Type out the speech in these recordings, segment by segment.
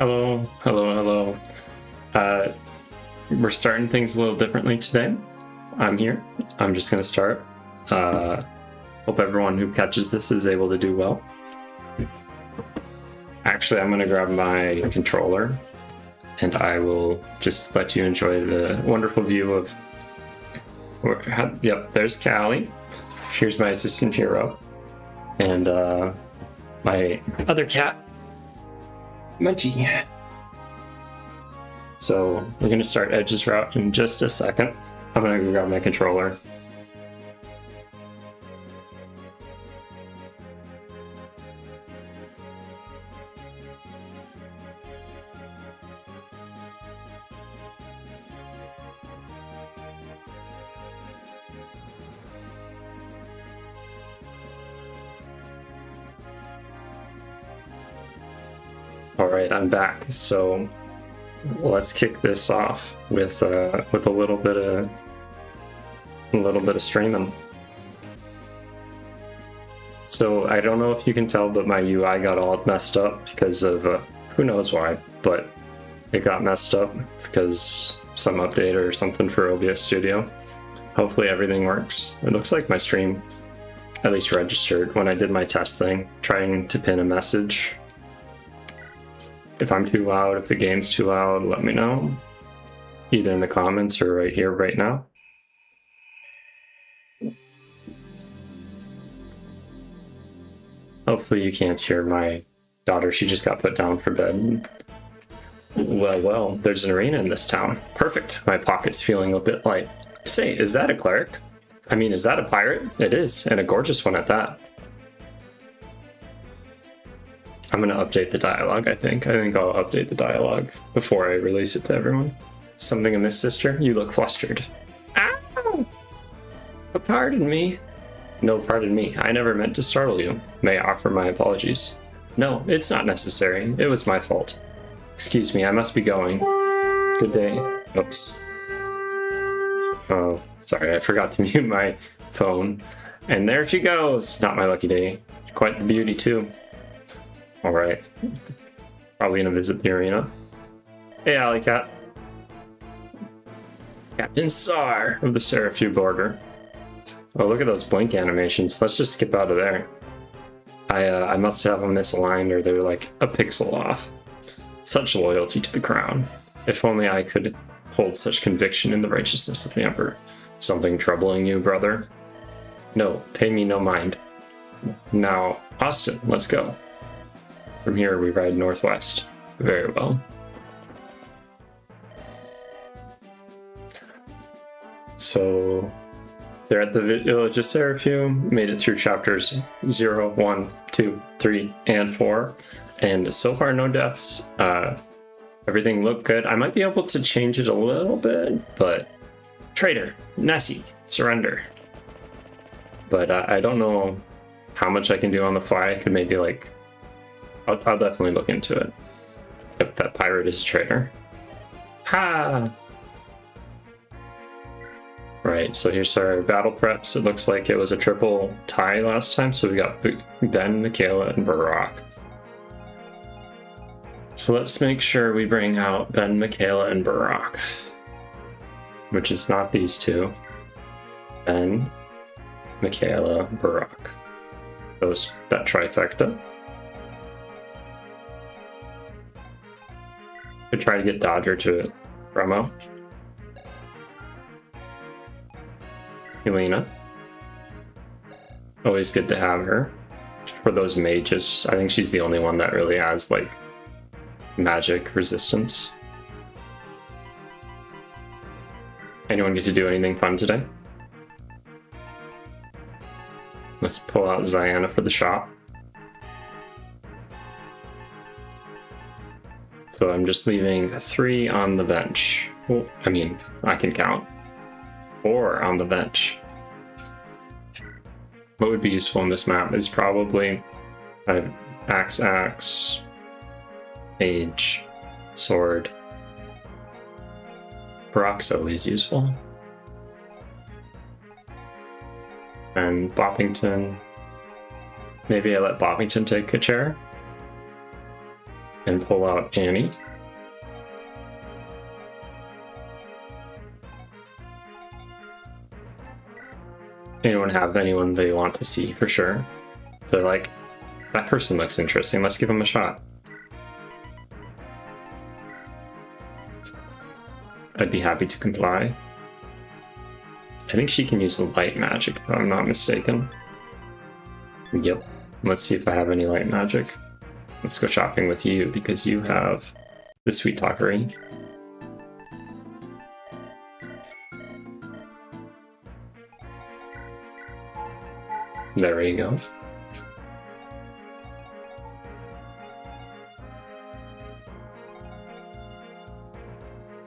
Hello, hello, hello. We're starting things a little differently today. I'm here. I'm just going to start. Hope everyone who catches this is able to do well. Actually, I'm going to grab my controller and I will just let you enjoy the wonderful view of... Yep, there's Callie. Here's my assistant hero. And my other cat, Munchie. So we're going to start Edge's route in just a second. I'm going to go grab my controller. All right, I'm back. So let's kick this off with a little bit of streaming. So I don't know if you can tell, but my UI got all messed up because of who knows why, but it got messed up because some update or something for OBS Studio. Hopefully everything works. It looks like my stream at least registered when I did my test thing, trying to pin a message. If I'm too loud, if the game's too loud, let me know. Either in the comments or right here, right now. Hopefully you can't hear my daughter. She just got put down for bed. Well, there's an arena in this town. Perfect. My pocket's feeling a bit light. Say, is that a cleric? I mean, is that a pirate? It is, and a gorgeous one at that. I'm going to update the dialogue, I think. I think I'll update the dialogue before I release it to everyone. Something amiss, sister? You look flustered. Ow! But pardon me. No, pardon me. I never meant to startle you. May I offer my apologies? No, it's not necessary. It was my fault. Excuse me, I must be going. Good day. Oops. Oh, sorry, I forgot to mute my phone. And there she goes! Not my lucky day. Quite the beauty, too. Alright. Probably gonna visit the arena. Hey, Alley Cat. Captain Sar of the Seraphu border. Oh, look at those blink animations. Let's just skip out of there. I must have them misaligned or they're like a pixel off. Such loyalty to the crown. If only I could hold such conviction in the righteousness of the Emperor. Something troubling you, brother? No, pay me no mind. Now, Austin, let's go. From here, we ride northwest. Very well. So, they're at the village of Seraphu, made it through chapters 0, 1, 2, 3, and 4. And so far, no deaths. Everything looked good. I might be able to change it a little bit, but... Traitor, Nessie, surrender. But I don't know how much I can do on the fly. I could maybe, like... I'll definitely look into it. Yep, that pirate is a traitor. Ha! Right, so here's our battle preps. It looks like it was a triple tie last time, so we got Ben, Michaela, and Barak. So let's make sure we bring out Ben, Michaela, and Barak. Which is not these two. Ben, Michaela, Barak. That trifecta. To try to get Dodger to promo. Helena. Always good to have her. For those mages, I think she's the only one that really has, like, magic resistance. Anyone get to do anything fun today? Let's pull out Ziana for the shop. So I'm just leaving 3 on the bench. Well, I mean, I can count. 4 on the bench. What would be useful in this map is probably axe, mage, sword. Barak's always useful. And Boppington. Maybe I let Boppington take a chair. and pull out Annie. Anyone have anyone they want to see for sure? They're like, that person looks interesting, let's give them a shot. I'd be happy to comply. I think she can use the light magic if I'm not mistaken. Yep. Let's see if I have any light magic. Let's go shopping with you because you have the Sweet Talkery. There we go.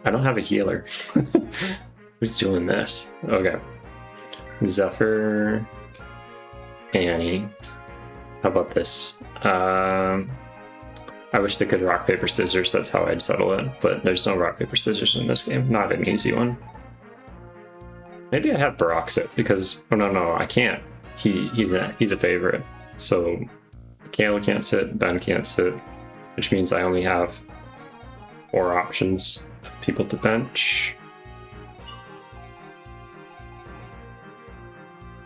I don't have a healer. Who's doing this? Okay. Zephyr, Annie. How about this? I wish they could rock, paper, scissors. That's how I'd settle it. But there's no rock, paper, scissors in this game. Not an easy one. Maybe I have Baroxit because... Oh, no, I can't. He's a favorite. So Kayla can't sit, Ben can't sit, which means I only have 4 options of people to bench.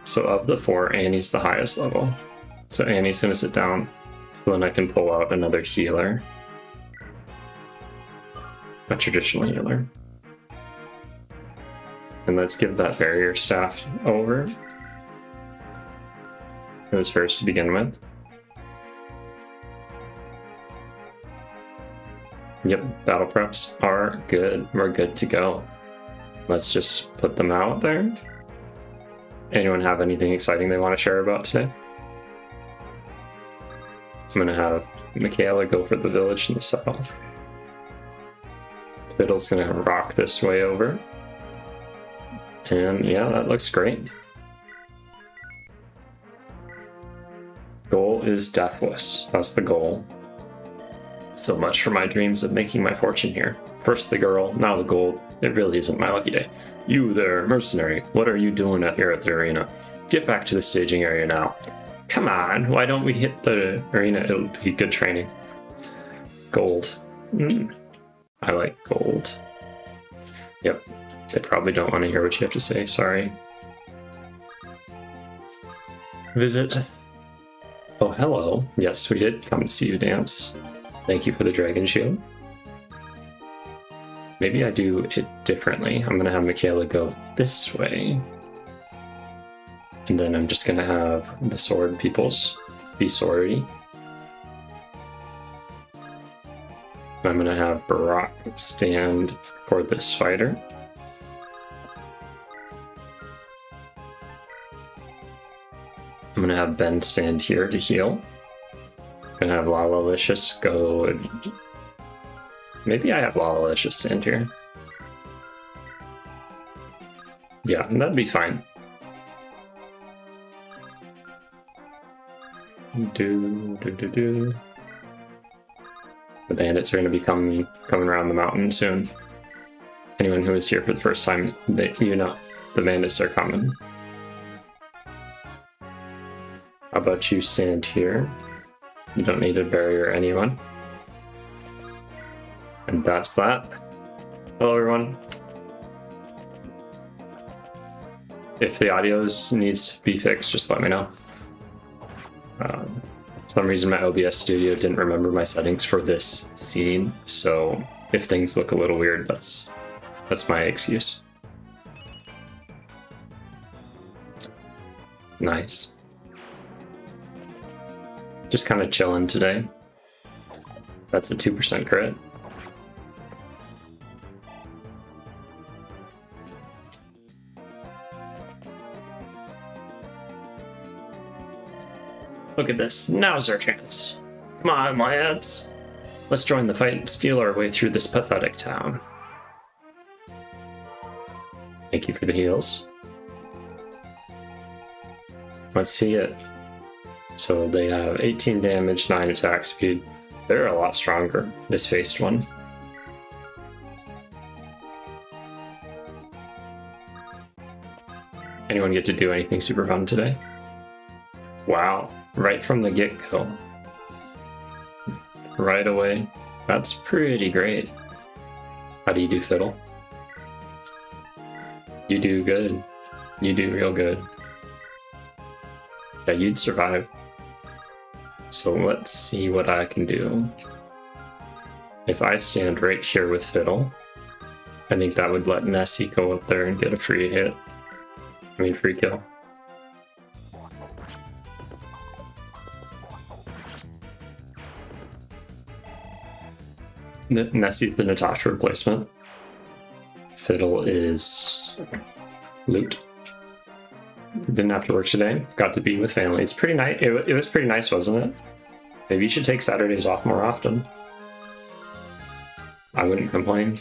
So of the 4, Annie's the highest level. So Annie's gonna sit down, so then I can pull out another healer. A traditional healer. And let's give that barrier staff over. It was hers to begin with. Yep, battle preps are good. We're good to go. Let's just put them out there. Anyone have anything exciting they want to share about today? I'm gonna have Michaela go for the village in the south. Fiddle's gonna rock this way over. And yeah, that looks great. Goal is deathless. That's the goal. So much for my dreams of making my fortune here. First the girl, now the gold. It really isn't my lucky day. You there, mercenary. What are you doing here at the arena? Get back to the staging area now. Come on, why don't we hit the arena? It'll be good training. Gold. I like gold. Yep. They probably don't want to hear what you have to say. Sorry. Visit. Oh, hello. Yes, we did come to see you dance. Thank you for the dragon shield. Maybe I do it differently. I'm gonna have Michaela go this way. And then I'm just gonna have the sword peoples be swordy. I'm gonna have Barak stand for this fighter. I'm gonna have Ben stand here to heal. I'm gonna have Lalalicious go... Maybe I have Lalalicious stand here. Yeah, that'd be fine. The bandits are gonna be coming around the mountain soon. Anyone who is here for the first time, you know, the bandits are coming. How about you stand here? You don't need to barrier anyone. And that's that. Hello everyone. If the audio needs to be fixed, just let me know. For some reason my OBS studio didn't remember my settings for this scene, so if things look a little weird, that's my excuse. Nice. Just kind of chilling today. That's a 2% crit. Look at this, now's our chance. Come on, lads. Let's join the fight and steal our way through this pathetic town. Thank you for the heals. Let's see it. So they have 18 damage, 9 attack speed. They're a lot stronger, this faced one. Anyone get to do anything super fun today? Wow. Right from the get-go. right away. That's pretty great. How do you do, Fiddle? You do good. You do real good. Yeah, you'd survive. So let's see what I can do. If I stand right here with Fiddle, I think that would let Nessie go up there and get a free hit. I mean, free kill. Nessie's the Natasha replacement. Fiddle is loot. Didn't have to work today. Got to be with family. It's pretty nice. It was pretty nice, wasn't it? Maybe you should take Saturdays off more often. I wouldn't complain.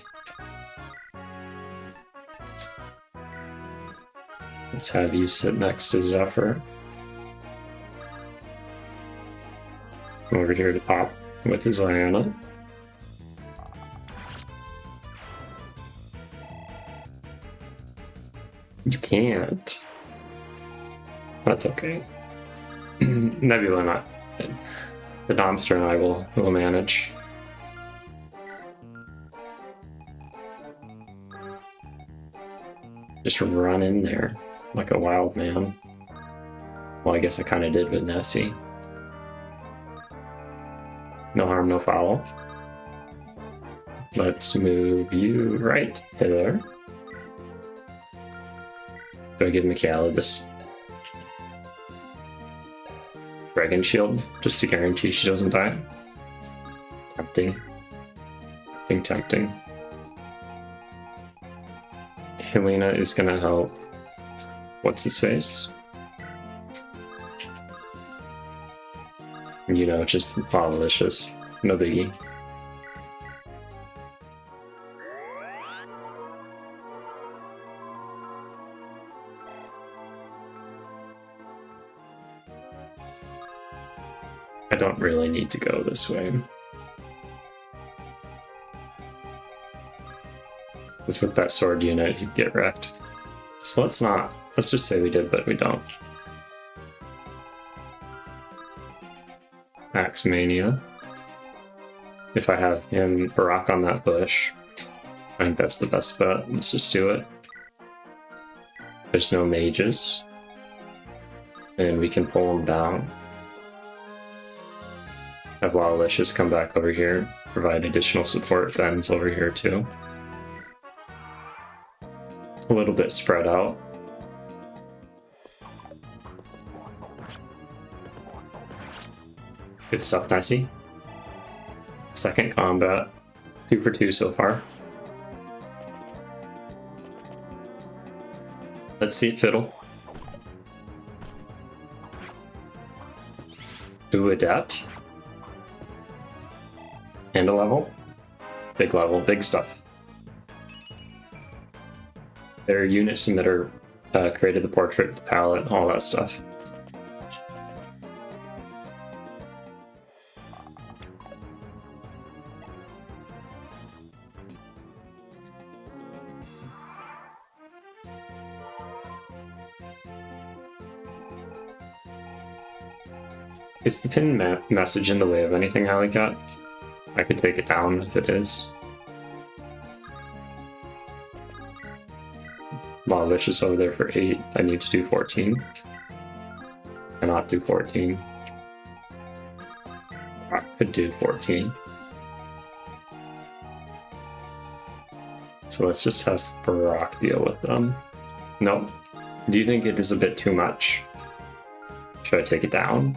Let's have you sit next to Zephyr. Over here to pop with his Iona. You can't. That's okay. Nebula not. The Domster and I will manage. Just run in there like a wild man. Well, I guess I kind of did with Nessie. No harm, no foul. Let's move you right here. Do I give Michaela this Dragon Shield just to guarantee she doesn't die? Tempting. Being tempting. Helena is gonna help. What's his face? You know, just delicious. No biggie. I don't really need to go this way. Because with that sword unit, you'd get wrecked. So let's not. Let's just say we did, but we don't. Axe Mania. If I have him Barak on that bush, I think that's the best bet. Let's just do it. There's no mages. And we can pull them down. Have Lawlicious come back over here, provide additional support. Ben's over here too. A little bit spread out. Good stuff, Nessie. Second combat. 2 for 2 so far. Let's see it, Fiddle. Ooh, Adept. And a level. Level, big stuff. Their unit submitter created the portrait, the palette, all that stuff. Is the pin message in the way of anything, Alley Cat? I could take it down if it is. Lich is over there for 8. I need to do 14. Cannot do 14. I could do 14. So let's just have Barak deal with them. Nope. Do you think it is a bit too much? Should I take it down?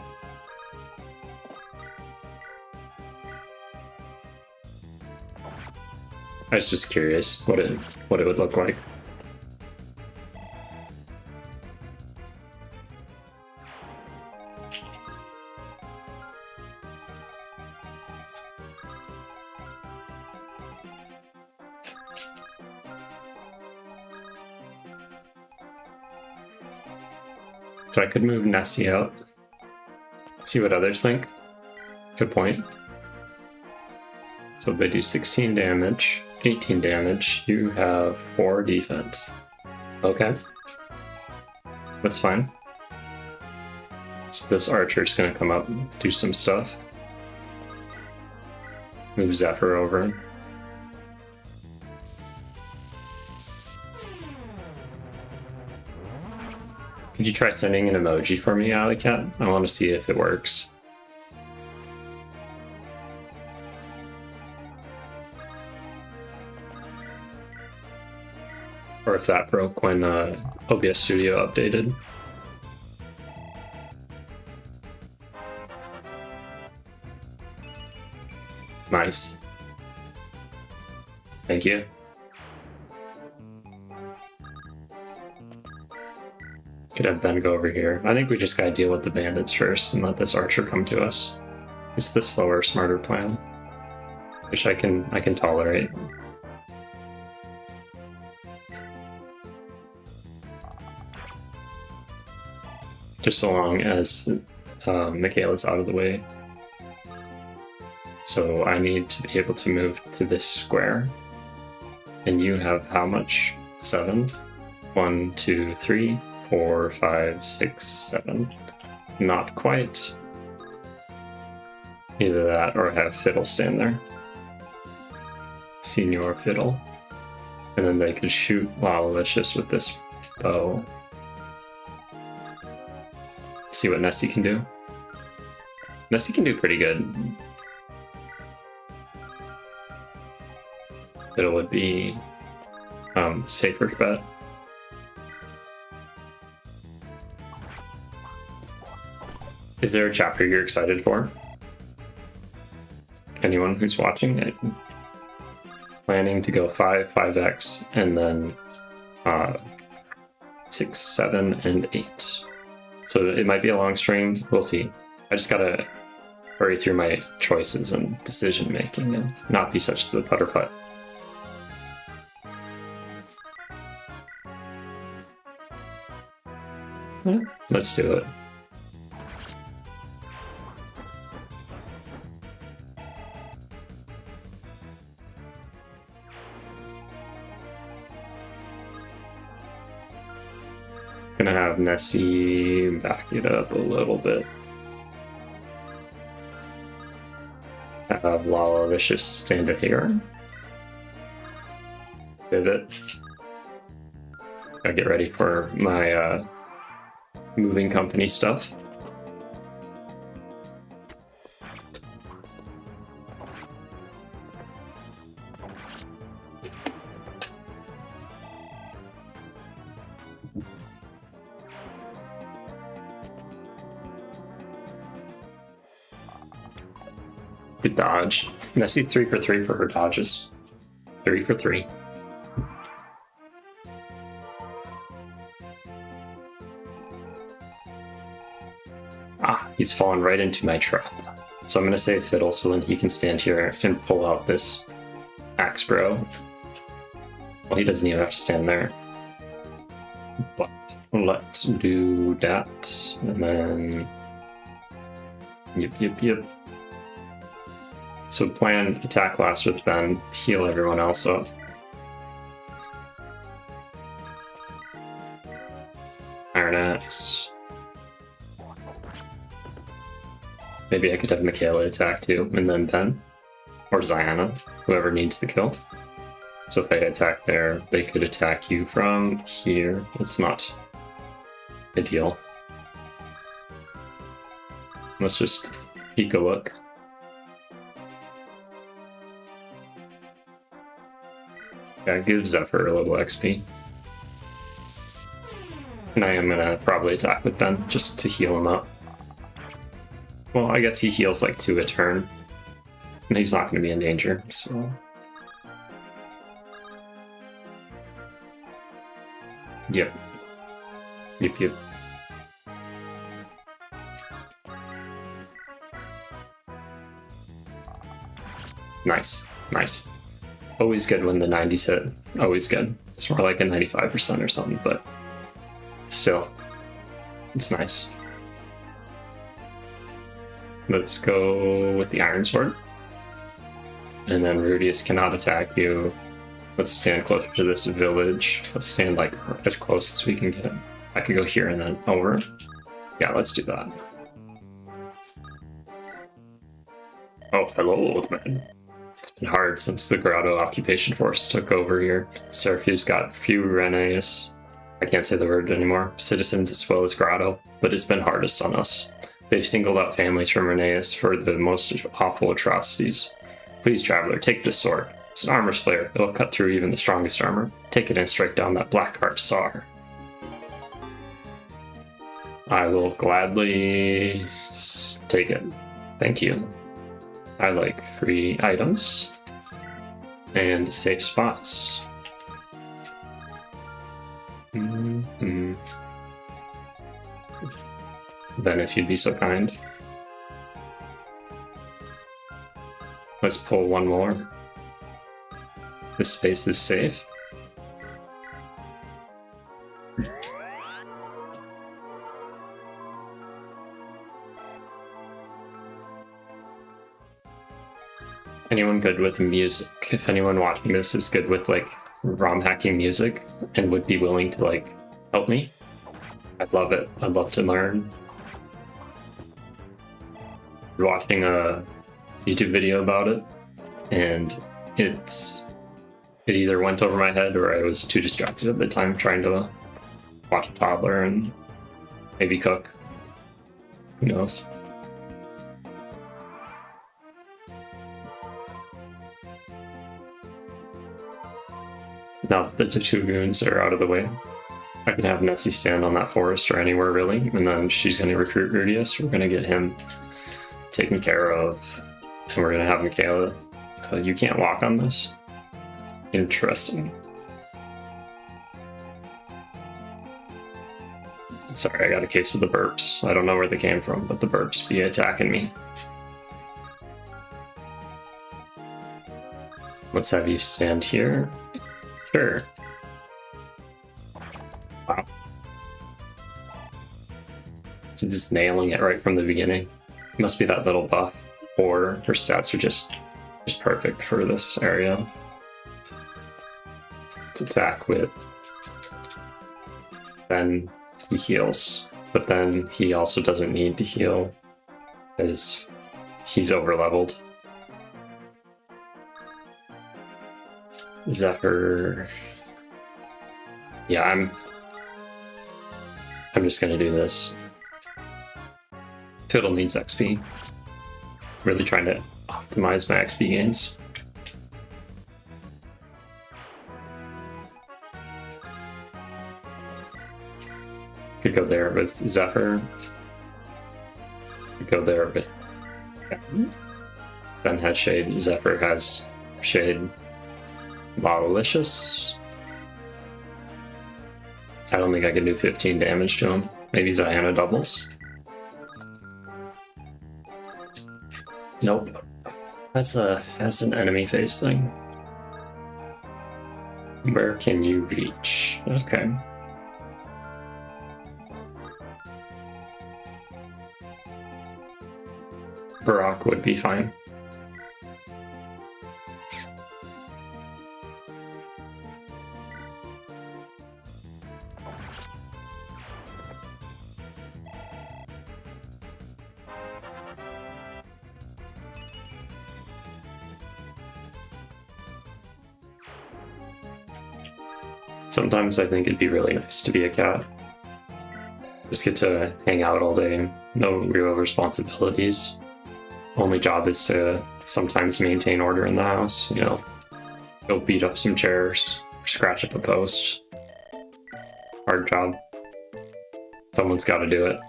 I was just curious what it would look like. So I could move Nessie out. See what others think. Good point. So they do 16 damage, 18 damage. You have 4 defense. Okay. That's fine. So this archer's gonna come up and do some stuff. move Zephyr over. Could you try sending an emoji for me, Alley Cat? I want to see if it works. Or if that broke when OBS Studio updated. Nice. Thank you. Could have Ben go over here. I think we just gotta deal with the bandits first and let this archer come to us. It's the slower, smarter plan, which I can tolerate. Just so long as Michaela's out of the way. So I need to be able to move to this square. And you have how much? 7? 1, 2, 3, 4, 5, 6, 7. Not quite. Either that or have Fiddle stand there. Senior Fiddle. And then they could shoot Lalicious with this bow. See what Nessie can do. Nessie can do pretty good. Fiddle would be safer bet. Is there a chapter you're excited for? Anyone who's watching? Planning to go 5, 5x, and then 6, 7, and 8. So it might be a long stream, we'll see. I just gotta hurry through my choices and decision making and not be such the putter putt. Yeah, let's do it. Gonna have Nessie back it up a little bit. Have Lalicious stand it here. Pivot. Gotta get ready for my moving company stuff. Good dodge. Nessie 3 for 3 for her dodges. 3 for 3. Ah, he's fallen right into my trap. So I'm going to save Fiddle so then he can stand here and pull out this axe bro. Well, he doesn't even have to stand there. But let's do that. And then... Yep. So plan attack last with Ben, heal everyone else up. Iron Axe. Maybe I could have Michaela attack too, and then Ben. Or Ziana, whoever needs the kill. So if I attack there, they could attack you from here. It's not ideal. Let's just peek a look. Yeah, give Zephyr a little XP. And I am gonna probably attack with Ben just to heal him up. Well, I guess he heals like 2 a turn. And he's not gonna be in danger, so... Yep. Nice. Always good when the 90s hit. Always good. It's more like a 95% or something, but still, it's nice. Let's go with the Iron Sword. And then Rudius cannot attack you. Let's stand closer to this village. Let's stand like as close as we can get. I could go here and then over. Yeah, let's do that. Oh, hello, old man. been hard since the Grotto occupation force took over here. Seraphu's got few Renais, I can't say the word anymore, citizens as well as Grotto, but it's been hardest on us. They've singled out families from Renais for the most awful atrocities. Please, traveler, take this sword. It's an armor slayer. It'll cut through even the strongest armor. Take it and strike down that black-heart Sar. I will gladly take it. Thank you. I like free items and safe spots. Then if you'd be so kind. Let's pull one more. This space is safe. Anyone good with music? If anyone watching this is good with like ROM hacking music and would be willing to like help me, I'd love it. I'd love to learn. Watching a YouTube video about it, and it either went over my head or I was too distracted at the time trying to watch a toddler and maybe cook. Who knows? Now that the two goons are out of the way, I can have Nessie stand on that forest or anywhere really, and then she's going to recruit Rudius. We're going to get him taken care of, and we're going to have Michaela. You can't walk on this? Interesting. Sorry, I got a case of the burps. I don't know where they came from, but the burps be attacking me. Let's have you stand here. Sure. Wow. So just nailing it right from the beginning. Must be that little buff, or her stats are just perfect for this area. To attack with. Then he heals, but then he also doesn't need to heal as he's over leveled. Zephyr. Yeah, I'm just gonna do this. Fiddle needs XP. Really trying to optimize my XP gains. Could go there with Zephyr. Could go there with Ben has Shade. Zephyr has Shade. Lawlicious. I don't think I can do 15 damage to him. Maybe Ziana doubles. Nope. That's an enemy face thing. Where can you reach? Okay. Barak would be fine. Sometimes I think it'd be really nice to be a cat. Just get to hang out all day, no real responsibilities. Only job is to sometimes maintain order in the house, you know. Go beat up some chairs, scratch up a post. Hard job. Someone's gotta do it.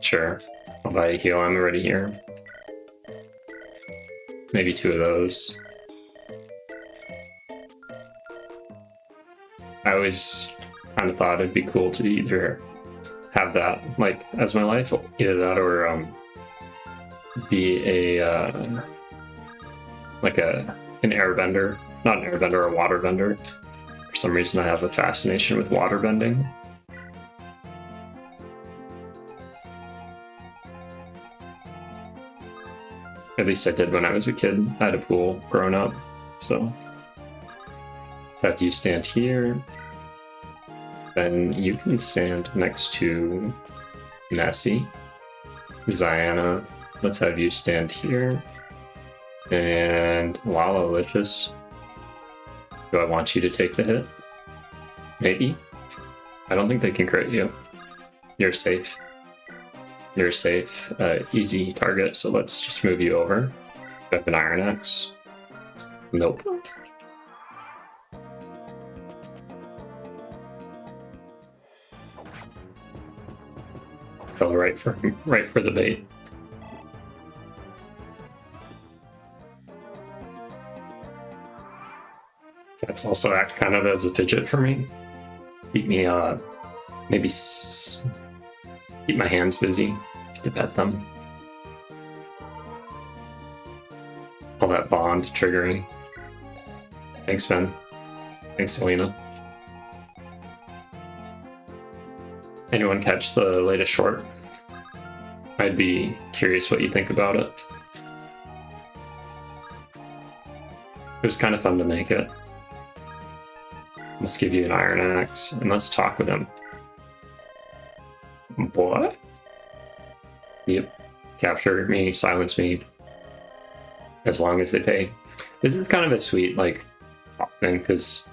Sure, I'll buy a heal, I'm already here. Maybe 2 of those. I always kind of thought it'd be cool to either have that, like, as my life, either that or be a like an airbender, not an airbender, a waterbender. For some reason, I have a fascination with waterbending. At least I did when I was a kid. I had a pool growing up, so. Have you stand here, then you can stand next to Nessie. Ziana, let's have you stand here, And wow, Alicious. Do I want you to take the hit? Maybe. I don't think they can crit you. You're safe. You're safe. Easy target, so let's just move you over. I have an Iron Axe. Nope. Fell right for the bait. That's also act kind of as a fidget for me. Keep me maybe keep my hands busy to pet them. All that bond triggering. Thanks, Ben. Thanks, Selena. Anyone catch the latest short? I'd be curious what you think about it. It was kind of fun to make it. Let's give you an Iron Axe and let's talk with him. What? Yep. Capture me, silence me. As long as they pay. This is kind of a sweet, like, thing, because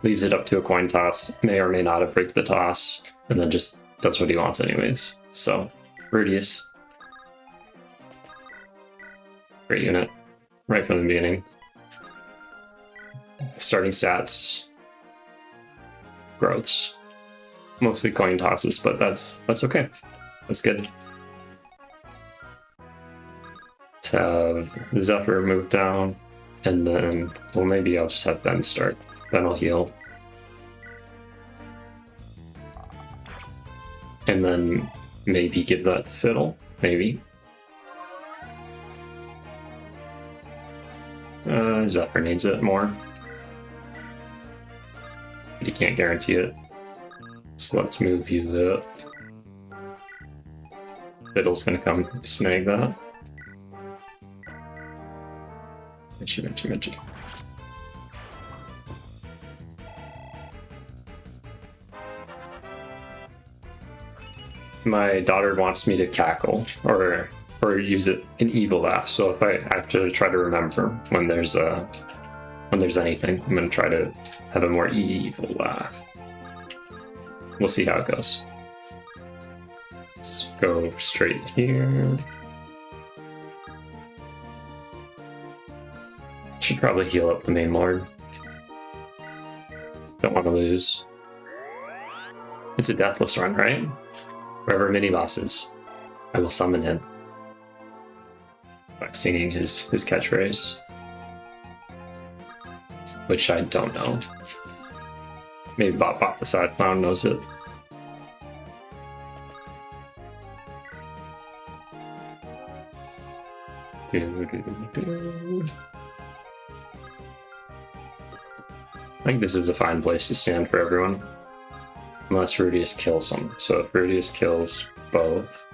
leaves it up to a coin toss. May or may not have rigged the toss, and then just does what he wants anyways. So, Rudius. Great unit. Right from the beginning. Starting stats. Growths. Mostly coin tosses, but that's okay. That's good. Let's have Zephyr move down, and then, well, maybe I'll just have Ben start. Then I'll heal. And then maybe give that to Fiddle. Maybe. Zephyr needs it more. But he can't guarantee it. So let's move you up. Fiddle's gonna come snag that. Mitchy. My daughter wants me to cackle or use it an evil laugh. So if I have to try to remember when there's anything, I'm gonna try to have a more evil laugh. We'll see how it goes. Let's go straight here. Should probably heal up the main lord. Don't want to lose. It's a deathless run, right? Wherever mini boss is, I will summon him. By singing his catchphrase. Which I don't know. Maybe Bop the Side Clown knows it. I think this is a fine place to stand for everyone. Unless Rudius kills him. So if Rudius kills both.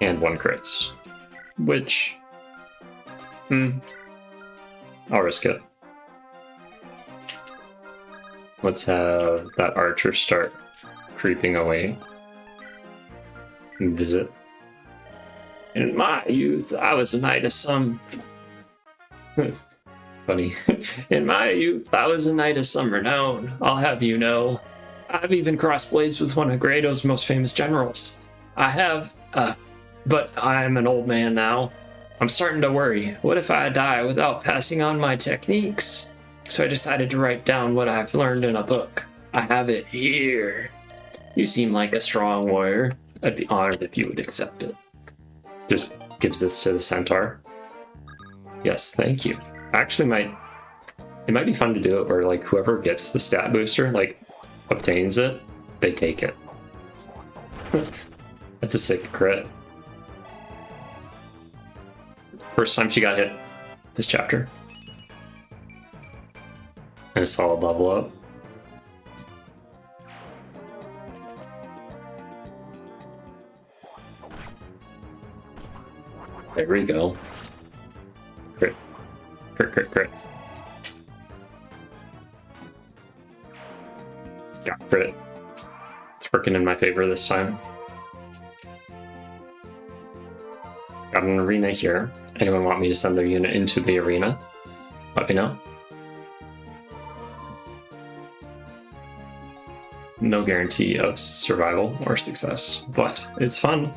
And one crits. Which... I'll risk it. Let's have that archer start creeping away. And visit. In my youth, I was a knight of some... Funny. In my youth, I was a knight of some renown, I'll have you know. I've even crossed blades with one of Grado's most famous generals. I have, but I'm an old man now. I'm starting to worry. What if I die without passing on my techniques? So I decided to write down what I've learned in a book. I have it here. You seem like a strong warrior. I'd be honored if you would accept it. Just gives this to the centaur. Yes, thank you. Actually, it might be fun to do it where, like, whoever gets the stat booster, like, obtains it, they take it. That's a sick crit. First time she got hit this chapter. And a solid level up. There we go. Crit. Crit. Got crit. It's working in my favor this time. Got an arena here. Anyone want me to send their unit into the arena? Let me know. No guarantee of survival or success, but it's fun.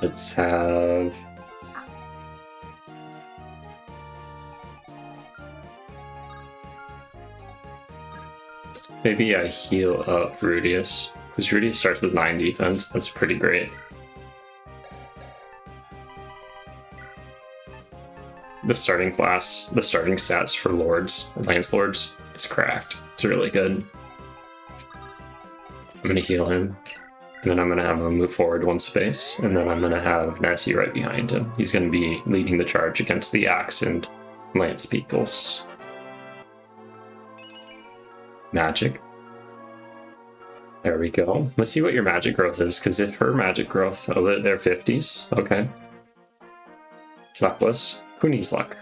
Let's have... maybe I heal up Rudius, because Rudius starts with 9 defense. That's pretty great. The starting class, the starting stats for Lords, Lance Lords, is cracked. It's really good. I'm going to heal him, and then I'm going to have him move forward 1 space, and then I'm going to have Nessie right behind him. He's going to be leading the charge against the Axe and Lance peoples. Magic. There we go. Let's see what your magic growth is, because if her magic growth, oh, they're 50s. Okay. Luckless. Who needs luck?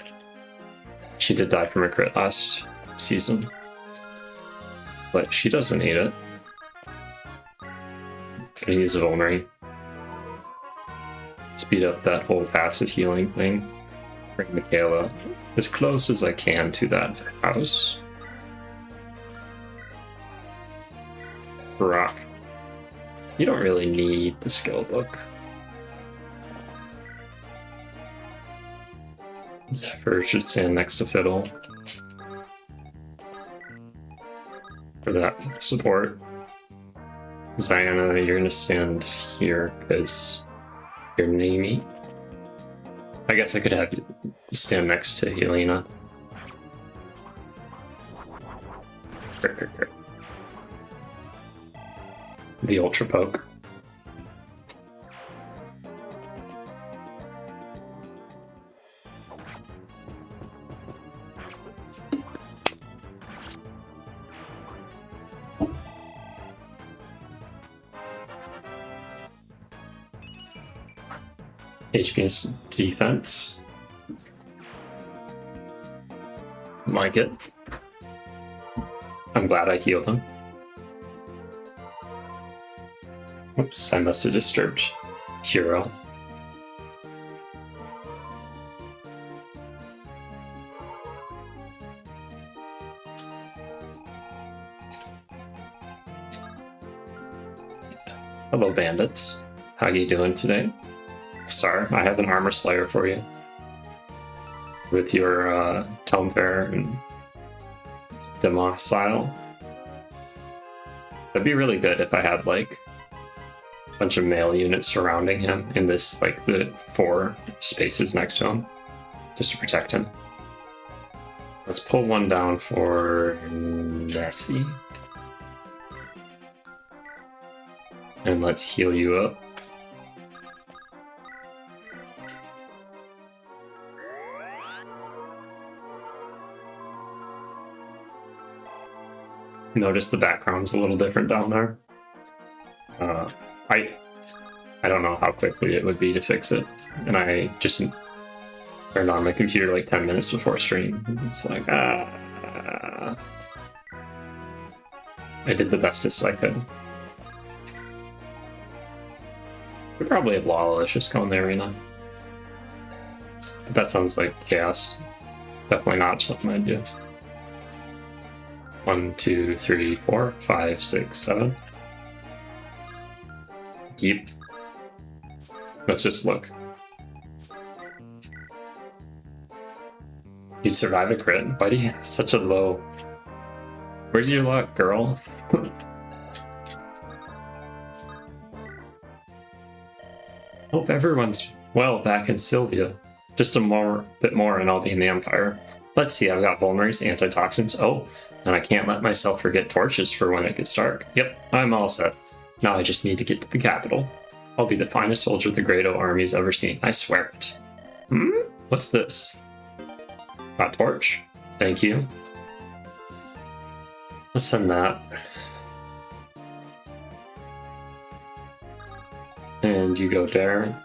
She did die from a crit last season, but she doesn't need it. Gonna use a Vulnerary. Speed up that whole passive healing thing. Bring Michaela as close as I can to that house. Rock. You don't really need the skill book. Zephyr should stand next to Fiddle for that support. Ziana, you're gonna stand here because you're Nami. I guess I could have you stand next to Helena. The Ultra Poke. HP's defense. Like it. I'm glad I healed him. Oops, I must have disturbed Hero. Hello, bandits. How you doing today? Sir, I have an Armor Slayer for you. With your Tome Fair and Democile. That'd be really good if I had, like, a bunch of male units surrounding him in this, like, the 4 spaces next to him. Just to protect him. Let's pull one down for Nessie. And let's heal you up. Notice the background's a little different down there. I don't know how quickly it would be to fix it, and I just turned on my computer like 10 minutes before stream. It's like, I did the bestest I could. Could probably have Lawless go in the arena, but that sounds like chaos. Definitely not something I'd do. 1, 2, 3, 4, 5, 6, 7. Yep. Let's just look. You'd survive a crit. Why do you have such a low? Where's your luck, girl? Hope everyone's well back in Sylvia. Just a bit more and I'll be in the Empire. Let's see, I've got Vulneraries, Antitoxins. Oh, and I can't let myself forget torches for when it gets dark. Yep, I'm all set. Now I just need to get to the capital. I'll be the finest soldier the Great O Army's ever seen. I swear it. What's this? Got torch. Thank you. Let's send that. And you go there.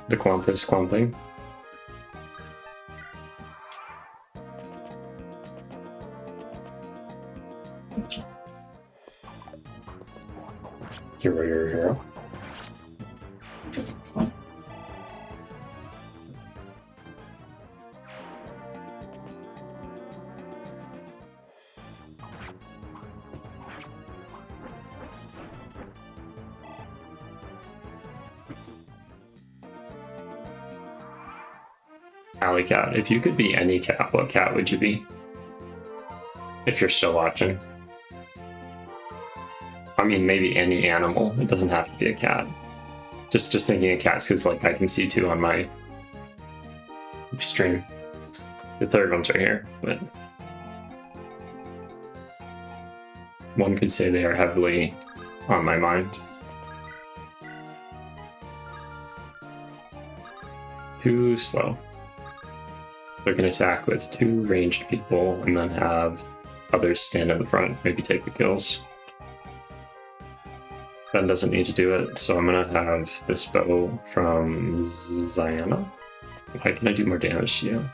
The clump is clumping. Hero, your hero. Alley cat. If you could be any cat, what cat would you be? If you're still watching. I mean, maybe any animal. It doesn't have to be a cat. Just thinking of cats because, like, I can see two on my stream. The third one's right here, but one could say they are heavily on my mind. Too slow. They can attack with 2 ranged people and then have others stand in the front, maybe take the kills. Ben doesn't need to do it, so I'm gonna have this bow from Ziana. Why can I do more damage to you?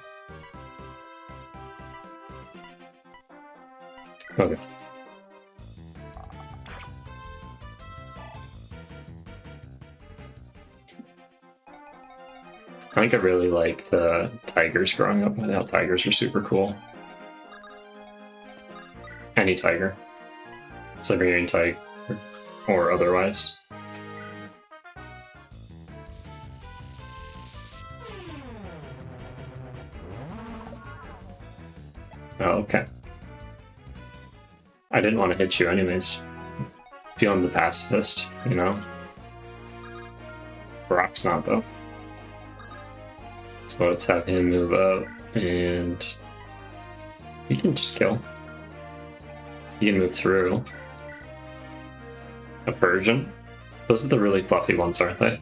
Okay. I think I really liked tigers growing up. I thought tigers were super cool. Any tiger. Siberian tiger, or otherwise. Oh, okay. I didn't want to hit you anyways. Feeling the pacifist, you know? Brock's not, though. So let's have him move up, and he can just kill. He can move through. A Persian? Those are the really fluffy ones, aren't they?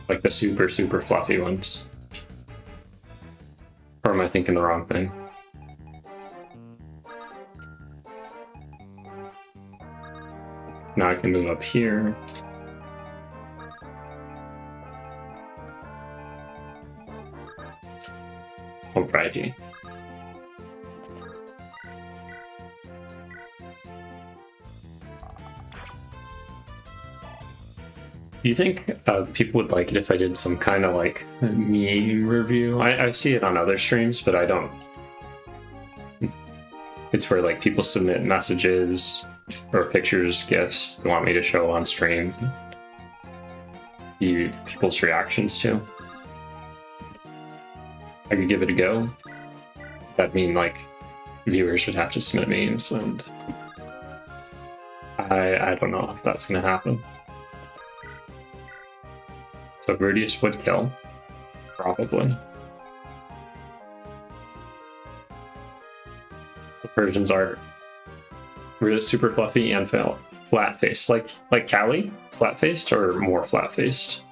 Like the super, super fluffy ones. Or am I thinking the wrong thing? Now I can move up here. Alrighty. Do you think people would like it if I did some kind of like meme review? I see it on other streams, but I don't. It's where like people submit messages or pictures, GIFs they want me to show on stream. People's reactions to. I could give it a go. That'd mean like viewers would have to submit memes, and I don't know if that's gonna happen. So Rudius would kill, probably. The Persians are really super fluffy and flat-faced, like Callie, flat-faced or more flat-faced.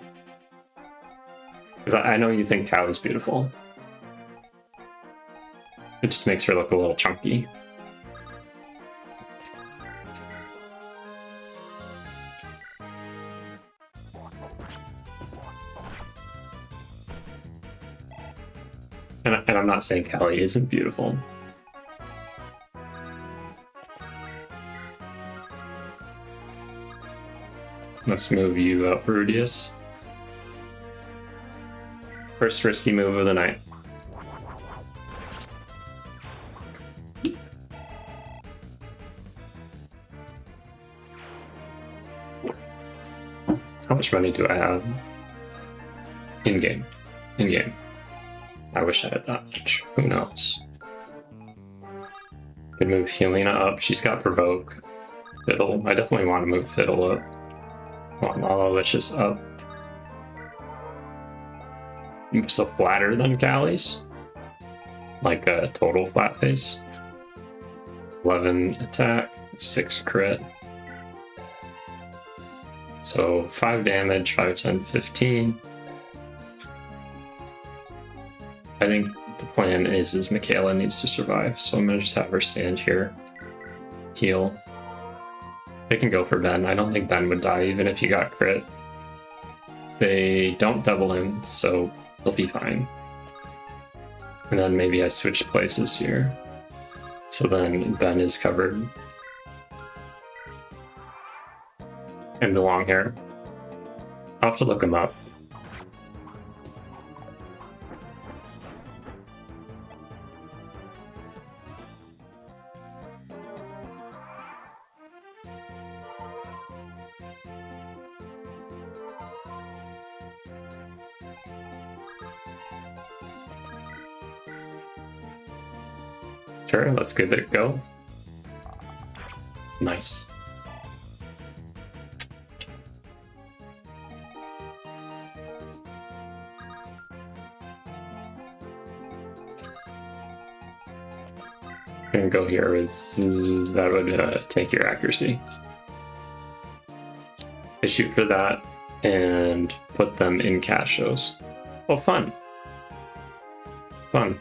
Because I know you think Callie's beautiful. It just makes her look a little chunky. And I'm not saying Callie isn't beautiful. Let's move you up, Rudius. First risky move of the night. How much money do I have? In-game. In-game. I wish I had that much. Who knows? Could move Helena up. She's got Provoke. Fiddle. I definitely want to move Fiddle up. Lala-licious up. So flatter than Callie's. Like a total flat face. 11 attack, 6 crit. So 5 damage, 5, 10, 15. I think the plan is Michaela needs to survive, so I'm gonna just have her stand here. Heal. They can go for Ben. I don't think Ben would die even if he got crit. They don't double him, so he'll be fine. And then maybe I switch places here. So then Ben is covered. and the long hair. I'll have to look him up. Sure, let's give it a go. Nice. Gonna go here with that would take your accuracy. I shoot for that and put them in caches. Oh, fun. Fun.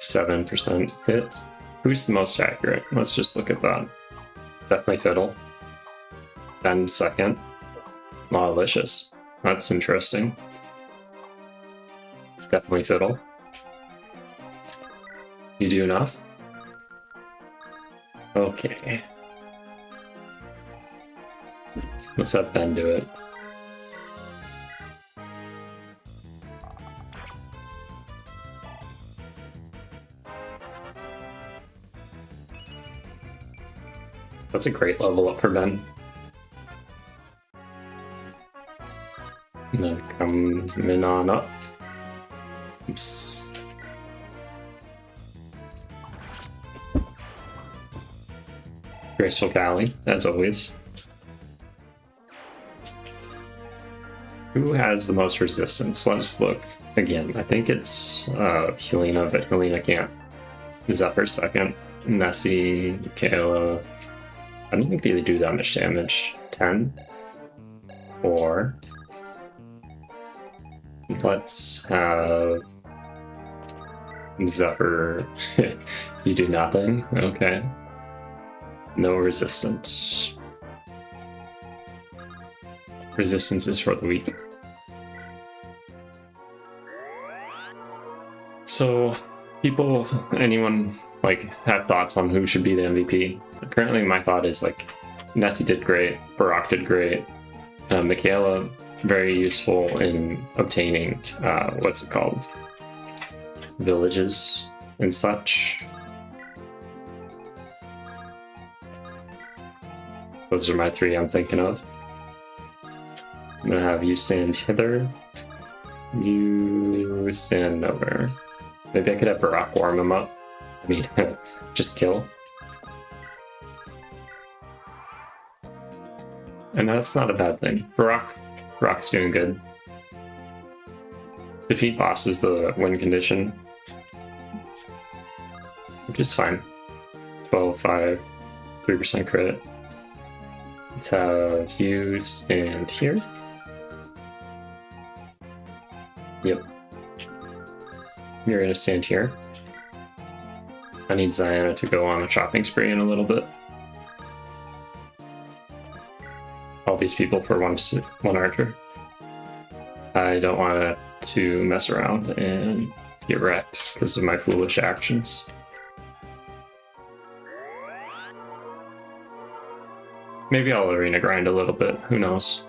%7 hit. Who's the most accurate? Let's just look at that. Definitely Fiddle. Then second. Malicious. That's interesting. Definitely Fiddle. You do enough? Okay. Let's have Ben do it. That's a great level up for Ben. And then coming on up. Oops. Graceful Cali, as always. Who has the most resistance? Let's look again. I think it's Helena, but Helena can't. Zephyr second. Nessie, Kayla. I don't think they do that much damage. 10. 4. Let's have Zephyr. You do nothing? Okay. No resistance. Resistance is for the weak. So, anyone have thoughts on who should be the MVP? Currently, my thought is Nessie did great, Barack did great, Michaela very useful in obtaining what's it called, villages and such. Those are my three I'm thinking of. I'm gonna have you stand hither. You stand nowhere. Maybe I could have Barack warm him up. I mean, just kill. And that's not a bad thing. Barack's doing good. Defeat boss is the win condition, which is fine. 12, 5, 3% crit. Let's have you stand here. Yep. You're gonna stand here. I need Ziana to go on a shopping spree in a little bit. All these people for one archer. I don't want to mess around and get wrecked because of my foolish actions. Maybe I'll arena grind a little bit, who knows.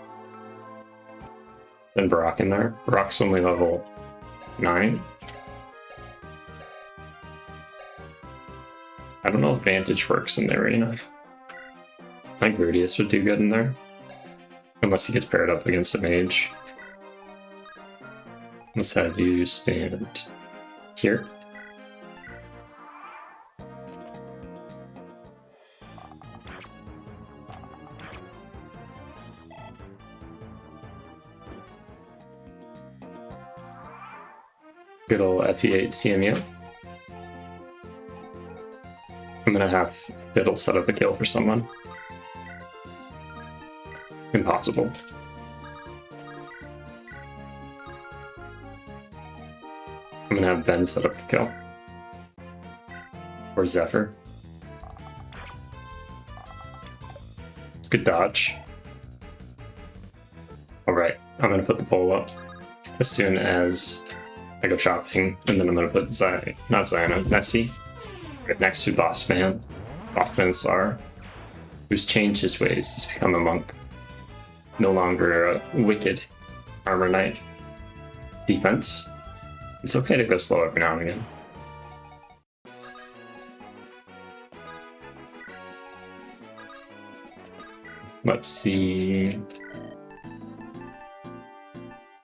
Then Barack in there. Barack's only level 9. I don't know if Vantage works in the arena. I think Rudius would do good in there. Unless he gets paired up against a mage. Let's have you stand here. Good old FE8 CMU. I'm gonna have Fiddle set up a kill for someone. Impossible. I'm gonna have Ben set up the kill. Or Zephyr. Good dodge. Alright, I'm gonna put the pole up as soon as I go shopping, and then I'm gonna put not Ziana, Nessie, right next to Boss Man. Othmansar, who's changed his ways. He's become a monk. No longer a wicked armor knight. Defense. It's okay to go slow every now and again. Let's see.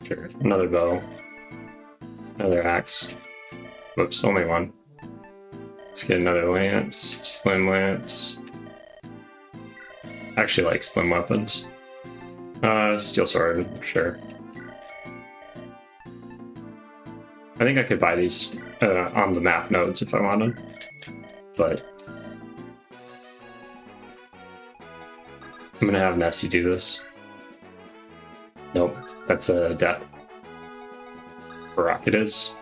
Sure, another bow. Another axe. Whoops, only one. Let's get another lance. Slim lance. I actually like slim weapons. Steel sword, sure. I think I could buy these on the map nodes if I wanted, but I'm gonna have Nessie do this. Nope, that's a death. Rock it is.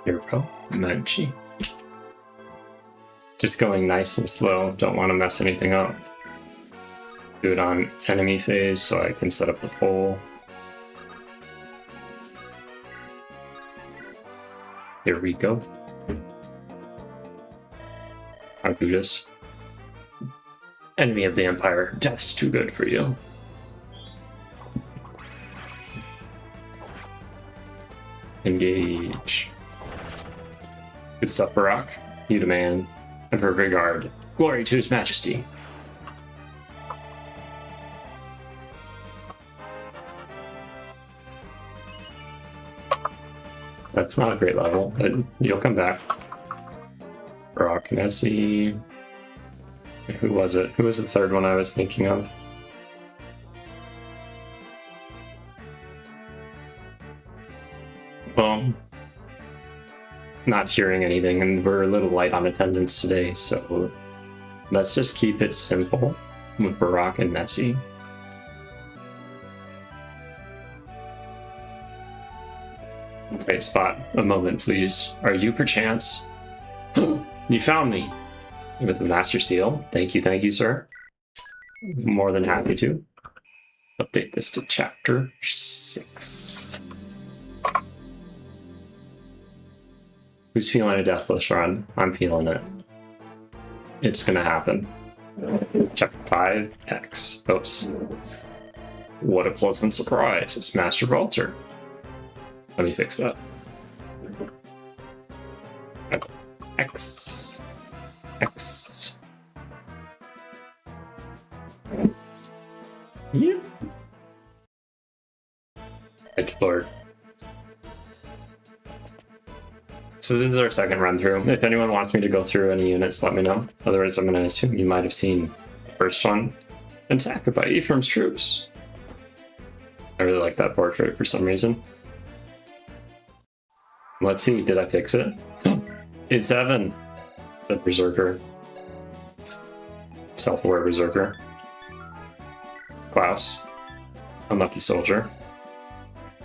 Here we go. Manchi. Just going nice and slow. Don't want to mess anything up. Do it on enemy phase so I can set up the pole. Here we go. Argutus. Enemy of the Empire. Death's too good for you. Engage. Good stuff, Barak. You demand. Emperor Vigard. Glory to His Majesty. That's not a great level, but you'll come back. Barak, Nessie. Who was it? Who was the third one I was thinking of? Well, not hearing anything, and we're a little light on attendance today, so let's just keep it simple with Barak and Nessie. Okay, Spot, a moment, please. Are you perchance? You found me! With the Master Seal. Thank you, sir. More than happy to. Update this to Chapter 6. Who's feeling a deathless run? I'm feeling it. It's gonna happen. Chapter 5, X. Oops. What a pleasant surprise. It's Master Valter. Let me fix that. X. X. Yep. Edgelord. So this is our second run through. If anyone wants me to go through any units, let me know. Otherwise, I'm going to assume you might have seen the first one. Attacked by Ephraim's troops. I really like that portrait for some reason. Let's see, did I fix it? It's Evan, the Berserker. Self-aware Berserker. Klaus. Unlucky Soldier.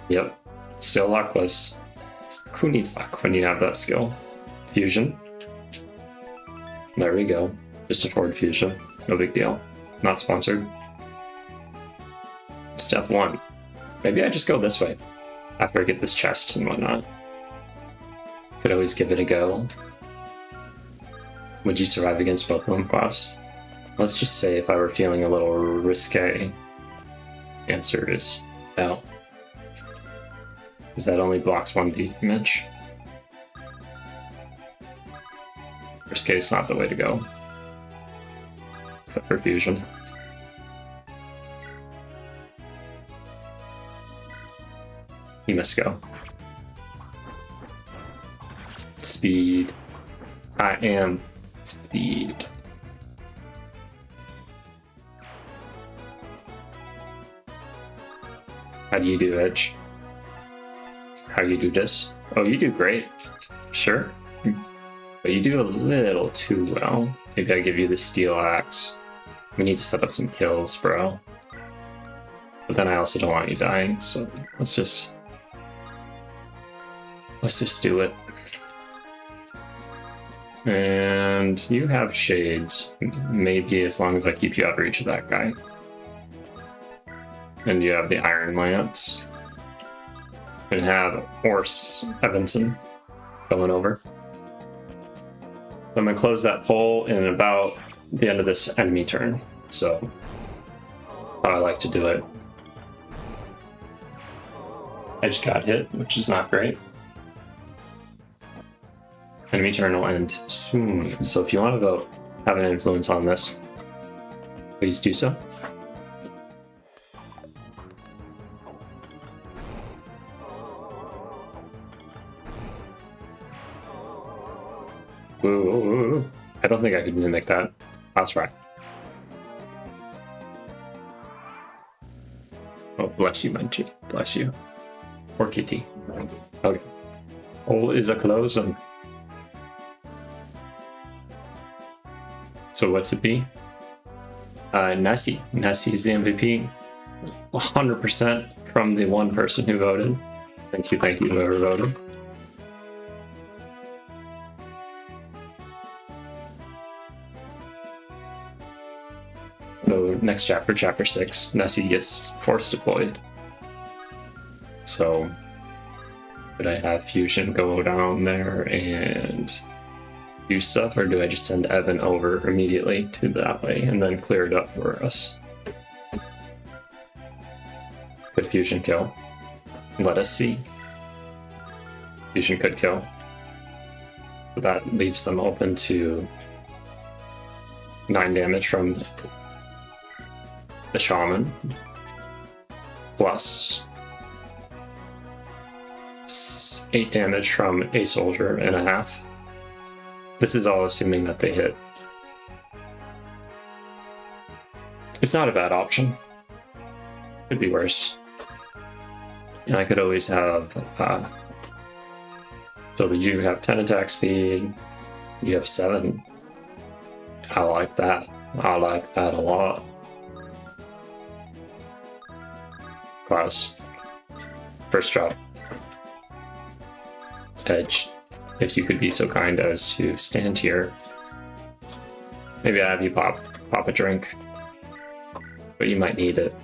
Yep, still luckless. Who needs luck when you have that skill? Fusion. There we go. Just afford fusion. No big deal. Not sponsored. Step 1. Maybe I just go this way after I get this chest and whatnot. Could always give it a go. Would you survive against both of them, Klaus? Let's just say if I were feeling a little risque. Answer is no. Because that only blocks 1 damage. Risque is not the way to go. Except for fusion. You must go. Speed. I am speed. How do you do, Edge? How you do this? Oh, you do great. Sure. But you do a little too well. Maybe I give you the steel axe. We need to set up some kills, bro. But then I also don't want you dying, so let's just do it. And you have shades. Maybe as long as I keep you out of reach of that guy. And you have the iron lance. and have Horse Evanson going over. So I'm going to close that poll in about the end of this enemy turn. So how I like to do it. I just got hit, which is not great. Enemy turn will end soon. So if you want to vote, have an influence on this, please do so. Ooh, I don't think I could mimic that. I'll try. Oh, bless you, Munchie. Bless you. Or Kitty. Okay. All is a closing. So what's it be? Nessie. Nessie is the MVP. 100% from the one person who voted. Thank you, whoever voted. So next chapter, chapter 6, Nessie gets force deployed. So could I have Fusion go down there and do stuff, or do I just send Evan over immediately to that way and then clear it up for us? Could Fusion kill? Let us see. Fusion could kill. But that leaves them open to 9 damage from the Shaman, plus 8 damage from a soldier and a half. This is all assuming that they hit. It's not a bad option. Could be worse. And I could always have... so you have 10 attack speed, you have 7. I like that. I like that a lot. Klaus. First drop. Edge. If you could be so kind as to stand here. Maybe I have you pop a drink. But you might need it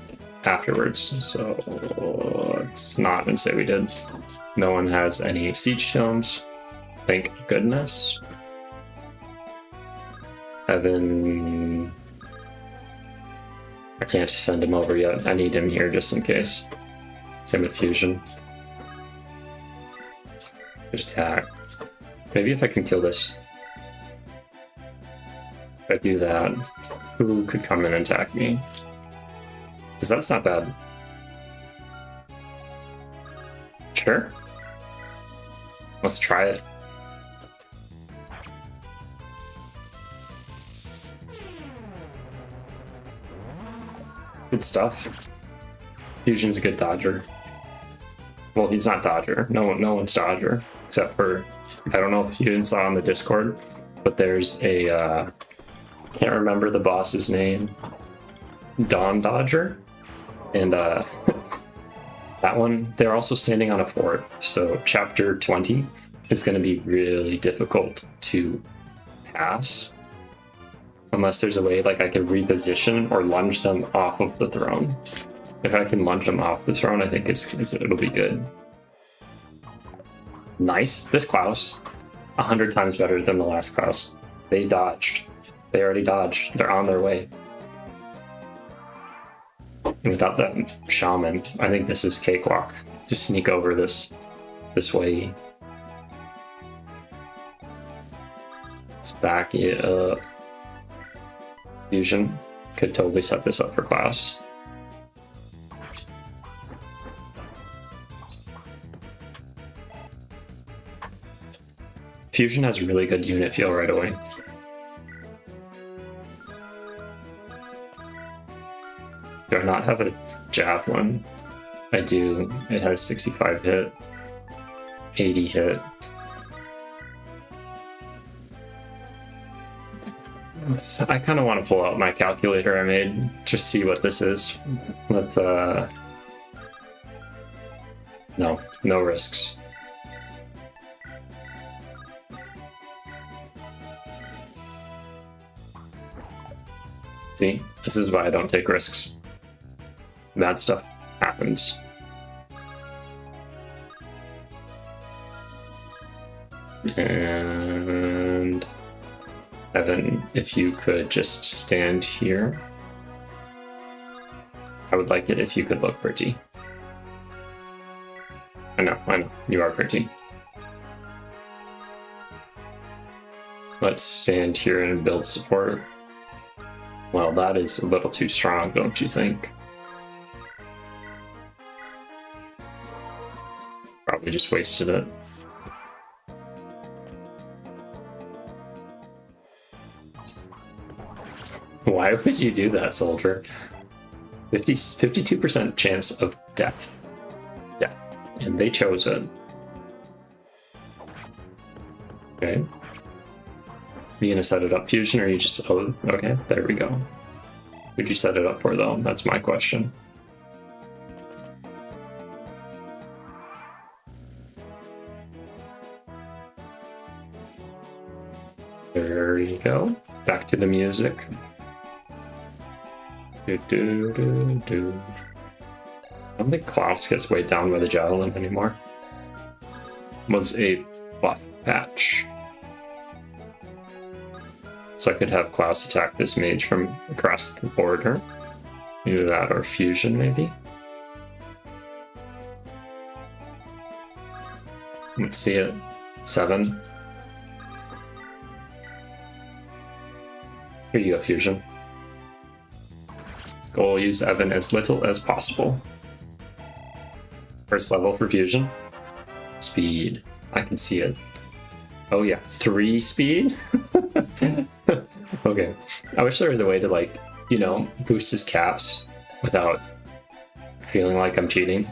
afterwards, so let's not and say we did. No one has any siege tomes. Thank goodness. Evan... I can't send him over yet. I need him here just in case. Same with Fusion. Good attack. Maybe if I can kill this. If I do that, who could come in and attack me? Because that's not bad. Sure. Let's try it. Good stuff. Fusion's a good dodger. Well, he's not dodger. No one's dodger. Except for, I don't know if you saw on the Discord, but there's a, can't remember the boss's name. Dawn Dodger. And, that one, they're also standing on a fort. So chapter 20 is going to be really difficult to pass. Unless there's a way like I can reposition or lunge them off of the throne. If I can lunge them off the throne, I think it'll be good. Nice. This Klaus, 100 times better than the last Klaus. They dodged. They already dodged. They're on their way. And without that shaman, I think this is cakewalk. Just sneak over this way. Let's back it up. Fusion could totally set this up for Klaus. Fusion has really good unit feel right away. Do I not have a javelin? I do. It has 65 hit, 80 hit. I kind of want to pull out my calculator I made to see what this is. Let's, no risks. See, this is why I don't take risks. Bad stuff happens. And Evan, if you could just stand here. I would like it if you could look pretty. I know, you are pretty. Let's stand here and build support. Well, that is a little too strong, don't you think? Probably just wasted it. Why would you do that, soldier? 52% chance of death. Death. And they chose it. Okay. Are you gonna set it up fusion, or you just... Oh, okay, there we go. Who'd you set it up for, though? That's my question. There you go. Back to the music. Do, do, do, do. I don't think Klaus gets weighed down by the javelin anymore. Was a buff patch. So I could have Klaus attack this mage from across the border. Either that or fusion, maybe. Let's see it. 7. Here you go, fusion. Goal, use Evan as little as possible. First level for fusion. Speed. I can see it. Oh yeah, 3 speed? Okay. I wish there was a way to, like, you know, boost his caps without feeling like I'm cheating.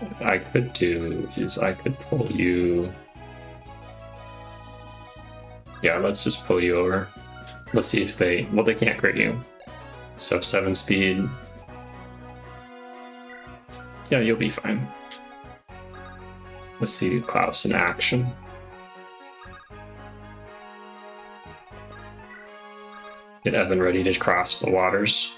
What I could do is I could pull you... Yeah, let's just pull you over. Let's see if they... Well, they can't crit you. So 7 speed. Yeah, you'll be fine. Let's see Klaus in action. Get Evan ready to cross the waters.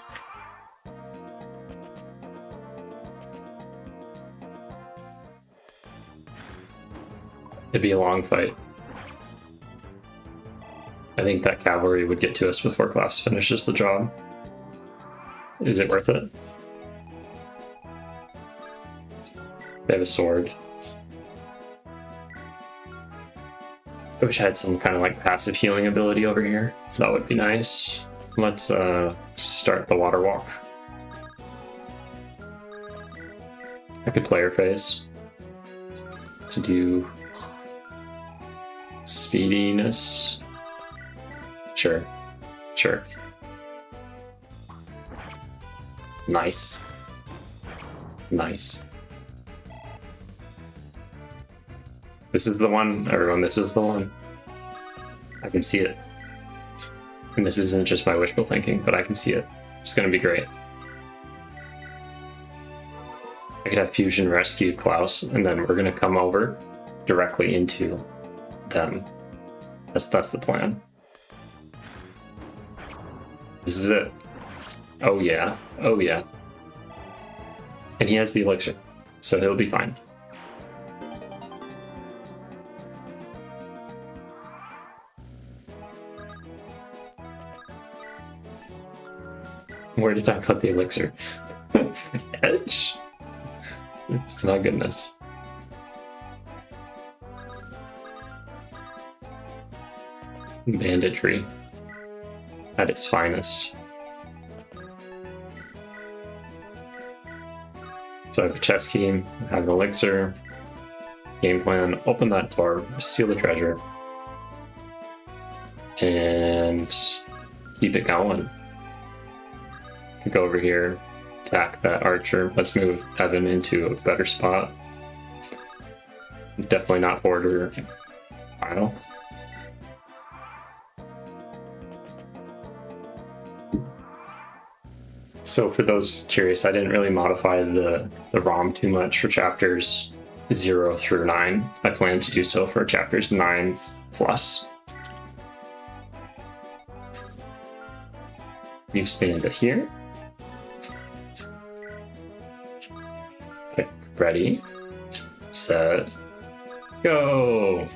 It'd be a long fight. I think that cavalry would get to us before Klaus finishes the job. Is it worth it? They have a sword. I wish I had some kind of like passive healing ability over here. That would be nice. Let's start the water walk. I could player phase to do speediness. Sure. Sure. Nice. Nice. This is the one, everyone, this is the one. I can see it. And this isn't just my wishful thinking, but I can see it. It's gonna be great. I could have Fusion rescue Klaus, and then we're gonna come over directly into them. That's the plan. This is it. Oh yeah. Oh yeah. And he has the elixir, so he'll be fine. Where did I put the elixir? Edge? My goodness. Banditry. At its finest. So I have a chess key, I have an elixir, game plan, open that door, steal the treasure, and keep it going. Could go over here, attack that archer. Let's move Evan into a better spot. Definitely not border final. So for those curious, I didn't really modify the ROM too much for chapters 0 through 9. I plan to do so for chapters 9 plus. You stand it here. Okay, ready. set, go!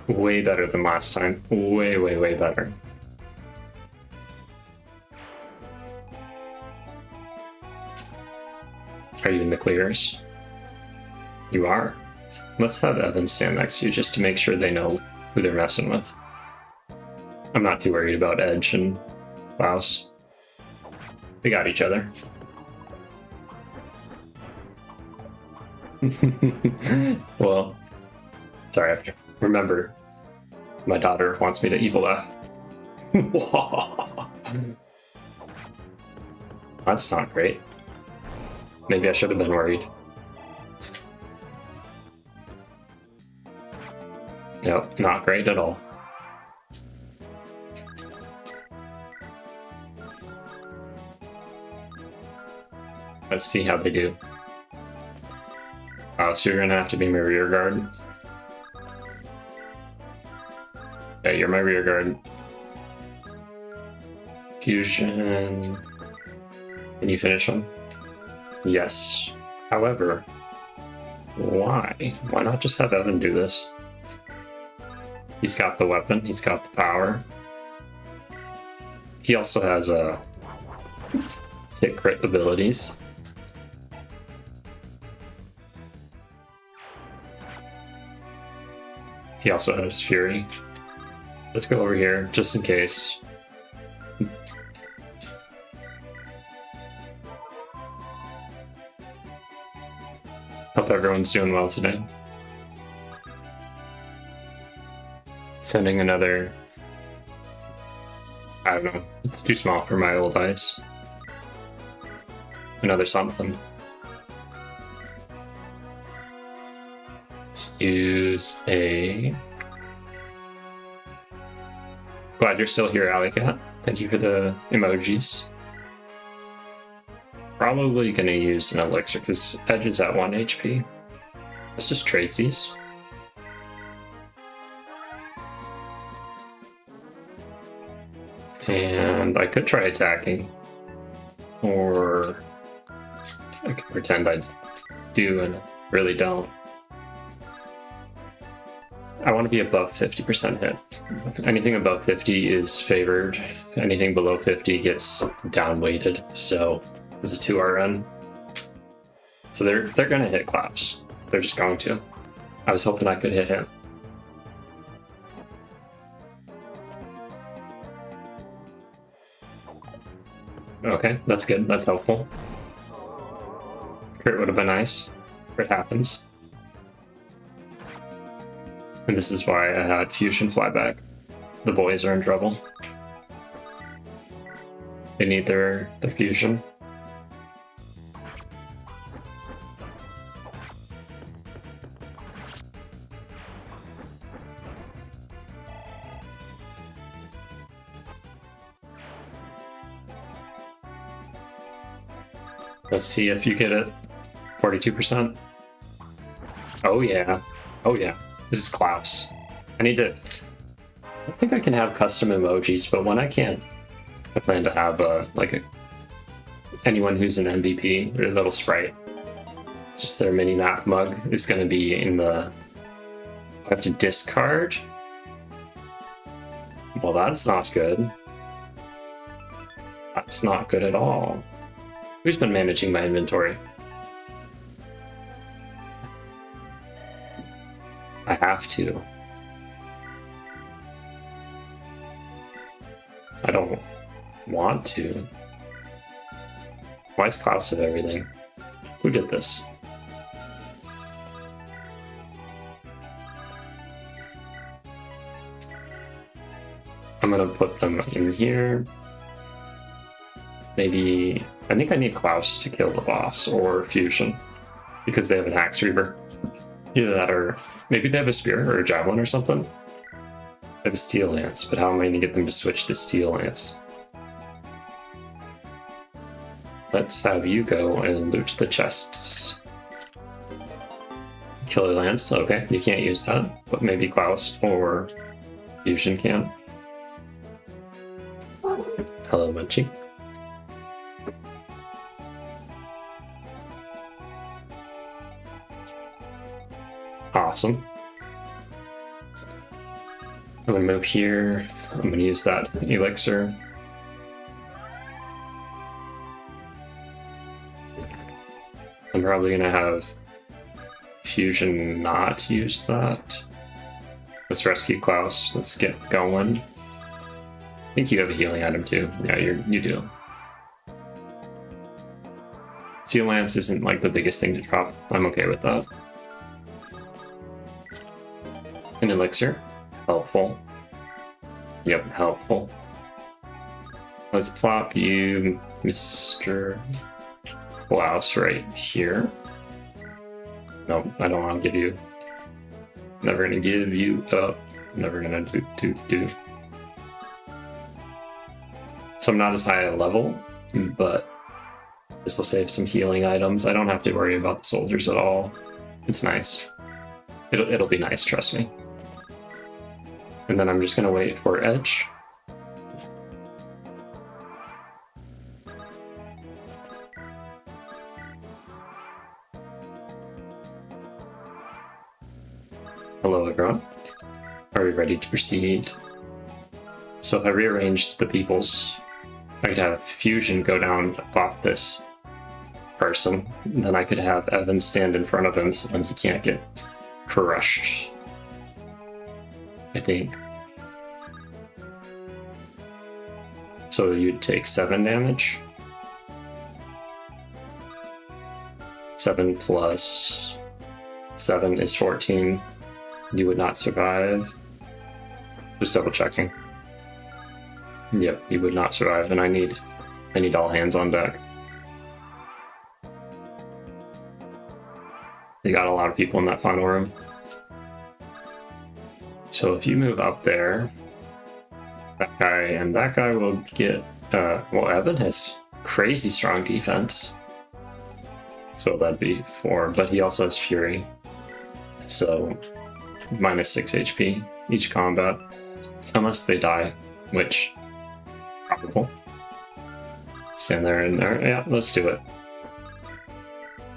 Way better than last time. Way, way, way better. Are you in the clears? You are. Let's have Evan stand next to you just to make sure they know who they're messing with. I'm not too worried about Edge and Klaus. They got each other. Well, sorry, I have to remember my daughter wants me to evil F. That's not great. Maybe I should have been worried. Nope, not great at all. Let's see how they do. Oh, so you're gonna have to be my rear guard. Yeah, you're my rear guard. Fusion. Can you finish him? Yes. However, why? Why not just have Evan do this? He's got the weapon, he's got the power. He also has secret abilities. He also has Fury. Let's go over here, just in case. Hope everyone's doing well today. Sending another... I don't know, it's too small for my old eyes. Another something. Let's use a... Glad you're still here, Alleycat. Thank you for the emojis. Probably gonna use an elixir because Edge is at 1 HP. Let's just trade these. And I could try attacking. Or I could pretend I do and really don't. I want to be above 50% hit. Anything above 50 is favored. Anything below 50 gets down-weighted. So this is a 2RN. So they're gonna hit Klaus. They're just going to. I was hoping I could hit him. Okay, that's good. That's helpful. Crit would have been nice. Crit happens. And this is why I had Fusion fly back. The boys are in trouble. They need their Fusion. Let's see if you get it. 42%. Oh yeah. Oh yeah. This is Klaus. I need to... I think I can have custom emojis, but when I can't, I plan to have anyone who's an MVP, their little sprite. It's just their mini-map mug is going to be in the... I have to discard? Well, that's not good. That's not good at all. Who's been managing my inventory? I have to. I don't want to. Why is Klaus of everything? Who did this? I'm gonna put them in here. Maybe... I think I need Klaus to kill the boss, or Fusion, because they have an Axe Reaver. Either that or... maybe they have a Spear or a Javelin or something. I have a Steel Lance, but how am I going to get them to switch to Steel Lance? Let's have you go and loot the chests. Killer Lance, okay, you can't use that, but maybe Klaus or Fusion can. Hello, Munchie. Awesome. I'm gonna move here. I'm gonna use that elixir. I'm probably gonna have Fusion not use that. Let's rescue Klaus. Let's get going. I think you have a healing item too. Yeah, you do. Seal Lance isn't like the biggest thing to drop. I'm okay with that. An elixir. Helpful. Yep, helpful. Let's plop you, Mr. Klaus, right here. No, I don't want to give you. Never gonna give you up. Never gonna do. So I'm not as high a level, but this will save some healing items. I don't have to worry about the soldiers at all. It's nice. It'll be nice, trust me. And then I'm just gonna wait for Edge. Hello everyone. Are we ready to proceed? So if I rearranged the peoples, I could have Fusion go down and pop this person. And then I could have Evan stand in front of him so then he can't get crushed. I think. So you'd take 7 damage. 7 plus 7 is 14. You would not survive. Just double checking. Yep, you would not survive, and I need all hands on deck. You got a lot of people in that final room. So if you move up there, that guy will get, well, Evan has crazy strong defense. So that'd be 4, but he also has Fury. So minus 6 HP each combat, unless they die, which, probable. Stand there and there, yeah, let's do it.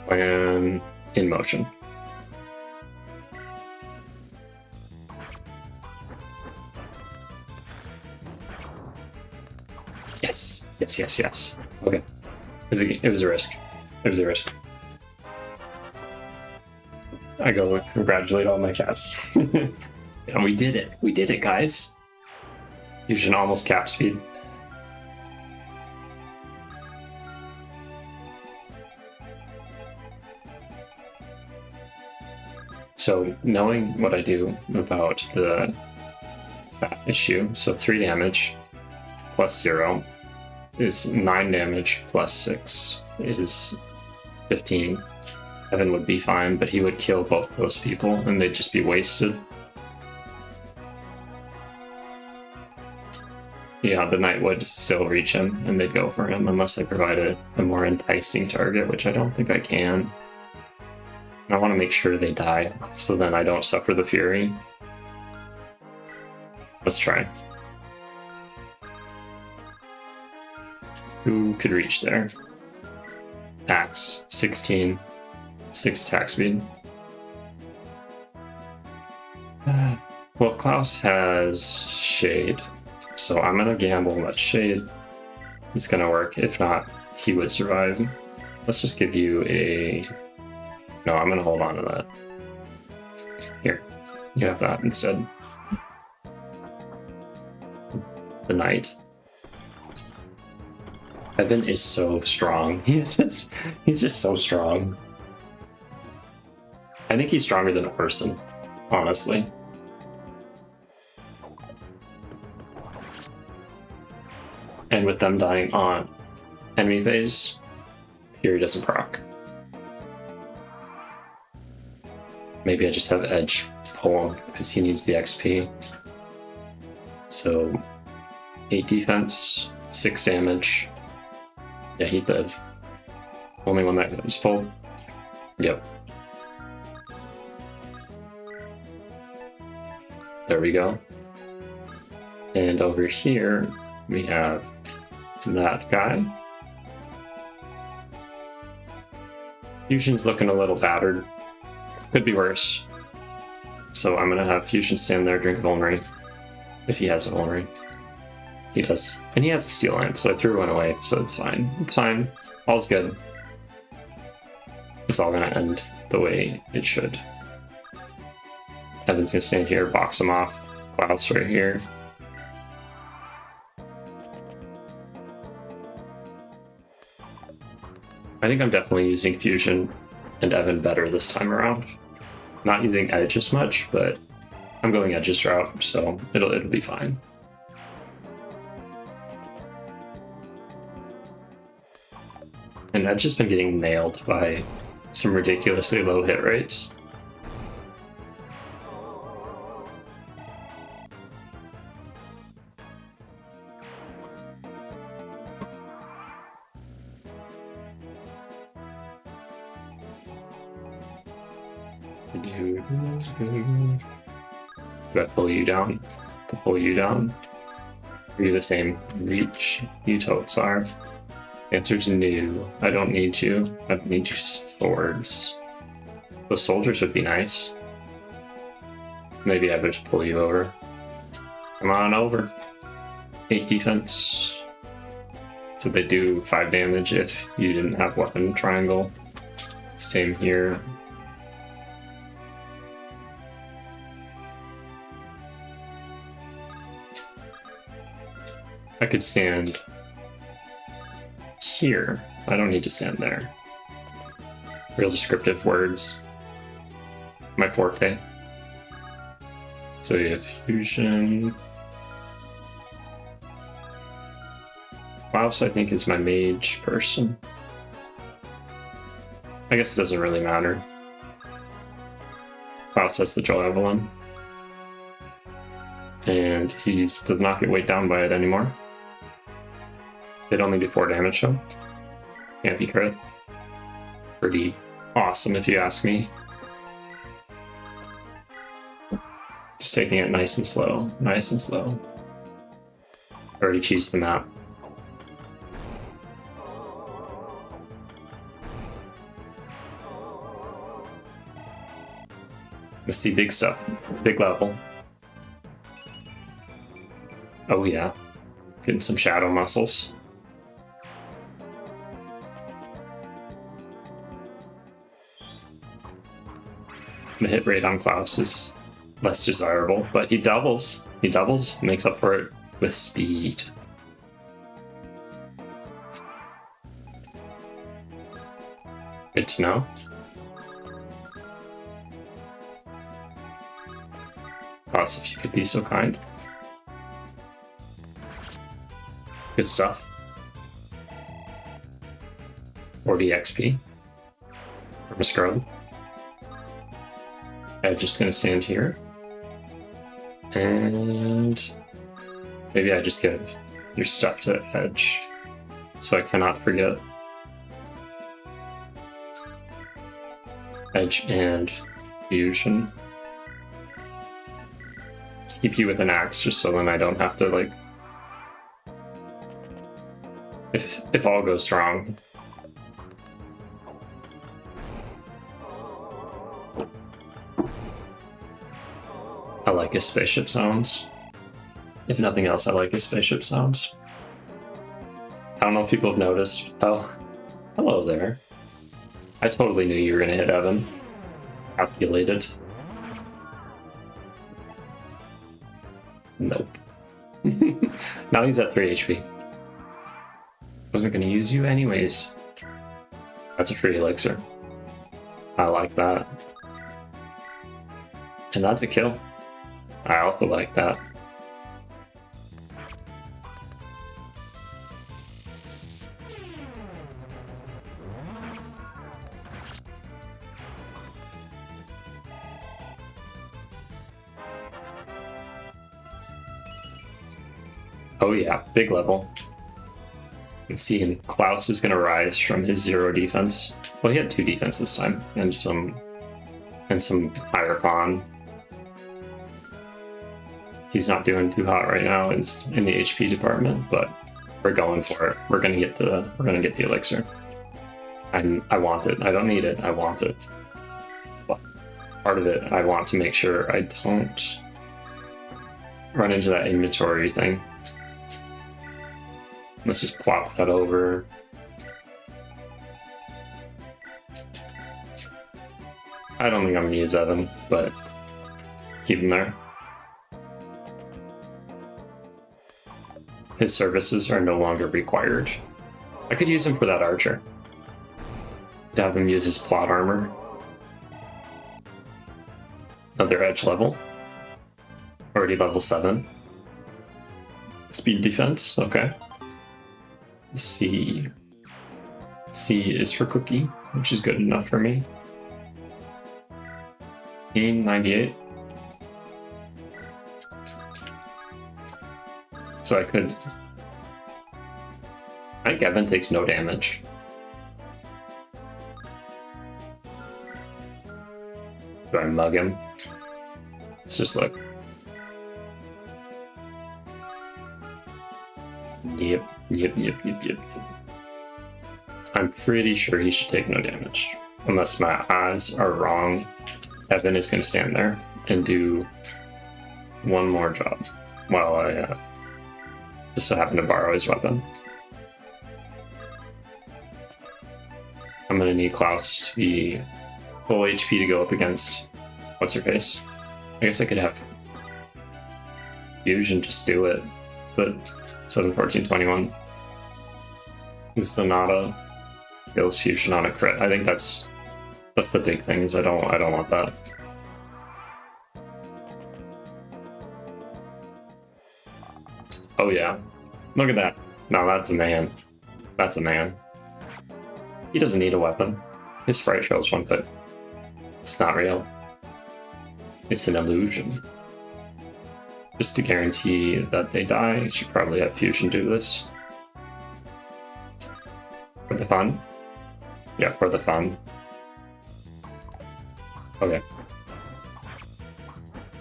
Plan in motion. Yes. Okay. It was a risk. It was a risk. I go congratulate all my cats. And we did it. We did it, guys. Fusion almost cap speed. So knowing what I do about that issue, so 3 damage plus 0 is 9 damage plus 6 is 15. Evan would be fine, but he would kill both those people and they'd just be wasted. Yeah, the knight would still reach him and they'd go for him unless I provided a more enticing target, which I don't think I can. I want to make sure they die, so then I don't suffer the fury. Let's try. Who could reach there? Axe, 16, 6 attack speed. Well, Klaus has Shade, so I'm gonna gamble that Shade is gonna work. If not, he would survive. Let's just give you a... No, I'm gonna hold on to that. Here, you have that instead. The knight. Evan is so strong. He's just so strong. I think he's stronger than a person, honestly. And with them dying on enemy phase, Fury doesn't proc. Maybe I just have Edge pull him because he needs the XP. So 8 defense, 6 damage. Yeah, he did. Only one that was pulled. Yep. There we go. And over here we have that guy. Fusion's looking a little battered. Could be worse. So I'm gonna have Fusion stand there, drink a Vulnerary. If he has a Vulnerary. He does. And he has a Steel Lance, so I threw one away, so it's fine. It's fine. All's good. It's all gonna end the way it should. Evan's gonna stand here, box him off. Klaus right here. I think I'm definitely using Fusion and Evan better this time around. Not using Edge as much, but I'm going Edge's route, so it'll be fine. And Edge has been getting nailed by some ridiculously low hit rates. Do I pull you down? To pull you down? Are you the same reach you totes are? Answer's no. I don't need you. I don't need you swords. Those soldiers would be nice. Maybe I would just pull you over. Come on over. 8 defense. So they do 5 damage if you didn't have weapon triangle. Same here. I could stand here. I don't need to stand there. Real descriptive words. My forte. So we have Fusion. Klaus, I think, is my mage person. I guess it doesn't really matter. Klaus has the Javelin. And he does not get weighed down by it anymore. They'd only do 4 damage though. Can't be crit. Pretty awesome if you ask me. Just taking it nice and slow. Nice and slow. Already cheesed the map. Let's see big stuff. Big level. Oh yeah. Getting some shadow muscles. The hit rate on Klaus is less desirable, but he doubles. He doubles, makes up for it with speed. Good to know. Klaus, if you could be so kind. Good stuff. 40 XP from a scrub. I'm just gonna stand here. And maybe I just give your stuff to Edge so I cannot forget. Edge and Fusion. Keep you with an axe just so then I don't have to, like, if all goes wrong. I like his spaceship sounds. If nothing else, I like his spaceship sounds. I don't know if people have noticed. Oh, hello there. I totally knew you were gonna hit Evan. Calculated. Nope. Now he's at 3 HP. Wasn't gonna use you anyways. That's a free elixir. I like that. And that's a kill. I also like that. Oh yeah, big level. You can see him. Klaus is gonna rise from his 0 defense. Well, he had 2 defense this time, and some higher con. He's not doing too hot right now. It's in the HP department, but We're going for it. We're gonna get the elixir. I want it. I don't need it. I want it. But part of it, I want to make sure I don't run into that inventory thing. Let's just plop that over. I don't think I'm gonna use Evan, but keep him there. His services are no longer required. I could use him for that archer. To have him use his plot armor. Another edge level. Already level 7. Speed defense, okay. C. C is for Cookie, which is good enough for me. 98. So I could... I think Evan takes no damage. Do I mug him? Let's just look. Yep. I'm pretty sure he should take no damage. Unless my eyes are wrong. Evan is going to stand there and do one more job while I just so happen to borrow his weapon. I'm going to need Klaus to be full HP to go up against what's her face. I guess I could have Fusion just do it, but 7, 14, 21. The Sonata kills Fusion on a crit. I think that's the big thing, is I don't want that. Oh yeah. Look at that. No, that's a man. That's a man. He doesn't need a weapon. His sprite shows one, but it's not real. It's an illusion. Just to guarantee that they die, I should probably have Fusion do this. For the fun? Yeah, for the fun. Okay.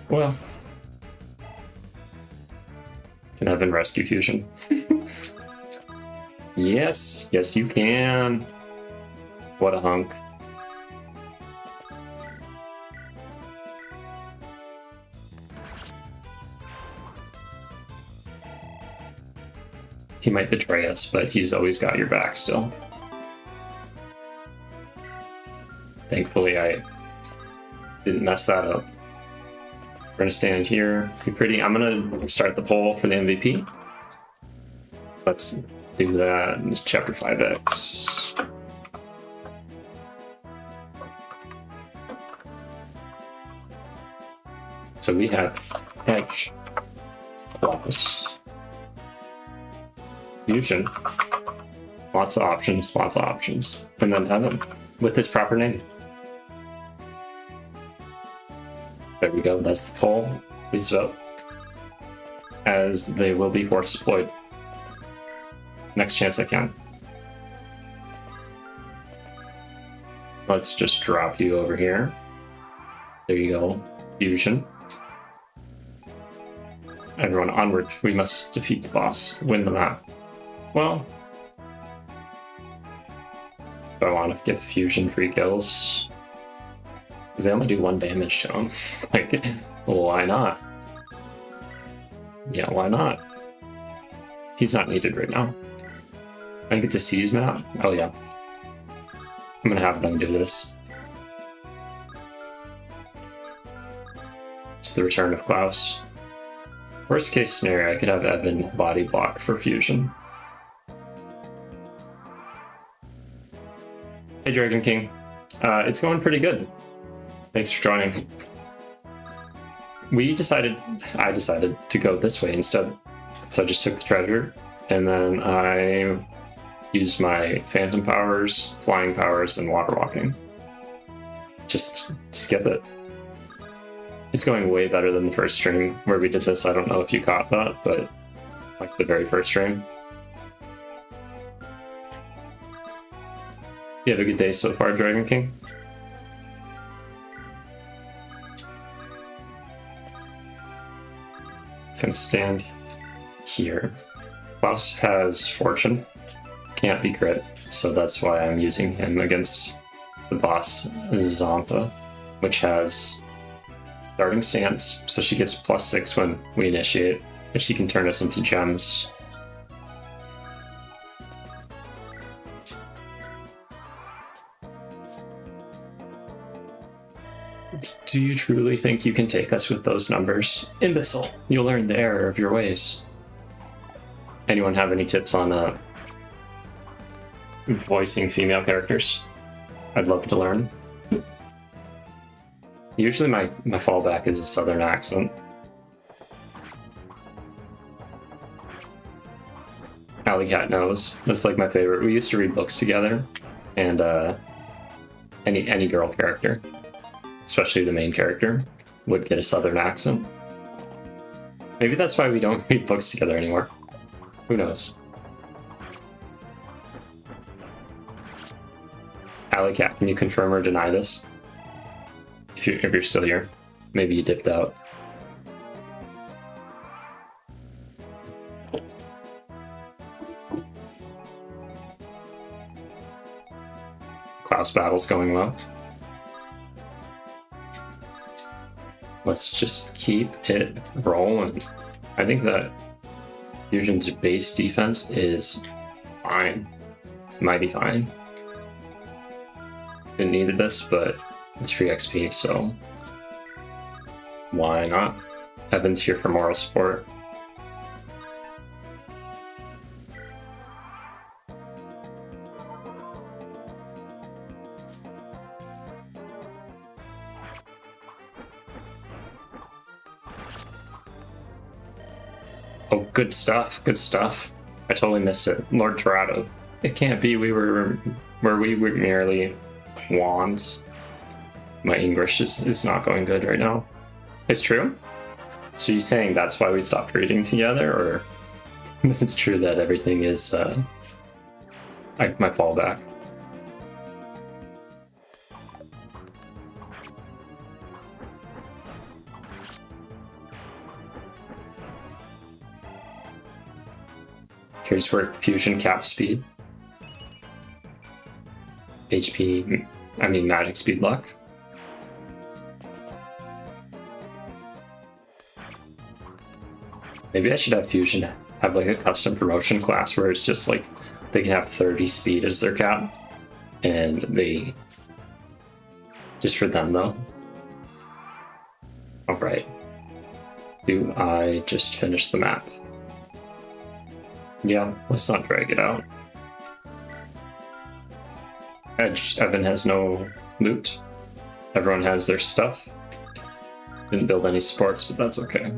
Well. Can Evan rescue Fusion? Yes, yes you can. What a hunk. He might betray us, but he's always got your back still. Thankfully, I didn't mess that up. We're gonna stand here, be pretty. I'm gonna start the poll for the MVP. Let's do that in chapter 5X. So we have Edge, Klaus, Fusion, lots of options, and then Evan with his proper name. There we go, that's the poll. Please vote. As they will be force deployed. Next chance I can. Let's just drop you over here. There you go, Fusion. Everyone onward, we must defeat the boss, win the map. Well, do I want to give Fusion free kills? Because they only do 1 damage to him. Like, why not? Yeah, why not? He's not needed right now. I think it's a C's map. Oh yeah. I'm gonna have them do this. It's the return of Klaus. Worst case scenario, I could have Evan body block for Fusion. Hey Dragon King. It's going pretty good. Thanks for joining. I decided to go this way instead. So I just took the treasure, and then I used my phantom powers, flying powers, and water walking. Just skip it. It's going way better than the first stream where we did this. I don't know if you caught that, but like the very first stream. You have a good day so far, Dragon King? Gonna stand here. Klaus has Fortune, can't be crit, so that's why I'm using him against the boss Zonta, which has Starting Stance, so she gets +6 when we initiate, and she can turn us into gems. Do you truly think you can take us with those numbers? Imbecile, you'll learn the error of your ways. Anyone have any tips on voicing female characters? I'd love to learn. Usually my fallback is a southern accent. Alley Cat knows. That's like my favorite. We used to read books together, and any girl character, especially the main character, would get a southern accent. Maybe that's why we don't read books together anymore. Who knows? Alley Cat, can you confirm or deny this? If you're still here. Maybe you dipped out. Klaus battle's going well. Let's just keep it rolling. I think that Fusion's base defense is fine. Mighty fine. Didn't need this, but it's free XP, so why not? Evan's here for moral support. Oh, good stuff, good stuff. I totally missed it. Lord Torado. It can't be we were merely wands. My English is not going good right now. It's true? So you're saying that's why we stopped reading together, or it's true that everything is like my fallback? Here's where Fusion caps speed. HP, I mean magic speed luck. Maybe I should have Fusion have like a custom promotion class where it's just like they can have 30 speed as their cap, and they just for them though. All right. Do I just finish the map? Yeah, let's not drag it out. Edge. Evan has no loot. Everyone has their stuff. Didn't build any supports, but that's okay.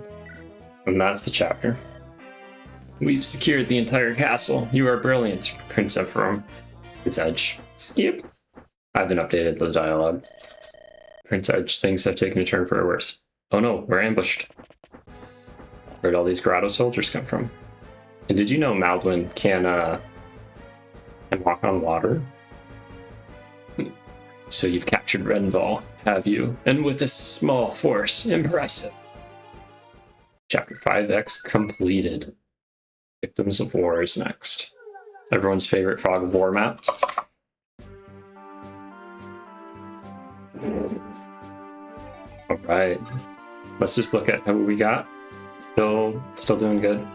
And that's the chapter. We've secured the entire castle. You are brilliant, Prince Emperor. It's Edge. Skip. I haven't updated the dialogue. Prince Edge, things have taken a turn for the worse. Oh no, we're ambushed. Where'd all these grotto soldiers come from? And did you know Maldwin can walk on water? So you've captured Renval, have you? And with a small force, impressive. Chapter 5X completed. Victims of War is next. Everyone's favorite Fog of War map. Alright. Let's just look at who we got. Still doing good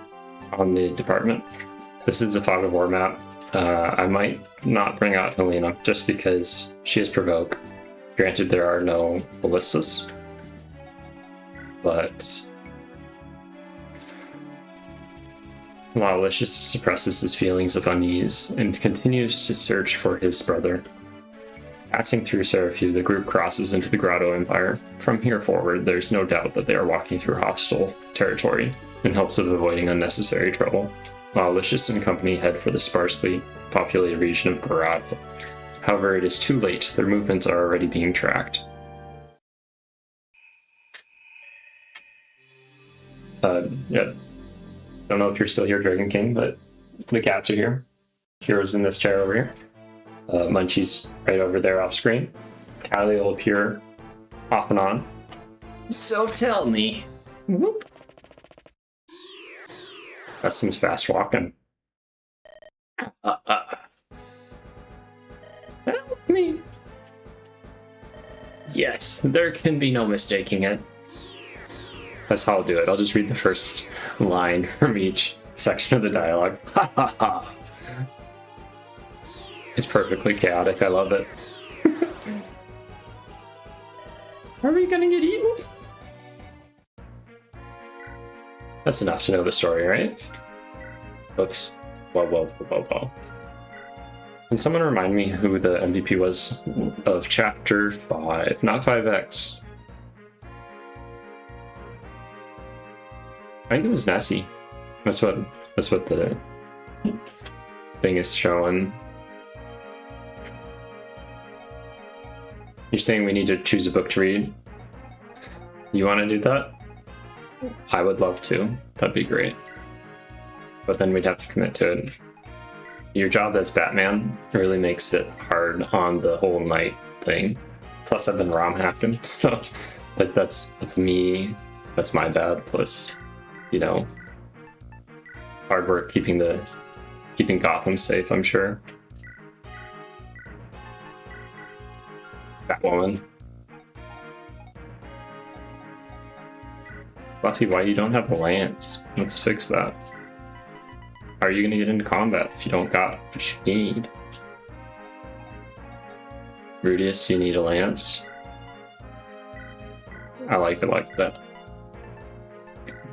on the department. This is a Fog of War map. I might not bring out Helena just because she has Provoke. Granted, there are no ballistas, but Lawlicious suppresses his feelings of unease and continues to search for his brother. Passing through Seraphu, the group crosses into the Grotto Empire. From here forward, there's no doubt that they are walking through hostile territory in hopes of avoiding unnecessary trouble. Lawlicious and company head for the sparsely populated region of Grotto. However, it is too late. Their movements are already being tracked. Yeah. Don't know if you're still here, Dragon King, but the cats are here. Hero's in this chair over here. Munchie's right over there off screen. Callie will appear off and on. So tell me. Whoop. That's some fast walking. Help me. Yes, there can be no mistaking it. That's how I'll do it. I'll just read the first line from each section of the dialogue. Ha ha ha. It's perfectly chaotic. I love it. Are we gonna get eaten? That's enough to know the story, right? Oops. Whoa. Can someone remind me who the MVP was of Chapter 5? Not 5X. I think it was Nessie. That's what the thing is showing. You're saying we need to choose a book to read? You want to do that? I would love to. That'd be great. But then we'd have to commit to it. Your job as Batman really makes it hard on the whole night thing. Plus, I've been ROM hacking, so like that's me. That's my bad. Plus, you know, hard work keeping Gotham safe. I'm sure. Batwoman. Fluffy, why you don't have a lance? Let's fix that. How are you gonna get into combat if you don't got what you need? Rudius, you need a lance. I like it like that.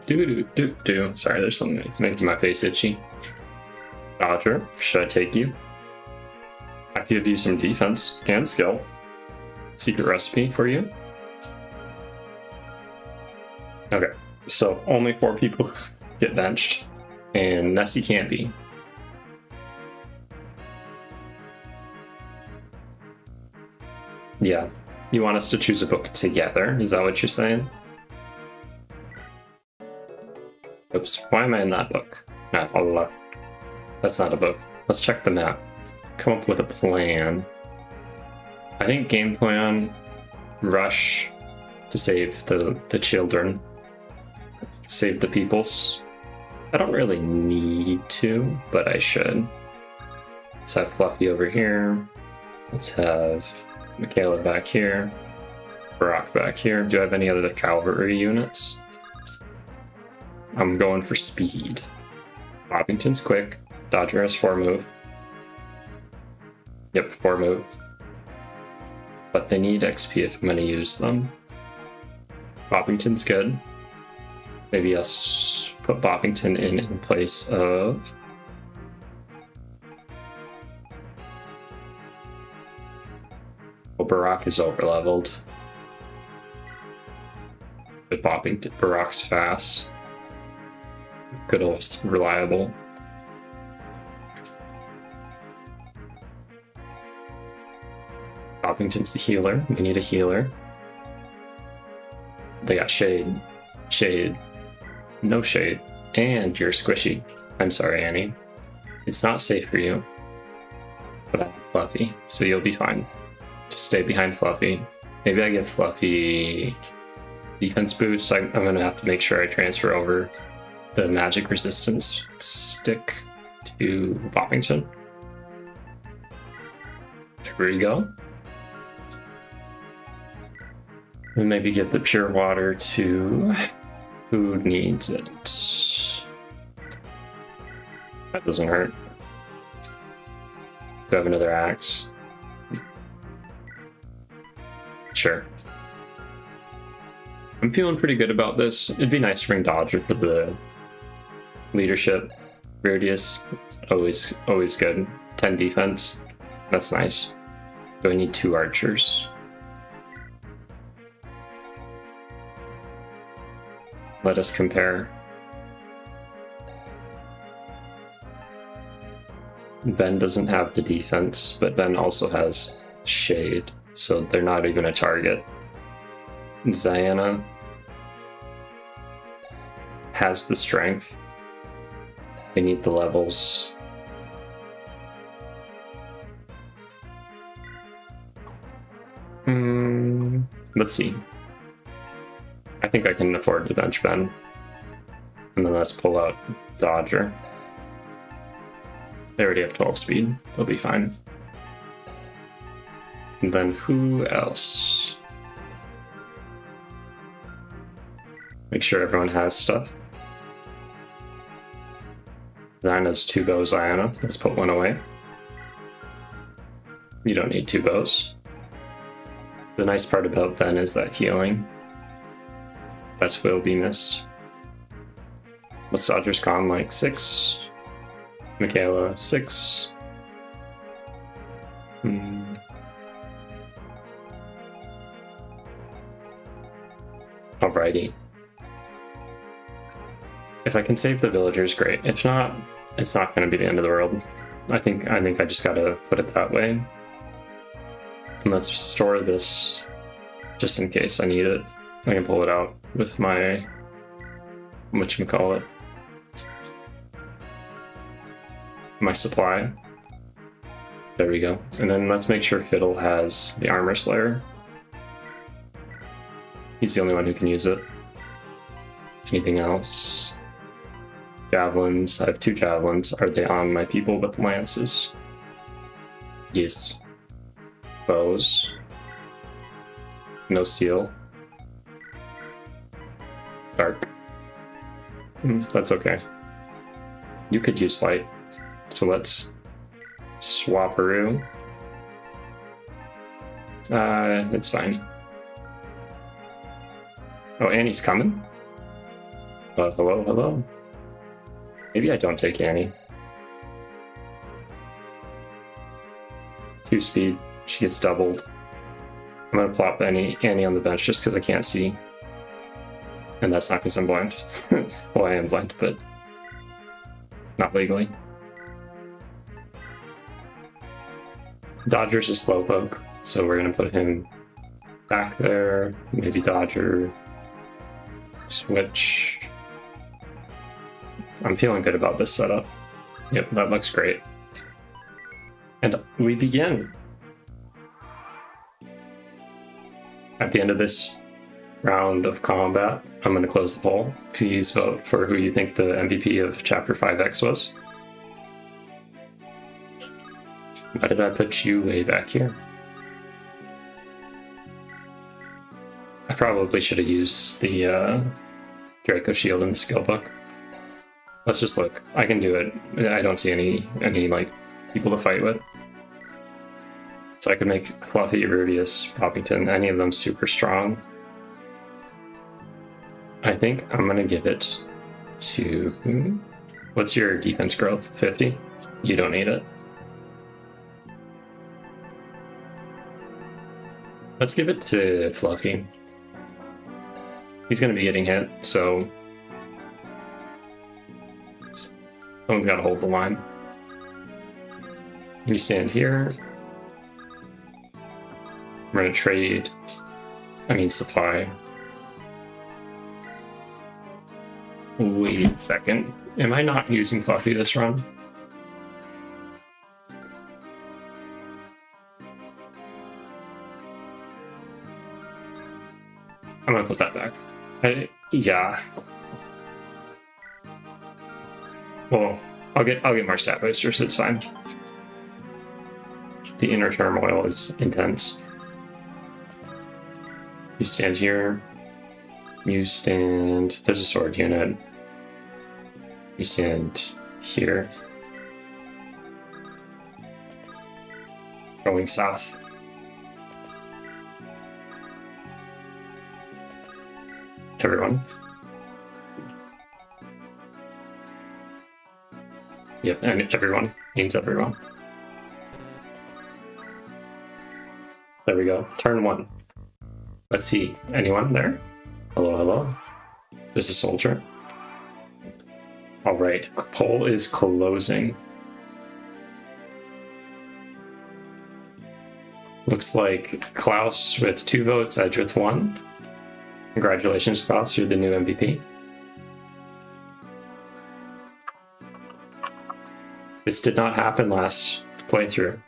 Do. Sorry, there's something making my face itchy. Dodger, should I take you? I give you some defense and skill. Secret recipe for you. Okay, so only 4 people get benched, and Nessie can't be. Yeah, you want us to choose a book together? Is that what you're saying? Oops, why am I in that book? That's not a book. Let's check the map. Come up with a plan. I think game plan, rush to save the children. Save the peoples. I don't really need to, but I should. Let's have Fluffy over here. Let's have Michaela back here. Barack back here. Do I have any other cavalry units? I'm going for speed. Bobbington's quick. Dodger has 4 move. Yep, 4 move. But they need XP if I'm going to use them. Bobbington's good. Maybe I'll put Bobbington in place of... Well, Barack is overleveled. But Barack's fast. Good old reliable. Bobbington's the healer. We need a healer. They got shade. Shade. No shade. And you're squishy. I'm sorry, Annie. It's not safe for you. But I have Fluffy, so you'll be fine. Just stay behind Fluffy. Maybe I give Fluffy defense boost. I'm gonna have to make sure I transfer over the magic resistance stick to Bobbington. There we go. And maybe give the pure water to who needs it. That doesn't hurt. Do I have another axe? Sure. I'm feeling pretty good about this. It'd be nice to bring Dodger for the leadership. Rudius, always good. 10 defense. That's nice. Do I need 2 archers? Let us compare. Ben doesn't have the defense, but Ben also has shade, so they're not even a target. Diana has the strength. They need the levels. Let's see. I think I can afford to bench Ben. And then let's pull out Dodger. They already have 12 speed. They'll be fine. And then who else? Make sure everyone has stuff. Zyna's 2 bows, Iona. Let's put 1 away. You don't need 2 bows. The nice part about then is that healing. That will be missed. What's Dodger's con like? 6. Michaela, 6. Alrighty. If I can save the villagers, great. If not, it's not going to be the end of the world. I think I just gotta put it that way. And let's store this just in case I need it. I can pull it out with my whatchamacallit. My supply. There we go. And then let's make sure Fiddle has the Armor Slayer. He's the only one who can use it. Anything else? Javelins. I have 2 javelins. Are they on my people with lances? Yes. Bows. No steel. Dark. That's okay. You could use light. So let's swap-a-roo. It's fine. Oh, Annie's coming? Hello. Maybe I don't take Annie. 2 speed. She gets doubled. I'm gonna plop Annie on the bench just because I can't see. And that's not because I'm blind. Well, I am blind, but not legally. Dodger's a slowpoke, so we're gonna put him back there. Maybe Dodger. Switch. I'm feeling good about this setup. Yep, that looks great. And we begin. At the end of this round of combat, I'm going to close the poll. Please vote for who you think the MVP of Chapter 5X was. Why did I put you way back here? I probably should have used the Draco Shield in the skill book. Let's just look. I can do it. I don't see any like people to fight with. So I could make Fluffy, Rudius, Poppington, any of them super strong. I think I'm gonna give it to... What's your defense growth? 50? You don't need it. Let's give it to Fluffy. He's gonna be getting hit, so... Someone's gotta hold the line. You stand here. I'm gonna trade... supply. Wait a second. Am I not using Fluffy this run? I'm gonna put that back. Yeah. Well, I'll get more stat boosters, it's fine. The inner turmoil is intense. You stand here. You stand... There's a sword unit. You stand here. Going south. Everyone. Yep, and everyone means everyone. There we go. Turn 1. Let's see. Anyone there? Hello. There's a soldier. Alright, poll is closing. Looks like Klaus with 2 votes, Edge with 1. Congratulations, Klaus, you're the new MVP. This did not happen last playthrough.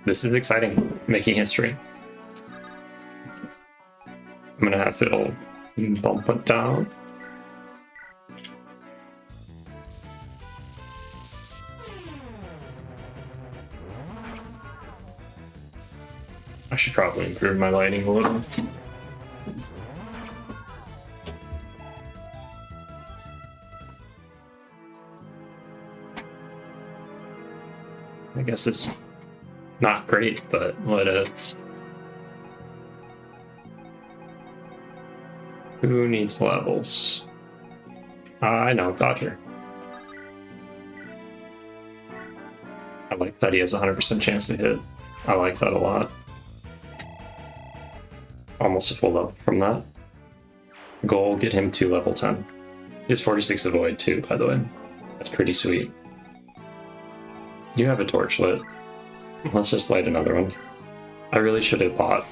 This is exciting, making history. I'm gonna have Fiddle bump it down. I should probably improve my lighting a little. I guess it's not great, but what is? Who needs levels? I know, Dodger. I like that he has a 100% chance to hit. I like that a lot. Almost a full level from that. Goal, get him to level 10. He has 46 avoid too, by the way. That's pretty sweet. You have a torch lit. Let's just light another one. I really should have bought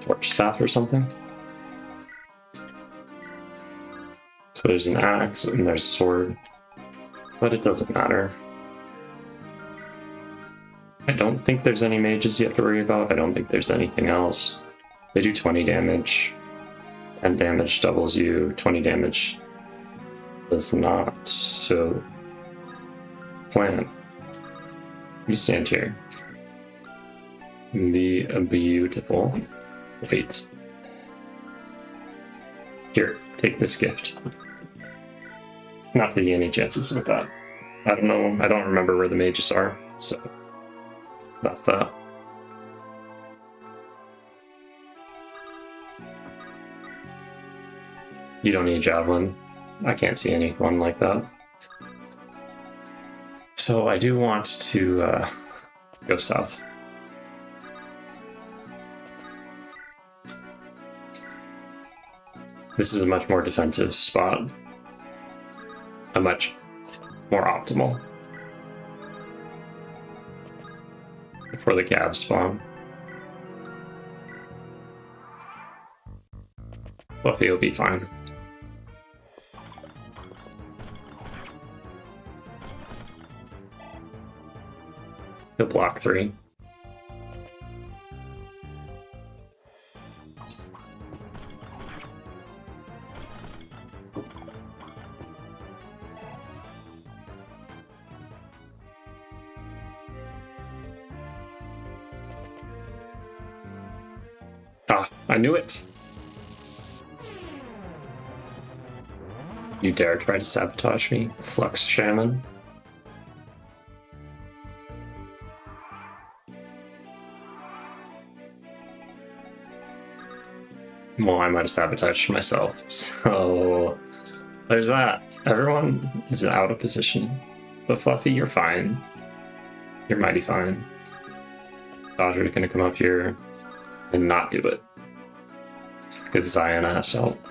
torch staff or something. So there's an axe and there's a sword, but it doesn't matter. I don't think there's any mages you have to worry about. I don't think there's anything else. They do 20 damage. 10 damage doubles you. 20 damage does not. So, plan. You stand here. Be beautiful. Wait. Here, take this gift. Not taking any chances with that. I don't know. I don't remember where the mages are, so that's that. You don't need a javelin. I can't see anyone like that. So I do want to go south. This is a much more defensive spot. A much more optimal for the cav spawn. Fluffy will be fine. He'll block 3. Ah, I knew it! You dare try to sabotage me, Flux Shaman? Well, I might have sabotaged myself, so there's that. Everyone is out of position. But Fluffy, you're fine. You're mighty fine. Dodger's gonna come up here and not do it. Because Ziona has to help.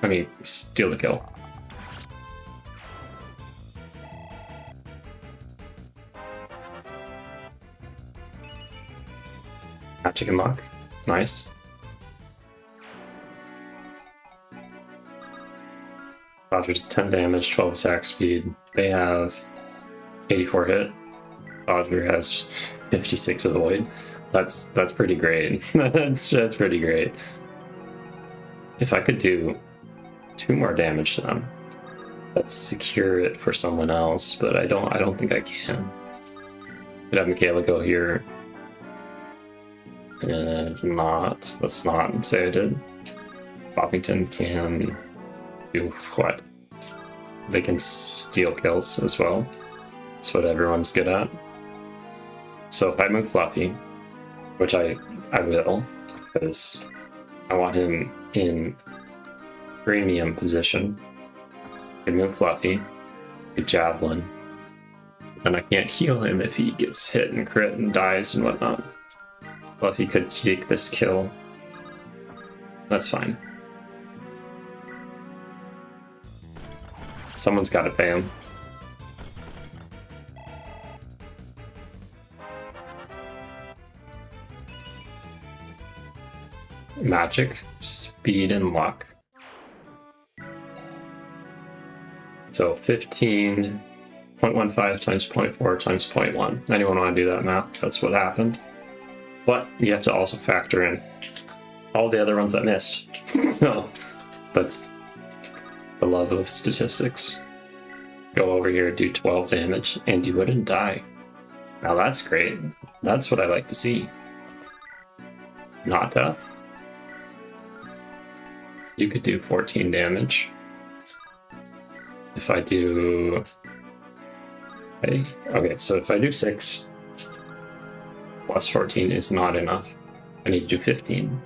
I mean, steal the kill. Magic and luck. Nice. Dodger does 10 damage, 12 attack speed. They have 84 hit. Dodger has 56 avoid. That's pretty great. that's pretty great. If I could do 2 more damage to them, let's secure it for someone else, but I don't think I can. Could have Michaela go here. Let's not say I did. Boppington can do what? They can steal kills as well. That's what everyone's good at. So if I move Fluffy, which I will, because I want him in premium position, I can move Fluffy, a javelin, and I can't heal him if he gets hit and crit and dies and whatnot. Fluffy could take this kill. That's fine. Someone's got to pay him. Magic, speed, and luck. So 15.15 times 0.4 times 0.1. Anyone want to do that math? That's what happened. But you have to also factor in all the other ones that missed. So that's the love of statistics. Go over here, do 12 damage, and you wouldn't die. Now that's great. That's what I like to see. Not death. You could do 14 damage. If I do... Okay, so if I do 6, plus 14 is not enough. I need to do 15.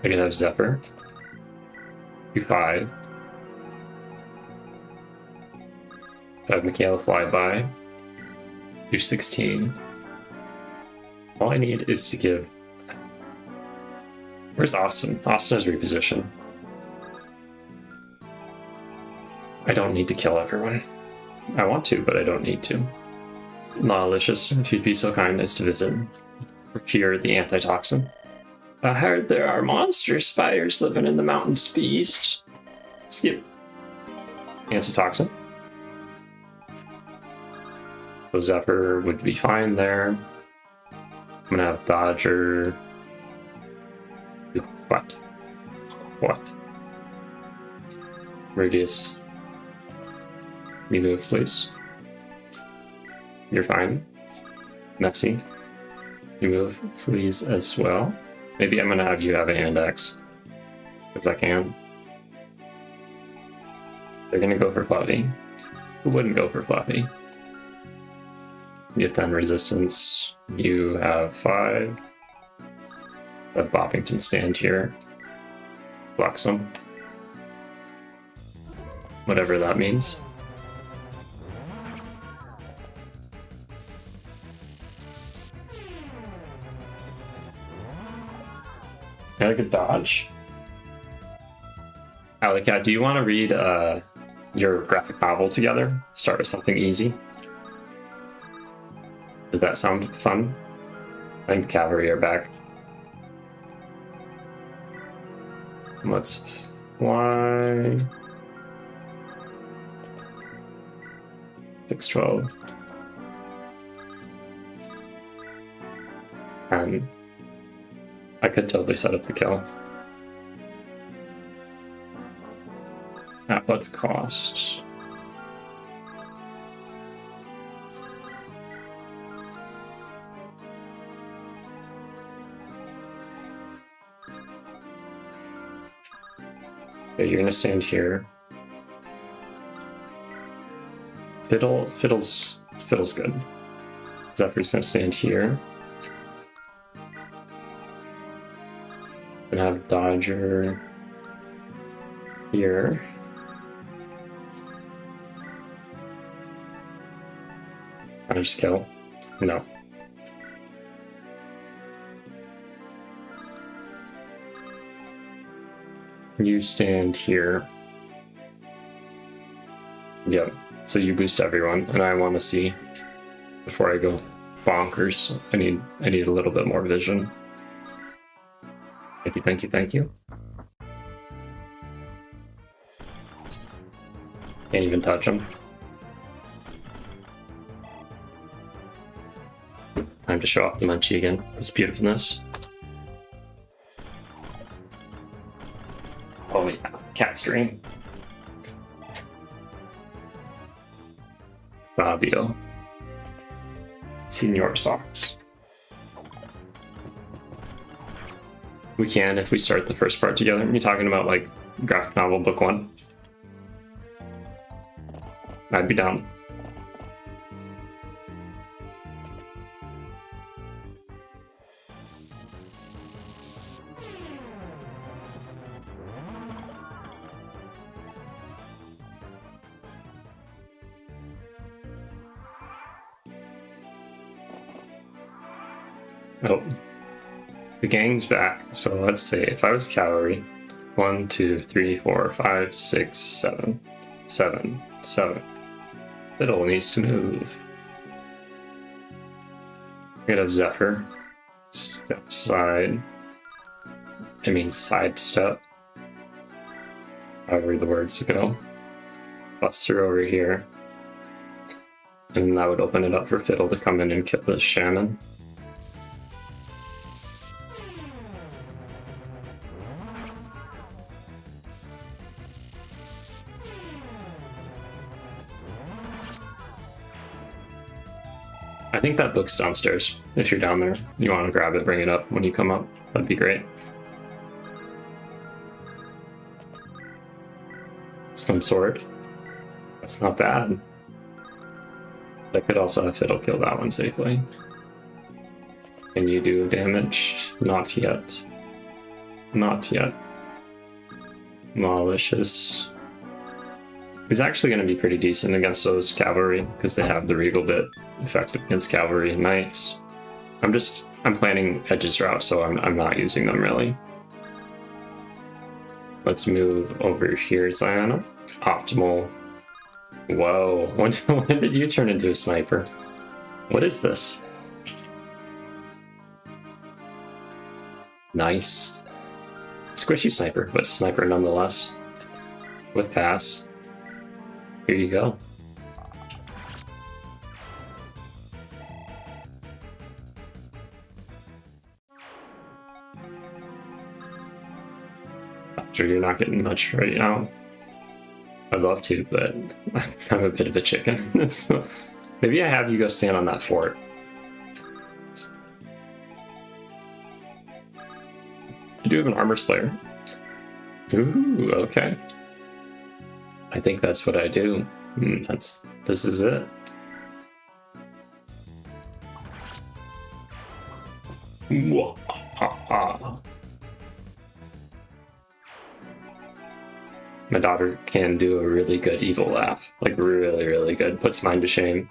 I can have Zephyr. Do 5. Have Michaela fly by. Do 16. All I need is to give... Where's Austin? Austin has reposition. I don't need to kill everyone. I want to, but I don't need to. Lawlicious, if you'd be so kind as to visit. Procure the antitoxin. I heard there are monster spiders living in the mountains to the east. Skip. Antitoxin. So Zephyr would be fine there. I'm gonna have Dodger. What? What? Radius. You move, please. You're fine. Messy. You move, please, as well. Maybe I'm gonna have you have an index. Because I can. They're gonna go for Fluffy. Who wouldn't go for Fluffy? You have 10 resistance. You have 5. Let Boppington stand here. Blocks them. Whatever that means. I like a dodge. Alleycat, do you want to read your graphic novel together? Start with something easy. Does that sound fun? I think the cavalry are back. Let's fly. 612. 10. I could totally set up the kill. At what cost? Okay, you're gonna stand here. Fiddle's good. Zephyr's gonna stand here. Gonna have Dodger here. I just kill. No. You stand here. Yep. So you boost everyone, and I want to see before I go bonkers. I need a little bit more vision. Thank you, thank you, thank you. Can't even touch him. Time to show off the Munchie again. His beautifulness. Oh yeah, cat string. Fabio. Senior socks. We can if we start the first part together. You're talking about like graphic novel book 1? I'd be down. Oh, the gang's back. So let's say if I was cavalry, 1, 2, 3, 4, 5, 6, 7, 7, 7. Fiddle needs to move. I'm gonna have Zephyr. Step side. I mean sidestep. However the words go. Buster over here. And that would open it up for Fiddle to come in and kill the Shannon. I think that book's downstairs. If you're down there, you want to grab it, bring it up when you come up. That'd be great. Some sword. That's not bad. That could also, if it'll kill that one safely. Can you do damage? Not yet. Not yet. Malicious. He's actually going to be pretty decent against those cavalry because they have the regal bit effective against cavalry and knights. I'm planning Edge's route, so I'm not using them really. Let's move over here, Ziana. Optimal. Whoa, when did you turn into a sniper? What is this? Nice. Squishy sniper, but sniper nonetheless. With pass. Here you go. Sure, you're not getting much right now. I'd love to, but I'm a bit of a chicken. So maybe I have you go stand on that fort. I do have an armor slayer. Ooh, okay. I think that's what I do. This is it. My daughter can do a really good evil laugh. Like really, really good. Puts mine to shame.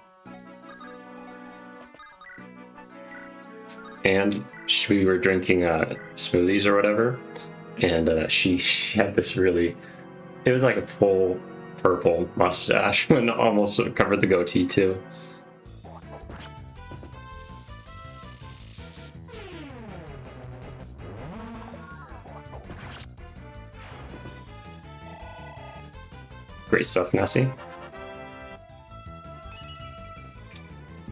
And we were drinking smoothies or whatever, and she had this really, it was like a full purple mustache and almost covered the goatee too. Great stuff, Nessie.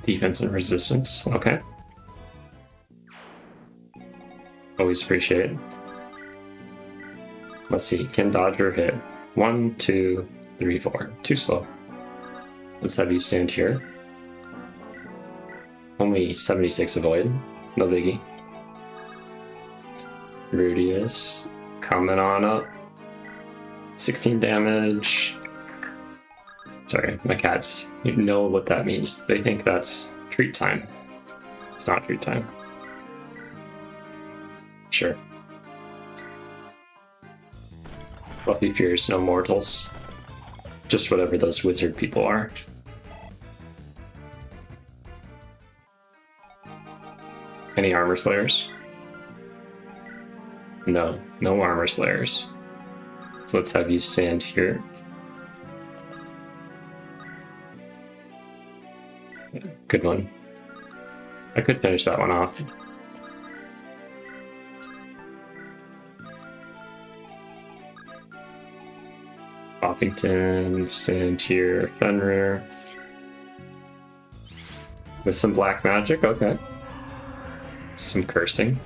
Defense and resistance, okay. Always appreciate it. Let's see, can dodge or hit? 1, 2, 3, 4. Too slow. Let's have you stand here. Only 76 avoid, no biggie. Rudius, coming on up. 16 damage. Sorry, my cats, you know what that means. They think that's treat time. It's not treat time. Sure. Fluffy fears no mortals. Just whatever those wizard people are. Any armor slayers? No, no armor slayers. So let's have you stand here. Good one. I could finish that one off. Poppington, stand here, Fenrir. With some black magic, okay. Some cursing.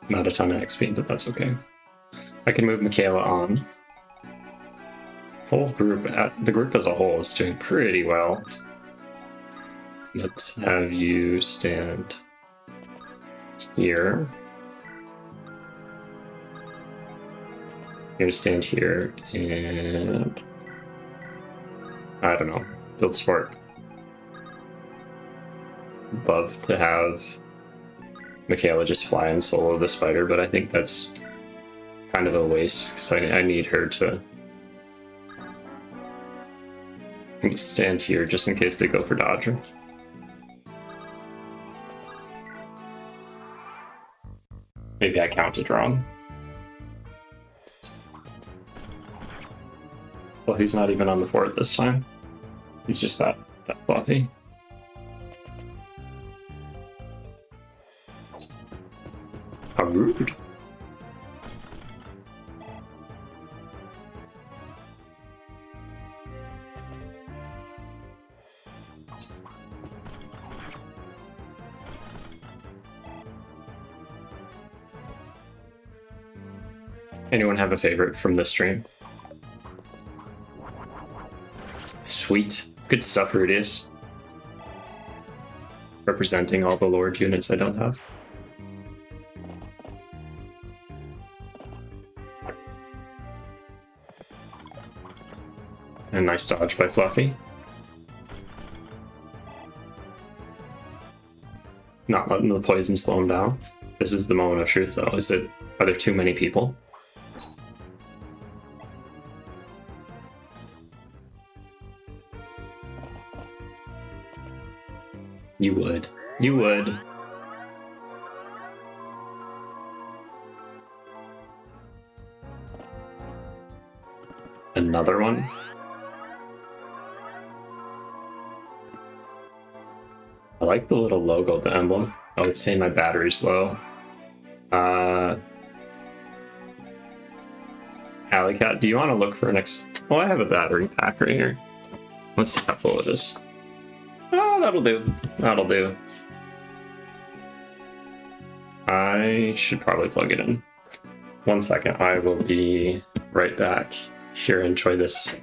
Not a ton of XP, but that's okay. I can move Michaela on. Whole group, the group as a whole is doing pretty well. Let's have you stand here. You're gonna stand here and I don't know, build sport. Love to have Michaela just fly and solo the spider, but I think that's kind of a waste because I need her to stand here just in case they go for dodger. Maybe I counted wrong. Well, he's not even on the fort this time. He's just that fluffy. How rude. Anyone have a favorite from this stream? Sweet. Good stuff, Rudius. Representing all the Lord units I don't have. And nice dodge by Fluffy. Not letting the poison slow him down. This is the moment of truth, though. Are there too many people? You would. You would. Another one? I like the little logo of the emblem. Oh, it's saying my battery's low. Alleycat, do you want to look for an Oh, I have a battery pack right here. Let's see how full it is. Oh, that'll do. That'll do. I should probably plug it in. 1 second, I will be right back. Here, enjoy this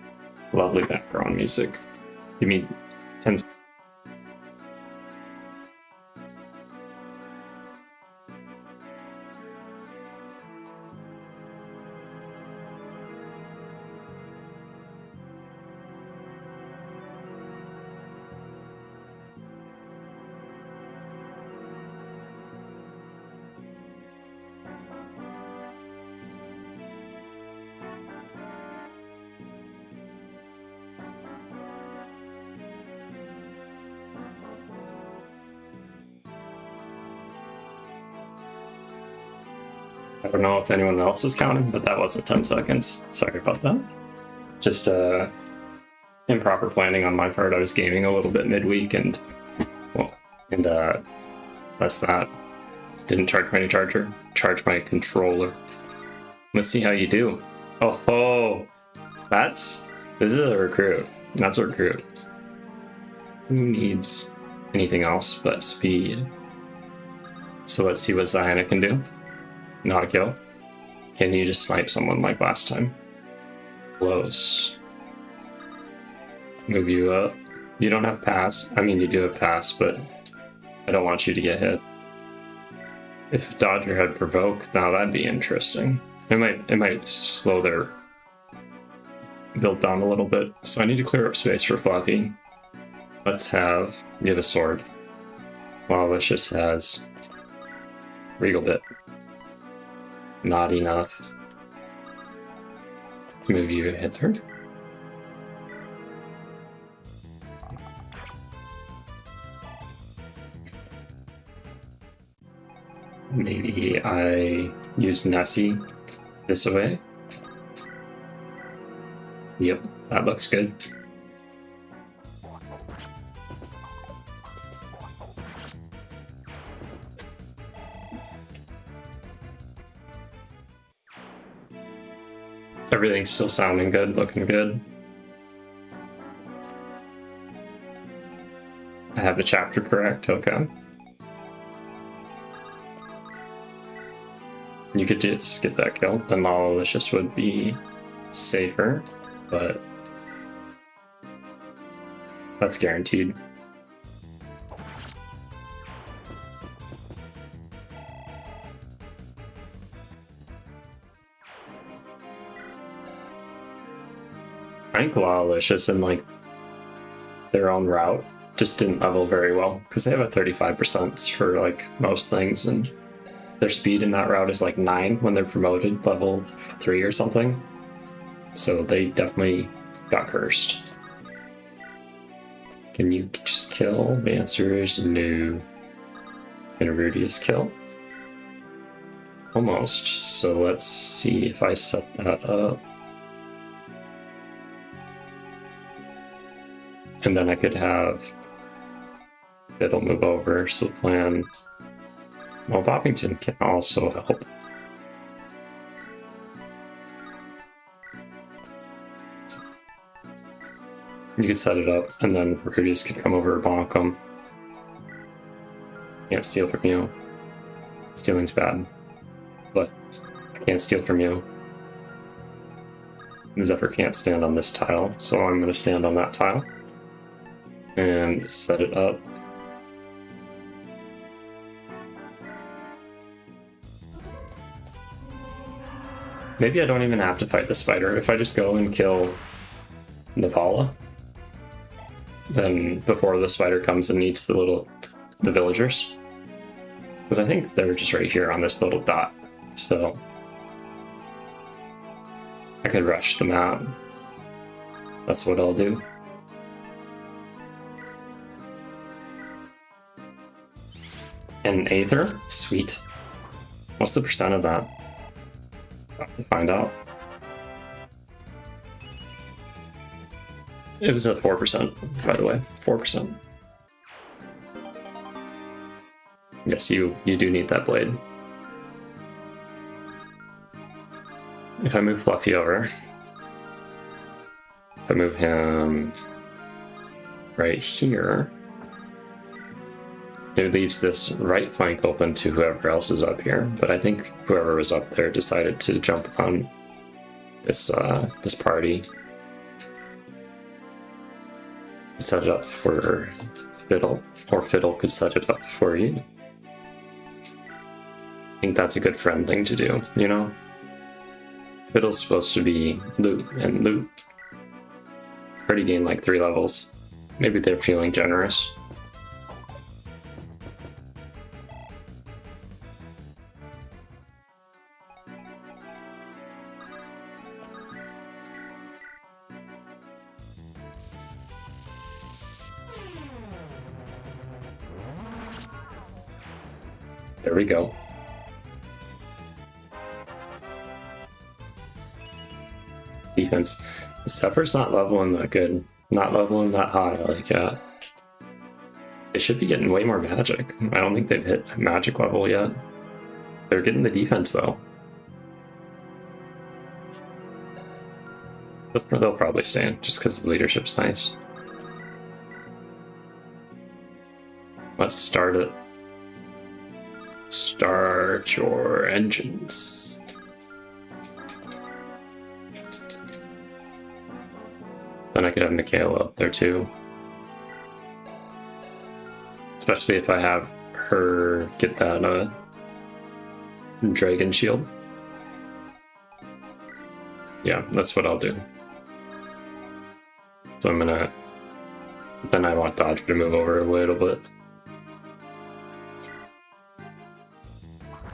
lovely background music. Give me 10 seconds. I don't know if anyone else was counting, but that wasn't 10 seconds. Sorry about that. Just improper planning on my part. I was gaming a little bit midweek and that's that. Didn't charge my charger. Charge my controller. Let's see how you do. Oh, this is a recruit. That's a recruit. Who needs anything else but speed? So let's see what Ziana can do. Not a kill. Can you just snipe someone like last time? Close. Move you up. You don't have pass. I mean, you do have pass, but I don't want you to get hit. If Dodger had provoke, now that'd be interesting. It might slow their build down a little bit. So I need to clear up space for Fluffy. Let's get a sword. While Vicious has Regal Bit. Not enough. Move you hither. Maybe I use Nessie this way. Yep, that looks good. Everything's still sounding good, looking good. I have the chapter correct, okay. You could just get that kill, then Malicious would be safer, but that's guaranteed. I think Lawlicious and like their own route just didn't level very well because they have a 35% for like most things, and their speed in that route is like 9 when they're promoted level 3 or something. So they definitely got cursed. Can you just kill? The answer is no. Can Rudius kill? Almost. So let's see if I set that up. And then I could have it'll move over, so plan. Well, Boppington can also help. You could set it up, and then Rudius could come over and bonk him. Can't steal from you. Stealing's bad. But I can't steal from you. Zephyr can't stand on this tile, so I'm going to stand on that tile and set it up. Maybe I don't even have to fight the spider. If I just go and kill Navala, then before the spider comes and eats the villagers. Because I think they're just right here on this little dot. So I could rush them out. That's what I'll do. An Aether? Sweet. What's the percent of that? I'll have to find out. It was at 4%, by the way. 4%. Yes, you do need that blade. If I move Fluffy over, if I move him right here, it leaves this right flank open to whoever else is up here. But I think whoever was up there decided to jump on this this party. Set it up for Fiddle, or Fiddle could set it up for you. I think that's a good friend thing to do, you know? Fiddle's supposed to be loot, and loot already gained like 3 levels. Maybe they're feeling generous. There we go. Defense. Zephyr's not leveling that good. Not leveling that high like that. They should be getting way more magic. I don't think they've hit magic level yet. They're getting the defense though. They'll probably stay just because the leadership's nice. Let's start it. Start your engines. Then I could have Michaela up there too. Especially if I have her get that dragon shield. Yeah, that's what I'll do. So I'm gonna... Then I want Dodger to move over a little bit.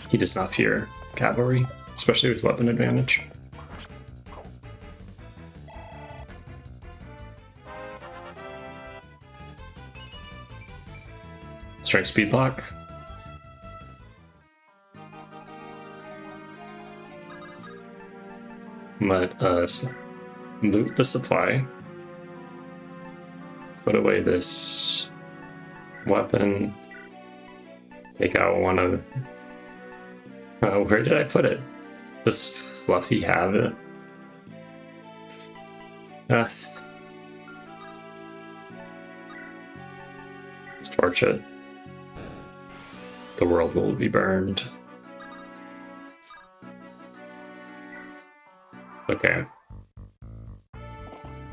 He does not fear cavalry, especially with weapon advantage. Strength speed lock. Let us loot the supply. Put away this weapon. Take out one of... where did I put it? Does Fluffy have it? Let's torch it. The world will be burned. Okay.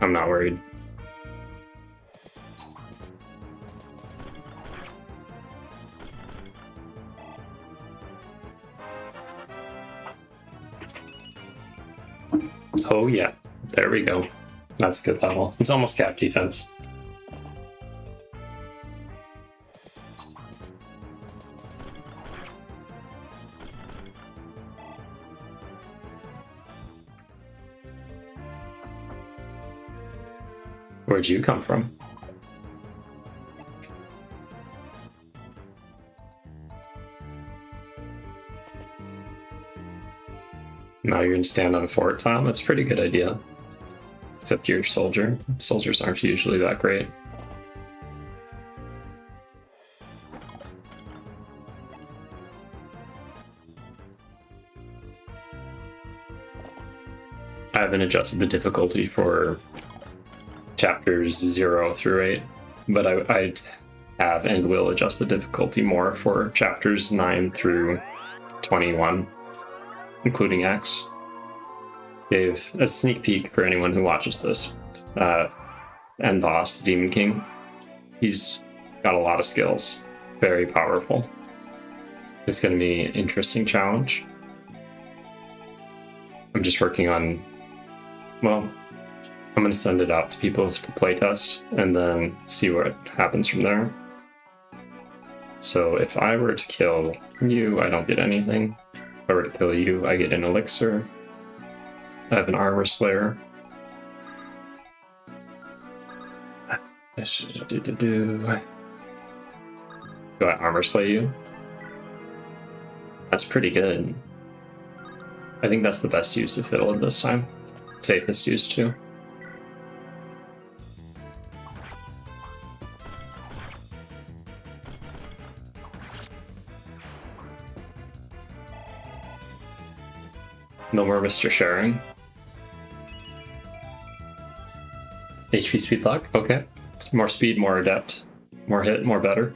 I'm not worried. Oh yeah, there we go. That's a good level. It's almost cap defense. Where'd you come from? Now you're gonna stand on a fort tile? That's a pretty good idea. Except you're a soldier. Soldiers aren't usually that great. I haven't adjusted the difficulty for chapters 0 through 8, but I have and will adjust the difficulty more for chapters 9 through 21, including X. gave a sneak peek for anyone who watches this. End boss, Demon King. He's got a lot of skills. Very powerful. It's going to be an interesting challenge. I'm just working on, well, I'm going to send it out to people to playtest and then see what happens from there. So if I were to kill you, I don't get anything. If I were to kill you, I get an elixir. I have an armor slayer. Do I armor slay you? That's pretty good. I think that's the best use of Fiddle at this time. Safest use too. No more Mr. Sharing. HP speed luck, okay. It's more speed, more adept. More hit, more better.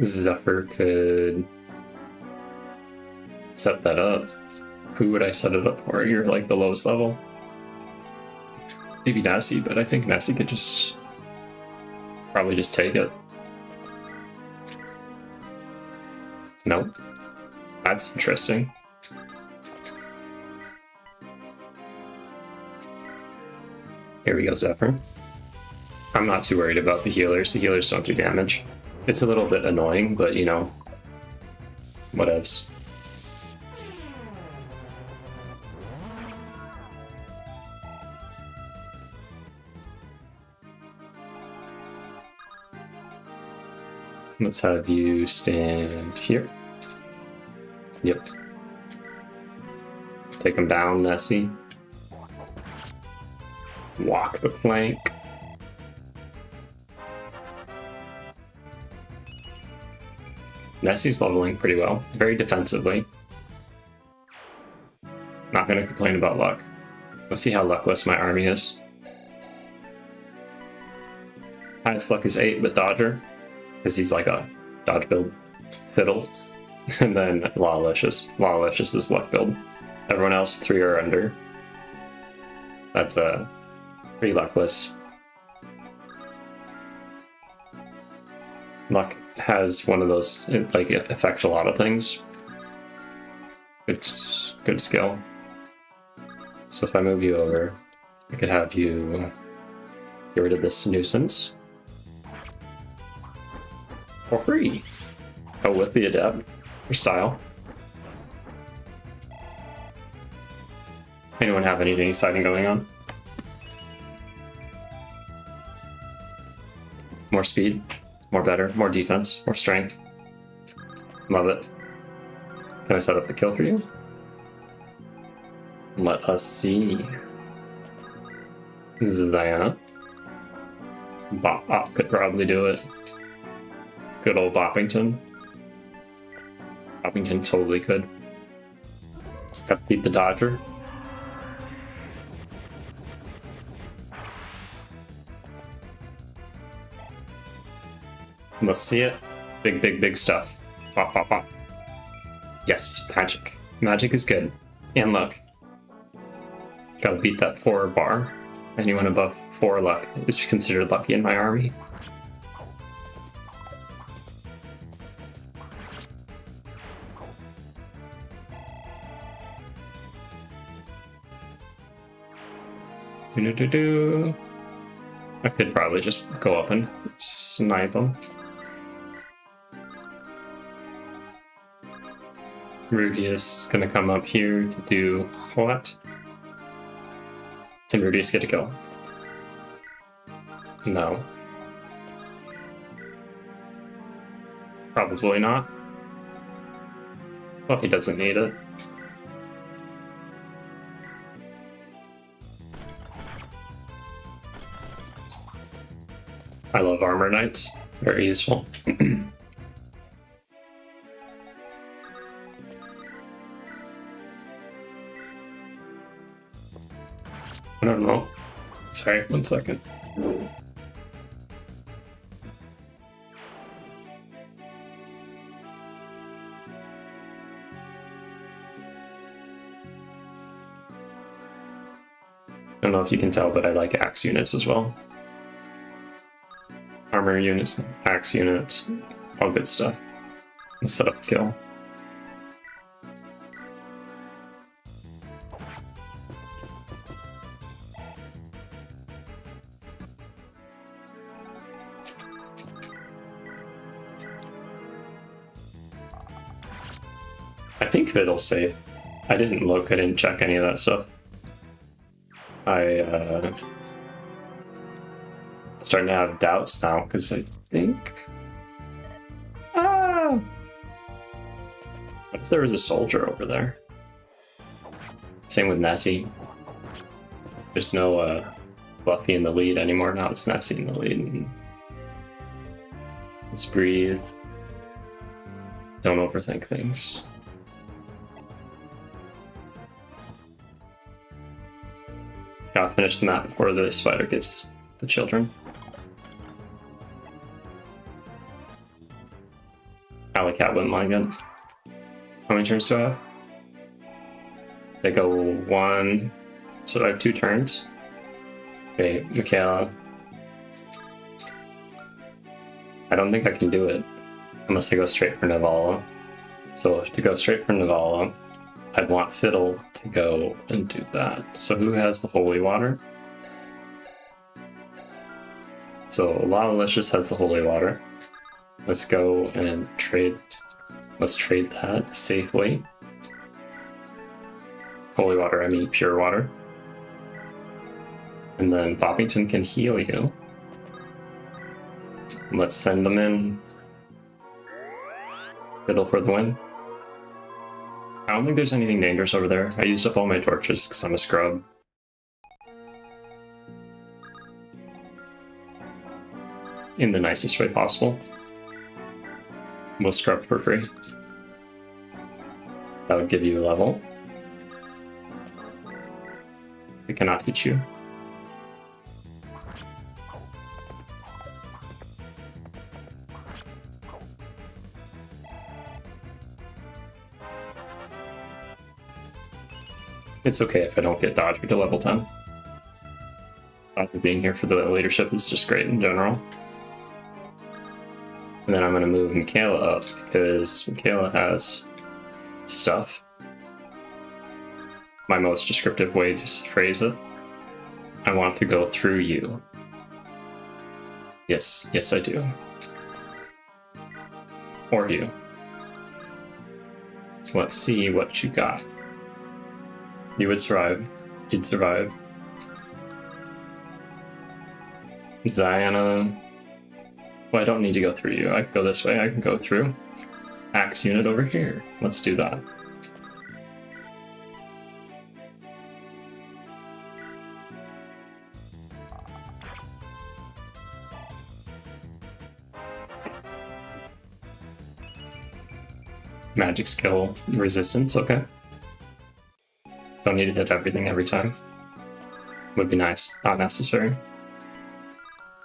Zephyr could set that up. Who would I set it up for? You're like the lowest level. Maybe Nessie, but I think Nessie could just probably just take it. Nope. That's interesting. Here we go, Zephyr. I'm not too worried about the healers. The healers don't do damage. It's a little bit annoying, but you know, whatevs. Let's have you stand here. Yep. Take him down, Nessie. Walk the plank. Nessie's leveling pretty well, very defensively. Not going to complain about luck. Let's see how luckless my army is. Highest luck is 8 with Dodger, because he's like a dodge build. Fiddle. And then Lawlicious. Lawlicious is luck build. Everyone else 3 or under. That's pretty luckless. Luck has one of those, it affects a lot of things. It's good skill. So if I move you over, I could have you get rid of this nuisance for free. Oh, with the adept for style. Anyone have anything exciting going on? More speed, more better, more defense, more strength. Love it. Can I set up the kill for you? Let us see. This is Diana. Bop could probably do it. Good old Boppington. Boppington totally could. Got to beat the Dodger. Let's see it. Big, big, big stuff. Pop, pop, pop. Yes, magic. Magic is good. And luck. Gotta beat that 4 bar. Anyone above 4 luck is considered lucky in my army. I could probably just go up and snipe them. Rudius is gonna come up here to do what? Can Rudius get a kill? No. Probably not. Well, he doesn't need it. I love armor knights. Very useful. I don't know. Sorry, 1 second. don't know if you can tell, but I like axe units as well. Armor units, axe units, all good stuff. Let's set up the kill. I think Fiddle's safe. I didn't look, I didn't check any of that stuff. Starting to have doubts now, because I think... what if there was a soldier over there? Same with Nessie. There's no Fluffy in the lead anymore, now it's Nessie in the lead. Let's breathe. Don't overthink things. Gotta finish the map before the spider gets the children. Alley Cat wouldn't like it. How many turns do I have? They go 1, so I have 2 turns. Okay, Michaela. I don't think I can do it unless I go straight for Navala. So to go straight for Navala, I'd want Fiddle to go and do that. So who has the Holy Water? So Lalicious has the Holy Water. Let's go and trade. Let's trade that safely. Holy Water, I mean pure water. And then Boppington can heal you. Let's send them in. Fiddle for the win. I don't think there's anything dangerous over there. I used up all my torches because I'm a scrub. In the nicest way possible. We'll scrub for free. That would give you a level. We cannot hit you. It's okay if I don't get Dodger to level 10. After being here for the leadership is just great in general. And then I'm going to move Michaela up because Michaela has stuff. My most descriptive way to phrase it. I want to go through you. Yes, yes I do. Or you. So let's see what you got. You would survive. You'd survive. Diana. Well, I don't need to go through you. I can go this way. I can go through. Axe unit over here. Let's do that. Magic skill resistance, okay. Don't need to hit everything every time. Would be nice, not necessary.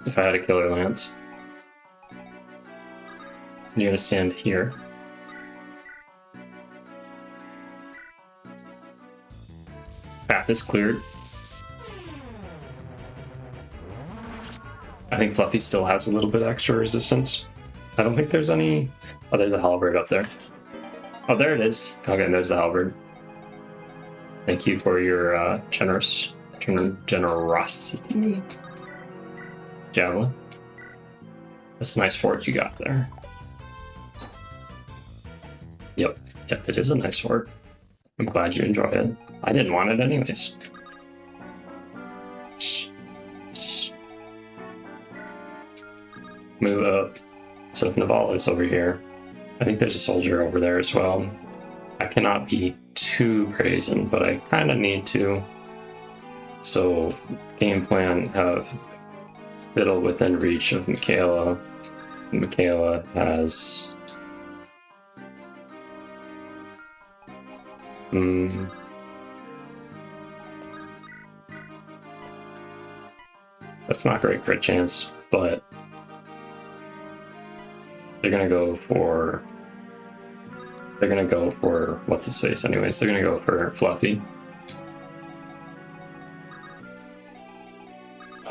If I had a killer lance. You're gonna stand here. Path is cleared. I think Fluffy still has a little bit extra resistance. I don't think there's any... Oh, there's a halberd up there. Oh, there it is. Okay, there's the halberd. Thank you for your generosity. Javelin. That's a nice fort you got there. Yep, it is a nice fort. I'm glad you enjoy it. I didn't want it anyways. Move up. So if Naval is over here, I think there's a soldier over there as well. I cannot be too brazen, but I kind of need to. So, game plan, have Fiddle within reach of Michaela. Michaela has... That's not great crit chance, but they're gonna go for what's his face anyways. They're gonna go for Fluffy.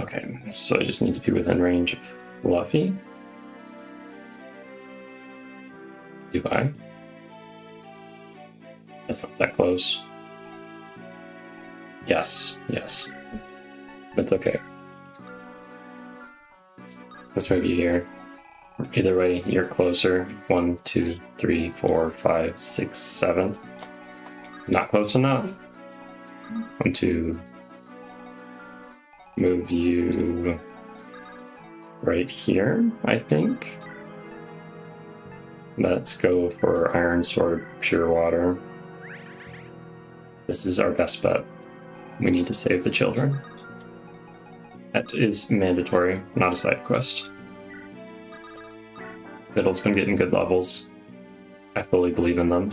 Okay, so I just need to be within range of Fluffy. Do I? That's not that close. Yes, yes. That's okay. Let's move you here. Either way, you're closer. 1, 2, 3, 4, 5, 6, 7. Not close enough. Want to move you right here, I think. Let's go for Iron Sword Pure Water. This is our best bet. We need to save the children. That is mandatory, not a side quest. Fiddle's been getting good levels. I fully believe in them.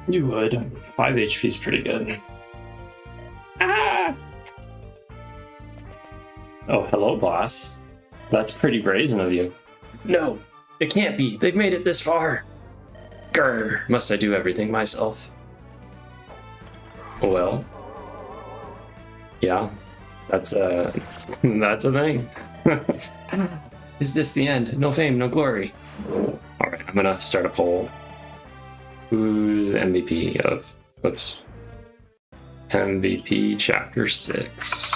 You would. 5 HP is pretty good. Ah! Oh, hello, boss. That's pretty brazen of you. No, it can't be. They've made it this far. Grr, must I do everything myself? Well, yeah, that's that's a thing. Is this the end? No fame, no glory. All right, I'm gonna start a poll. Who's the MVP of, whoops, MVP Chapter 6.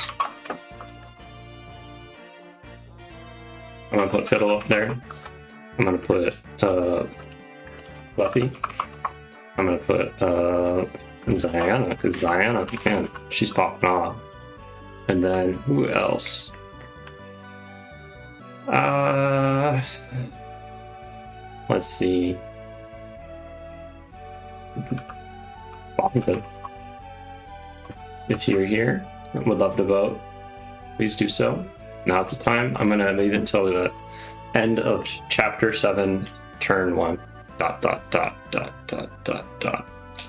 I'm gonna put Fiddle up there. I'm gonna put Fluffy. I'm gonna put Ziana, because Ziana, man, she's popping off. And then who else? Let's see. If you're here, would love to vote. Please do so. Now's the time. I'm gonna leave it till the end of Chapter 7, Turn 1. ...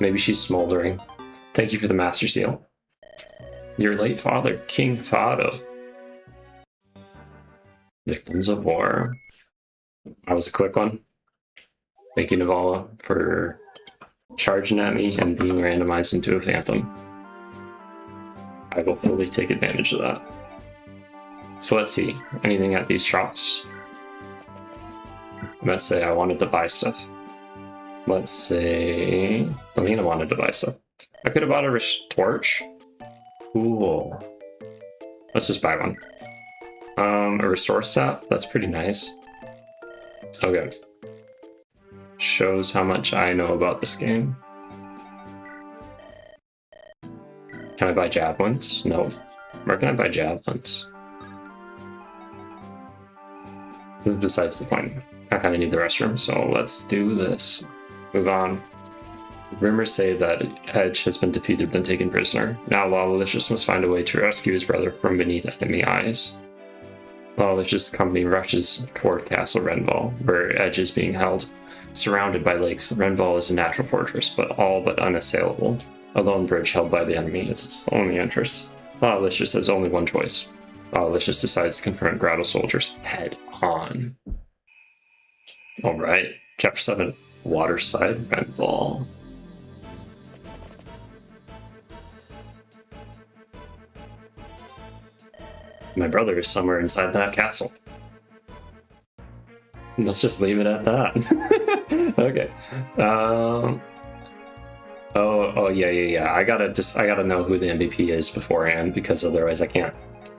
Maybe she's smoldering. Thank you for the Master Seal. Your late father, King Fado. Victims of War. That was a quick one. Thank you, Navala, for charging at me and being randomized into a phantom. I will fully take advantage of that. So let's see, anything at these shops? Let's say I wanted to buy stuff. Let's say Alina wanted to buy stuff. I could have bought a torch. Cool. Let's just buy one. A restore staff, that's pretty nice. Okay. Shows how much I know about this game. Can I buy javelins? No. Where can I buy javelins? Besides the point. I kind of need the restroom, so let's do this. Move on. Rumors say that Edge has been defeated and taken prisoner. Now Lawlicious must find a way to rescue his brother from beneath enemy eyes. Lawlicious' company rushes toward Castle Renval, where Edge is being held. Surrounded by lakes, Renval is a natural fortress, but all but unassailable. A lone bridge held by the enemy is its only interest. Lawlicious has only one choice. Lawlicious decides to confront Grotto soldiers head on. Alright, Chapter 7, Waterside Renval. My brother is somewhere inside that castle. Let's just leave it at that. Okay. Oh yeah. I gotta know who the MVP is beforehand, because otherwise I can't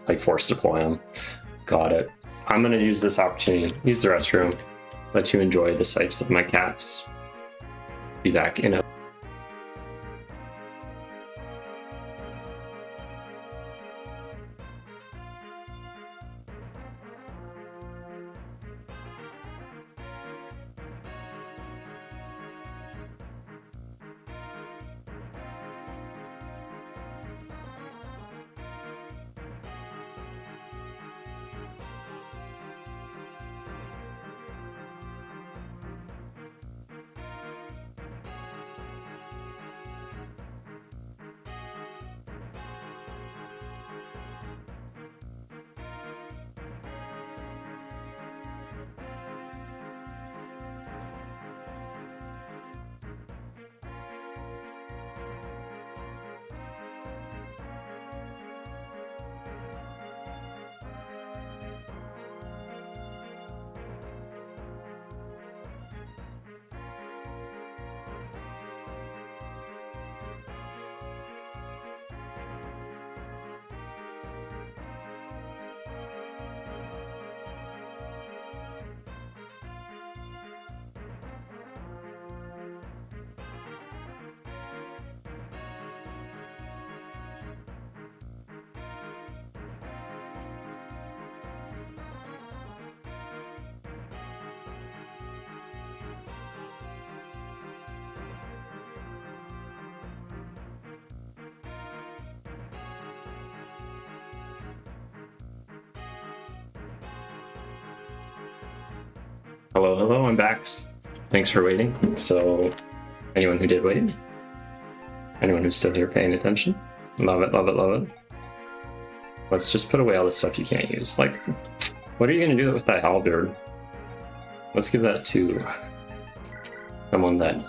like force deploy him. Got it. I'm gonna use this opportunity, use the restroom, let you enjoy the sights of my cats. Be back in a Hello, hello, I'm back. Thanks for waiting. So, anyone who did wait, anyone who's still here paying attention, love it, love it, love it. Let's just put away all the stuff you can't use. Like, what are you gonna do with that halberd? Let's give that to someone that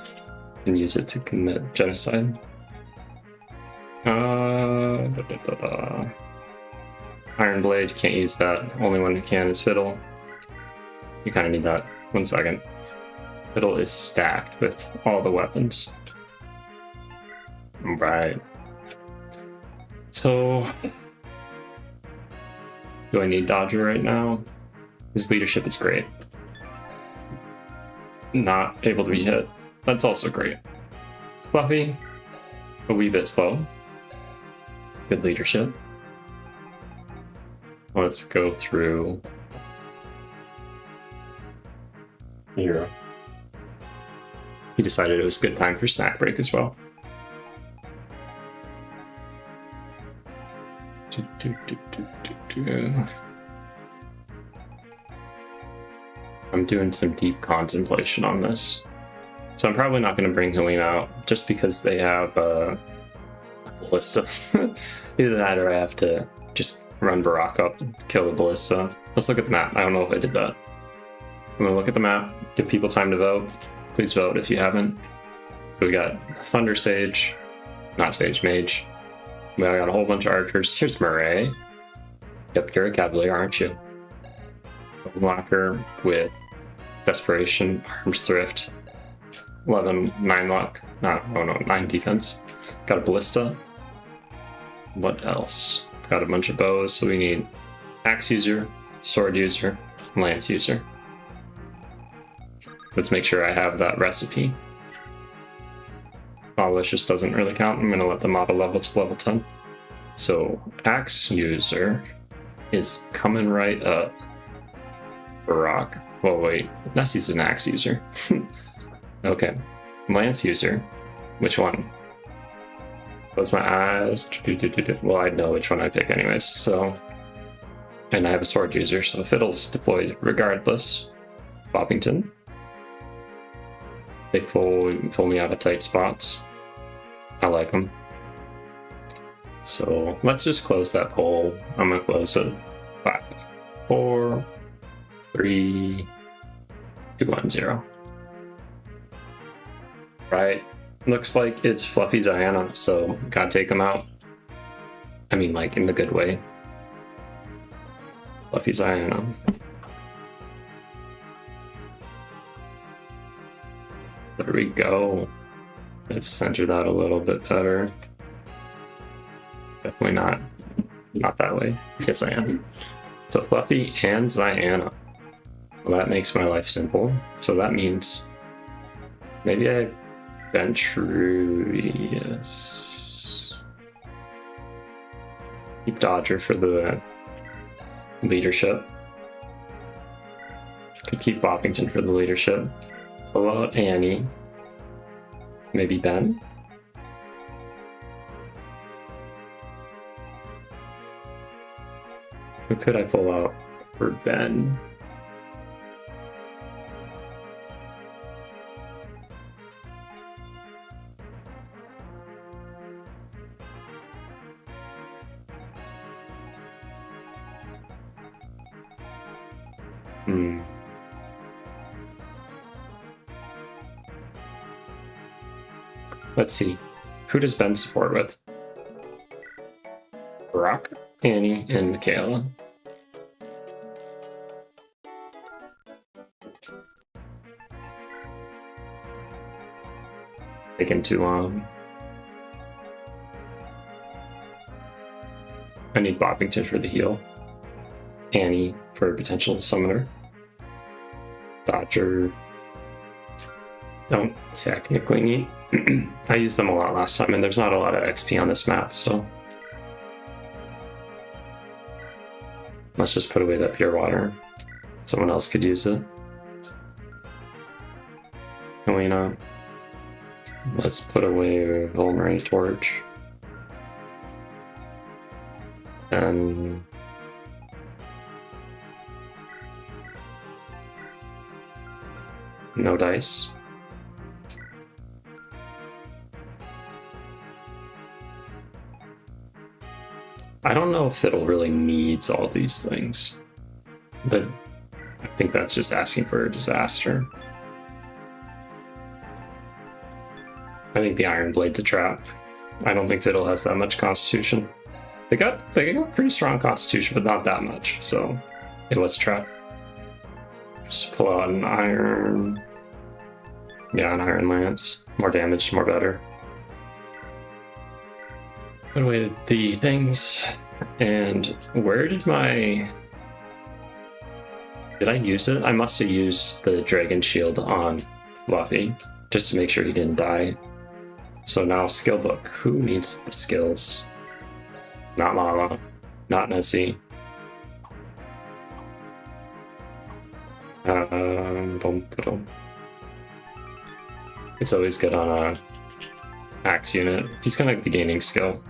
can use it to commit genocide. Iron blade, can't use that. Only one who can is fiddle. You kind of need that. 1 second. Fiddle is stacked with all the weapons. Right. So, do I need Dodger right now? His leadership is great. Not able to be hit. That's also great. Fluffy, a wee bit slow. Good leadership. Let's go through Hero. He decided it was a good time for snack break as well. I'm doing some deep contemplation on this. So I'm probably not going to bring Helene out just because they have a ballista. Either that or I have to just run Barak up and kill the ballista. Let's look at the map. I don't know if I did that. I'm going to look at the map, give people time to vote. Please vote if you haven't. So we got Thunder Sage, not Sage Mage. We got a whole bunch of archers. Here's Murray. Yep, you're a Cavalier, aren't you? Blocker with Desperation, Arms Thrift, 11, 9 luck. No, 9 defense. Got a Ballista. What else? Got a bunch of bows, so we need Axe User, Sword User, Lance User. Let's make sure I have that recipe. Malicious doesn't really count. I'm going to let the model level to level 10. So, Axe User is coming right up. Barak. Well, wait. Nessie's an Axe User. Okay. Lance User. Which one? Close my eyes. Well, I'd know which one I pick anyways, so... And I have a Sword User, so Fiddle's deployed regardless. Boppington. They pull me out of tight spots. I like them. So let's just close that poll. I'm gonna close it. 5, 4, 3, 2, 1, 0. Right. Looks like it's Fluffy Ziana, so gotta take him out. I mean, like, in the good way. Fluffy Ziana. There we go. Let's center that a little bit better. Definitely not that way. Yes, I am. So Fluffy and Ziana. Well, that makes my life simple. So that means maybe I Venturius. Keep Dodger for the leadership. Could keep Boppington for the leadership. Pull out Annie. Maybe Ben. Who could I pull out for Ben? Let's see. Who does Ben support with? Brock, Annie, and Michaela. Taking too long. I need Boppington for the heal. Annie for a potential summoner. Dodger. Don't technically need. I used them a lot last time, and there's not a lot of XP on this map, so let's just put away that pure water. Someone else could use it. Helena. Let's put away Vulnerary Torch. And No dice. I don't know if Fiddle really needs all these things. But I think that's just asking for a disaster. I think the Iron Blade's a trap. I don't think Fiddle has that much constitution. They got pretty strong constitution, but not that much, so it was a trap. Just pull out an iron. Yeah, an Iron Lance. More damage, more better. Put away the things. And where did my... Did I use it? I must have used the Dragon Shield on Fluffy, just to make sure he didn't die. So now skill book. Who needs the skills? Not Lala. Not Nessie. It's always good on a axe unit. He's gonna be gaining skill.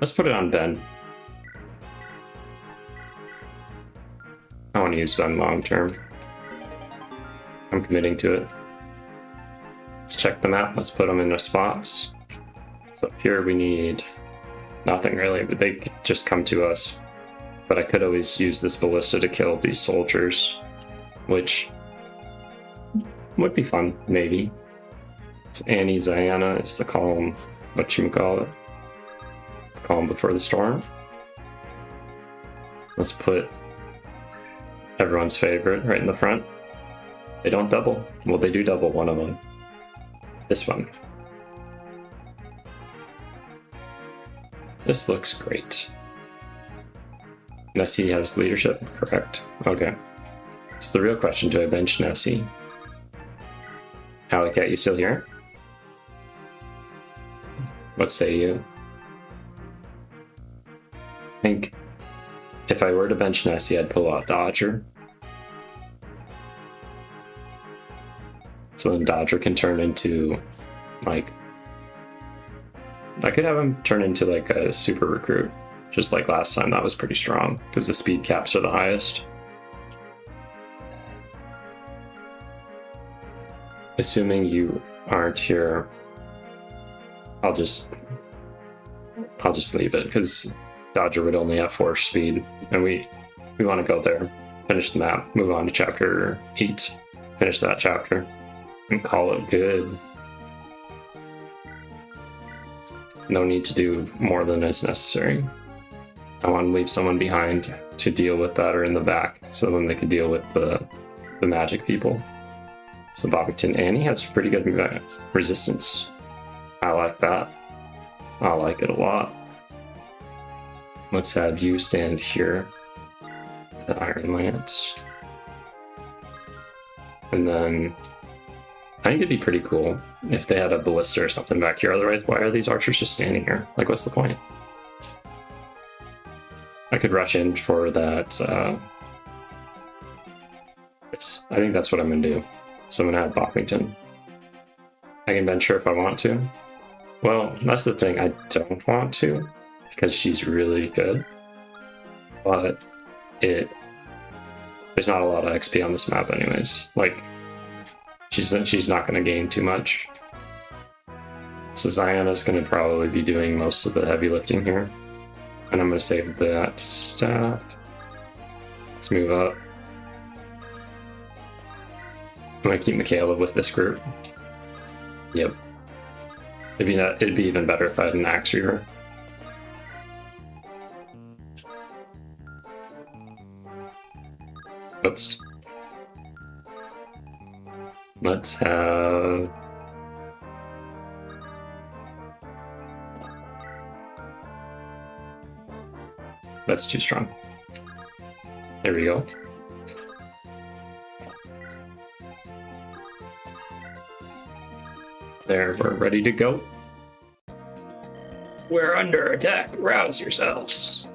Let's put it on Ben. I want to use Ben long term. I'm committing to it. Let's check the map. Let's put them in their spots. So up here we need nothing really, but they could just come to us. But I could always use this ballista to kill these soldiers, which would be fun, maybe. It's Annie Ziana is the column, whatchamacallit, the calm before the storm. Let's put everyone's favorite right in the front. They don't double. Well, they do double one of them. This one. This looks great. Nessie has leadership, correct? Okay. It's the real question, do I bench Nessie? Alley Cat, you still here? What say you? I think if I were to bench Nessie, I'd pull out Dodger. So then Dodger can turn into, like... I could have him turn into, like, a super recruit. Just like last time, that was pretty strong, because the speed caps are the highest. Assuming you aren't here, I'll just leave it, because Dodger would only have 4 speed, and we want to go there, finish the map, move on to chapter 8, finish that chapter, and call it good. No need to do more than is necessary. I want to leave someone behind to deal with that or in the back, so then they can deal with the magic people. So Bobbington Annie has pretty good resistance. I like that. I like it a lot. Let's have you stand here with the Iron Lance. And then I think it'd be pretty cool if they had a ballista or something back here. Otherwise, why are these archers just standing here? Like, what's the point? I could rush in for that. I think that's what I'm going to do. So I'm going to have Bockington. I can bench her if I want to. Well, that's the thing. I don't want to, because she's really good. But there's not a lot of XP on this map anyways. Like, she's not going to gain too much. So Ziana's going to probably be doing most of the heavy lifting here. And I'm going to save that staff. Let's move up. I'm going to keep Michaela with this group. Yep. It'd be even better if I had an Axe Reaver. Oops. Let's have... That's too strong. There we go. There, we're ready to go. We're under attack. Rouse yourselves.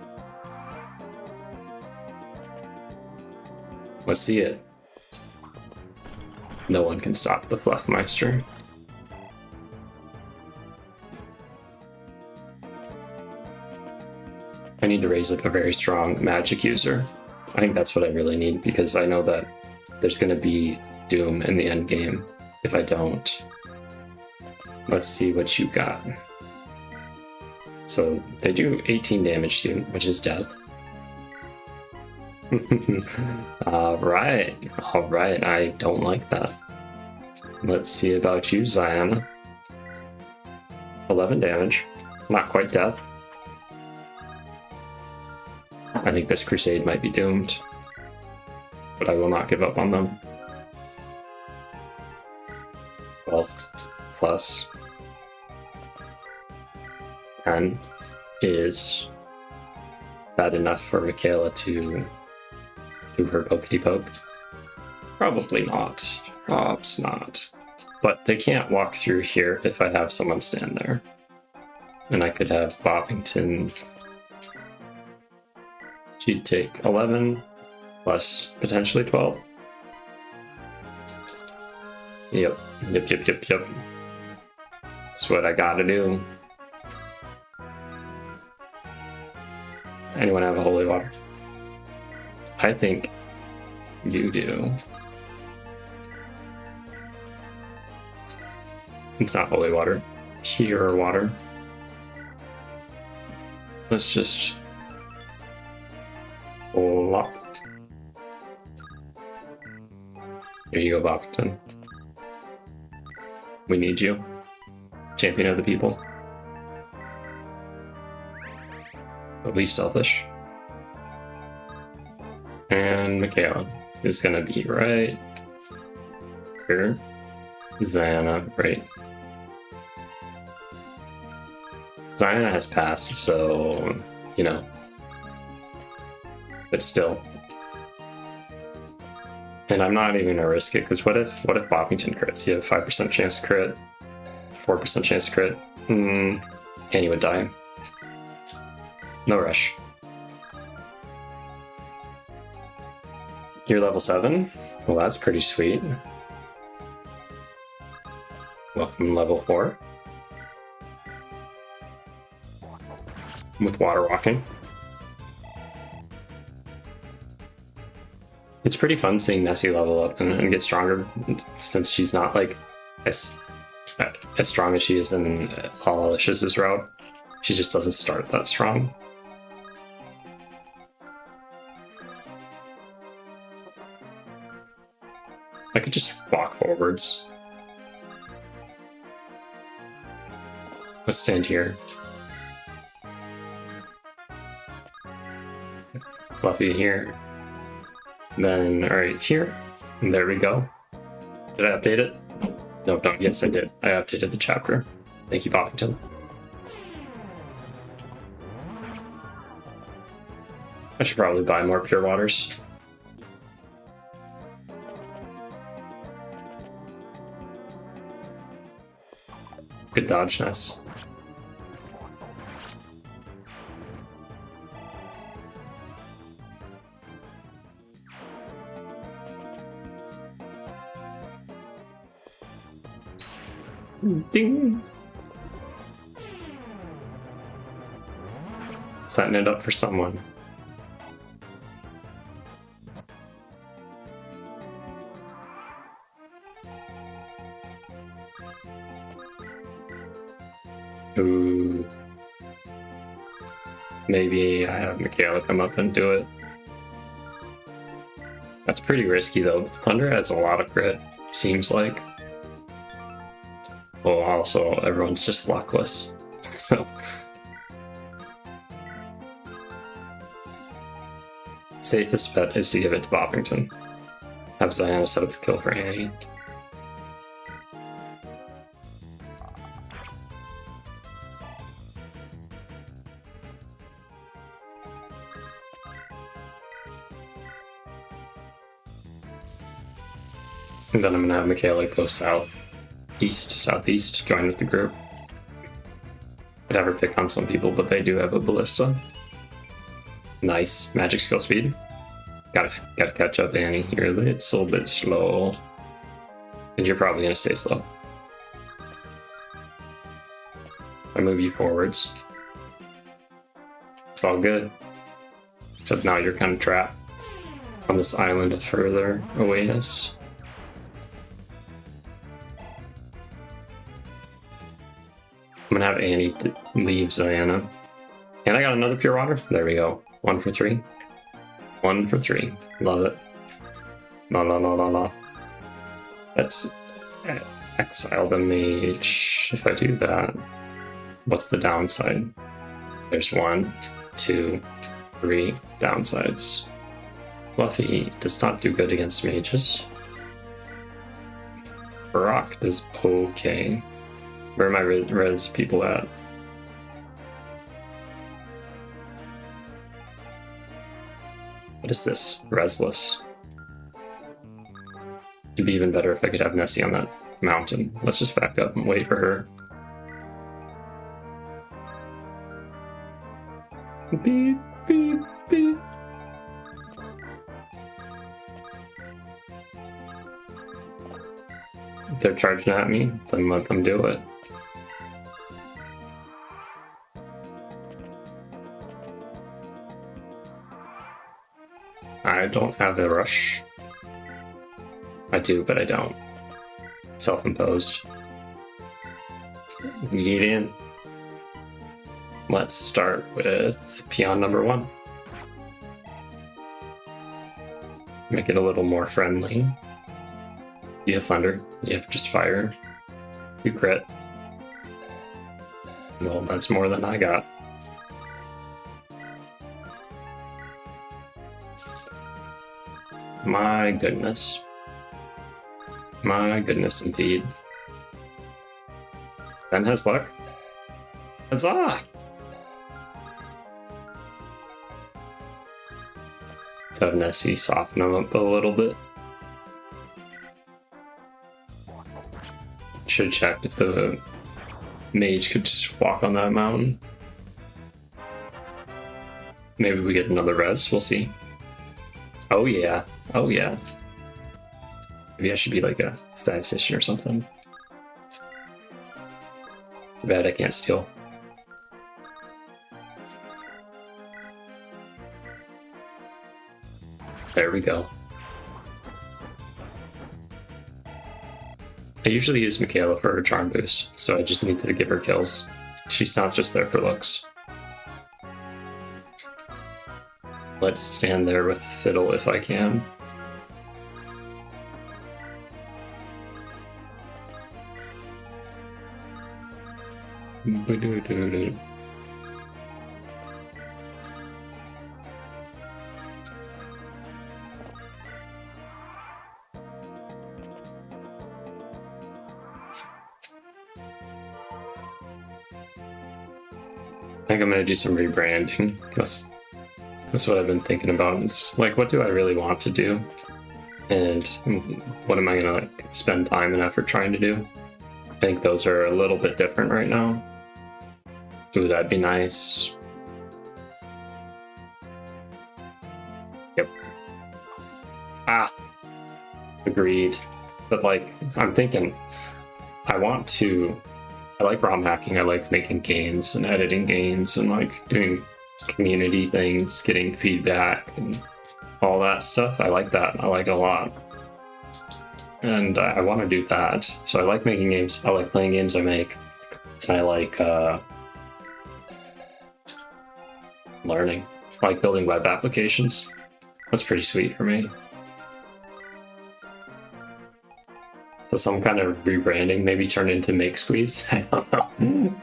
Let's see it. No one can stop the Fluffmeister. I need to raise up a very strong magic user. I think that's what I really need, because I know that there's going to be doom in the end game if I don't. Let's see what you got. So they do 18 damage to you, which is death. Alright, I don't like that. Let's see about you, Zion. 11 damage, not quite death. I think this crusade might be doomed, but I will not give up on them. 12 plus 10 is that enough for Michaela to do her pokety poke? Probably not. Probs not. But they can't walk through here if I have someone stand there. And I could have Boppington. She'd take 11 plus potentially 12. Yep. That's what I gotta do. Anyone have a holy water? I think you do. It's not holy water. Pure water. Let's just flop. Here you go, Boppington. We need you. Champion of the people. At least selfish. And Michaela is gonna be right here. Ziana, right. Ziana has passed, so, you know. But still. And I'm not even gonna risk it, because what if Boppington crits? You have 5% chance to crit, 4% chance to crit. And you would die. No rush. You're level 7? Well, that's pretty sweet. Welcome level 4. With water walking. It's pretty fun seeing Nessie level up and get stronger, since she's not like as strong as she is in Alicia's route. She just doesn't start that strong. I could just walk forwards. Let's stand here. Fluffy here. Then right here. And there we go. Did I update it? No, yes I did. I updated the chapter. Thank you, Boppington. I should probably buy more pure waters. Good dodge, nice. Ding! Setting it up for someone. Ooh. Maybe I have Michaela come up and do it. That's pretty risky though. Thunder has a lot of crit, seems like. Well, also, everyone's just luckless, so. Safest bet is to give it to Boppington. Have Ziana set up the kill for Annie. And then I'm gonna have Michaela go southeast, join with the group. I'd have her pick on some people, but they do have a ballista. Nice. Magic skill speed. Gotta catch up, Annie. You're a little bit slow. And you're probably gonna stay slow. I move you forwards. It's all good. Except now you're kind of trapped. on this island further away us. I'm gonna have Annie leave Ziana. And I got another pure water. There we go. 1 for 3. 1 for 3. Love it. La la la la la. Let's exile the mage if I do that. What's the downside? There's 1, 2, 3 downsides. Fluffy does not do good against mages. Brock does okay. Where are my res people at? What is this? Resless. It'd be even better if I could have Nessie on that mountain. Let's just back up and wait for her. Beep, beep, beep. If they're charging at me, then let them do it. I don't have a rush. I do, but I don't. Self-imposed. Get in. Let's start with peon number 1. Make it a little more friendly. You have thunder. You have just fire. You crit. Well, that's more than I got. My goodness. My goodness indeed. Ben has luck. Huzzah! Let's have Nessie soften him up a little bit. Should have checked if the mage could just walk on that mountain. Maybe we get another res, we'll see. Oh yeah, oh yeah. Maybe I should be like a statistician or something. Too bad I can't steal. There we go. I usually use Michaela for her charm boost, so I just need to give her kills. She's not just there for looks. Let's stand there with Fiddle if I can. I think I'm gonna do some rebranding. That's what I've been thinking about. It's like, what do I really want to do? And what am I gonna like spend time and effort trying to do? I think those are a little bit different right now. Ooh, that'd be nice. Yep. Ah. Agreed. But like, I'm thinking, I like ROM hacking, I like making games and editing games and like doing community things, getting feedback and all that stuff. I like that. I like it a lot. And I want to do that. So I like making games. I like playing games I make. And I like learning. I like building web applications. That's pretty sweet for me. So some kind of rebranding, maybe turn into Make Squeeze. I don't know.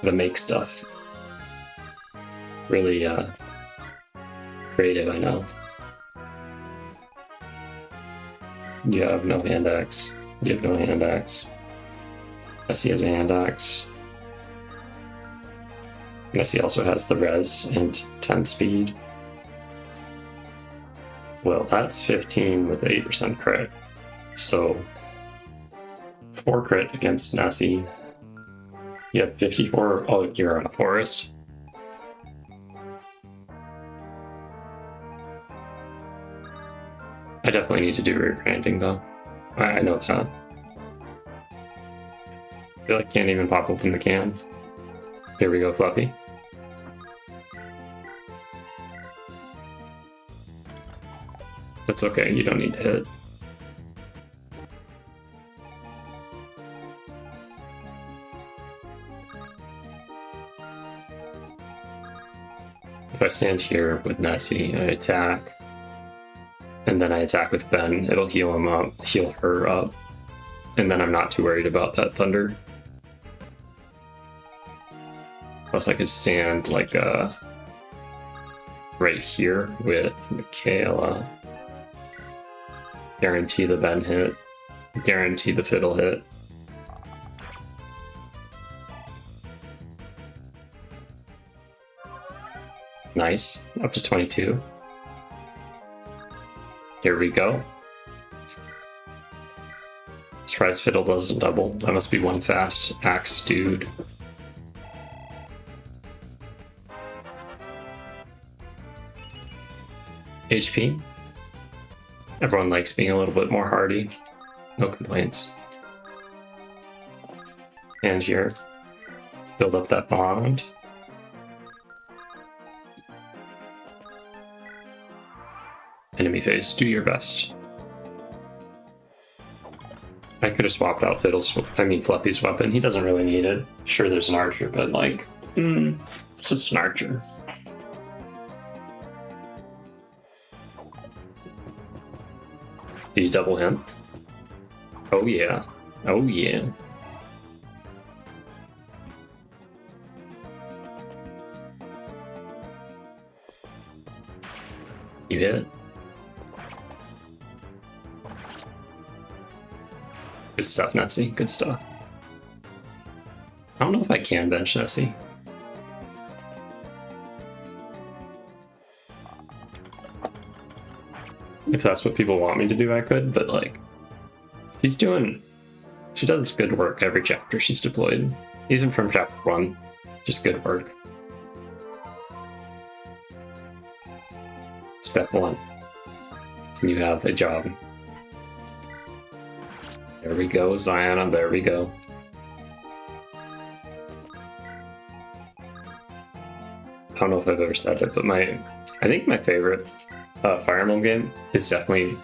The make stuff. Really creative, I know. You have no hand axe. You have no hand axe. Nessie has a hand axe. Nessie also has the res and 10 speed. Well, that's 15 with 8% crit. So 4 crit against Nessie. You have 54. Oh, you're on a forest. I definitely need to do rebranding though. I know that. I feel like I can't even pop open the can. Here we go, Fluffy. That's okay, you don't need to hit. If I stand here with Nessie, I attack, and then I attack with Ben, it'll heal him up, heal her up, and then I'm not too worried about that thunder. Plus I could stand like right here with Michaela. Guarantee the Ben hit, guarantee the fiddle hit. Nice, up to 22. Here we go. Surprise fiddle doesn't double. That must be one fast axe dude. HP. Everyone likes being a little bit more hardy. No complaints. And here, build up that bond. Enemy phase, do your best. I could have swapped out Fluffy's weapon. He doesn't really need it. Sure, there's an archer, but like, it's just an archer. Do you double him? Oh yeah. Oh yeah. You hit. Good stuff, Nessie. Good stuff. I don't know if I can bench Nessie. If that's what people want me to do, I could, but like, she does good work every chapter she's deployed. Even from chapter 1, just good work. Step 1. You have a job. There we go, Zion, there we go. I don't know if I've ever said it, but I think my favorite Fire Emblem game is definitely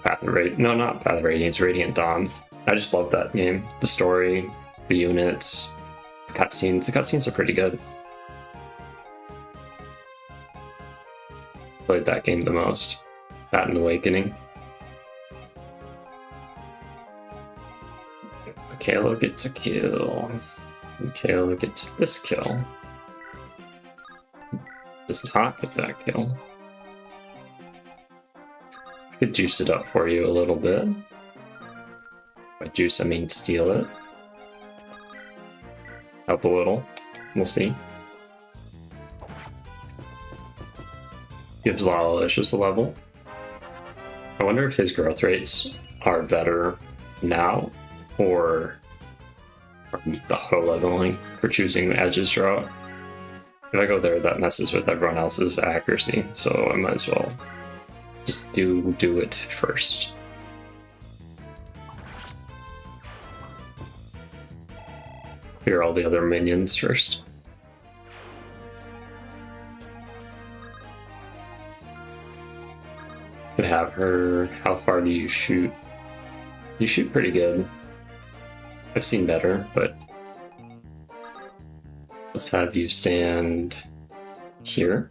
Path of Radiance. No, not Path of Radiance, Radiant Dawn. I just love that game. The story, the units, the cutscenes. The cutscenes are pretty good. Played that game the most. That and Awakening. Michaela gets a kill. Michaela gets this kill. Does not get that kill. I could juice it up for you a little bit. By juice, I mean steal it. Help a little. We'll see. Gives Lalicious a level. I wonder if his growth rates are better now or from the auto leveling for choosing the edges route. If I go there, that messes with everyone else's accuracy, so I might as well just do it first. Clear all the other minions first. Could have her. How far do you shoot? You shoot pretty good. I've seen better, but let's have you stand here.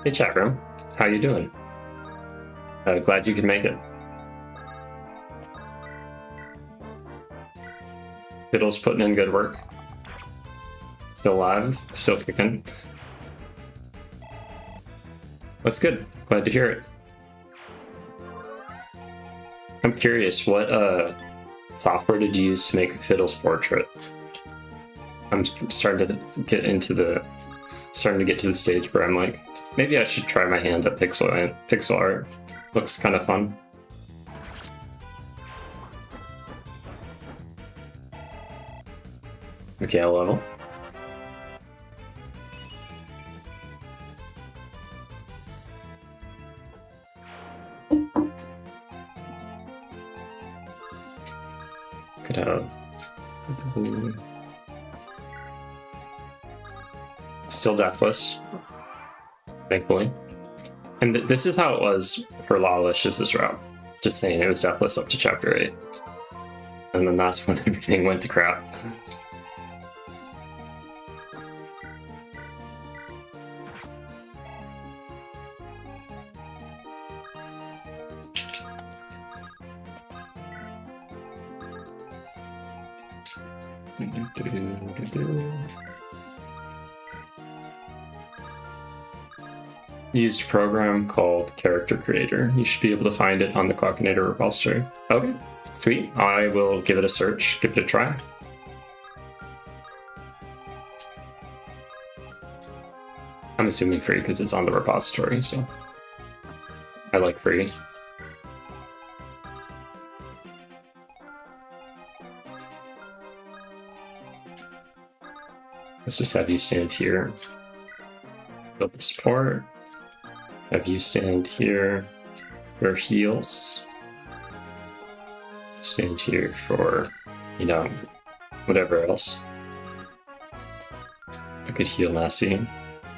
Hey chat room, how you doing? Glad you could make it. Fiddle's putting in good work. Still alive, still kicking. That's good, glad to hear it. I'm curious, what software did you use to make Fiddle's portrait? I'm starting to get to the stage where I'm like, maybe I should try my hand at pixel art. Looks kind of fun. Okay, level. Could have still deathless, thankfully. And this is how it was for Lawless's route. Just saying, it was deathless up to chapter 8. And then that's when everything went to crap. Used a program called Character Creator. You should be able to find it on the Clockinator repository. Okay, sweet. I will give it a search, give it a try. I'm assuming free because it's on the repository, so I like free. Let's just have you stand here. Build the support. Have you stand here for heals. Stand here for, you know, whatever else. I could heal Nessie.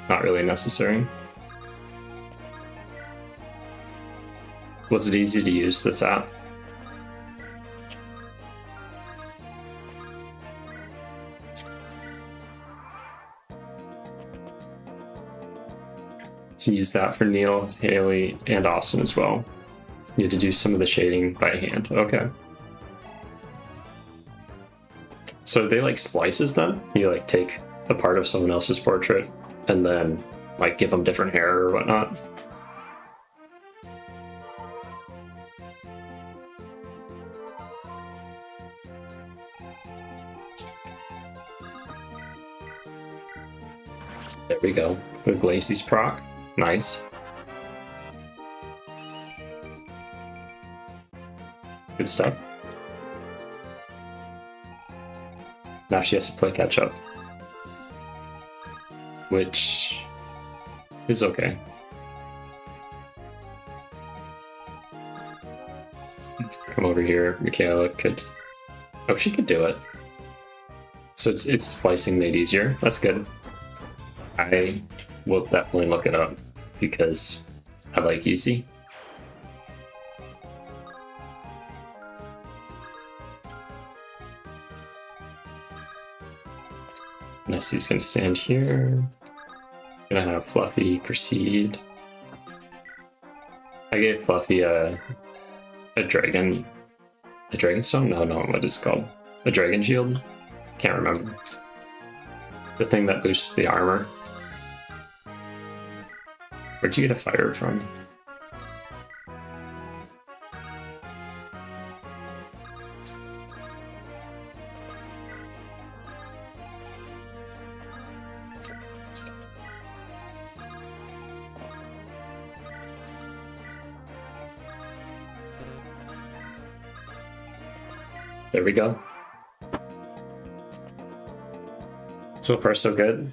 Not really necessary. Was it easy to use this app? To use that for Neil, Haley, and Austin as well. You had to do some of the shading by hand. Okay. So are they like splices then? You like take a part of someone else's portrait and then like give them different hair or whatnot? There we go. With Glacey's proc. Nice. Good stuff. Now she has to play catch up. Which is okay. Come over here. Michaela could... Oh, she could do it. So it's splicing made easier. That's good. I will definitely look it up because I like easy. Nessie's gonna stand here. Gonna have Fluffy proceed. I gave Fluffy a dragon stone? No, what is it called? A dragon shield? Can't remember. The thing that boosts the armor. Where'd you get a fire from? There we go. So far, so good.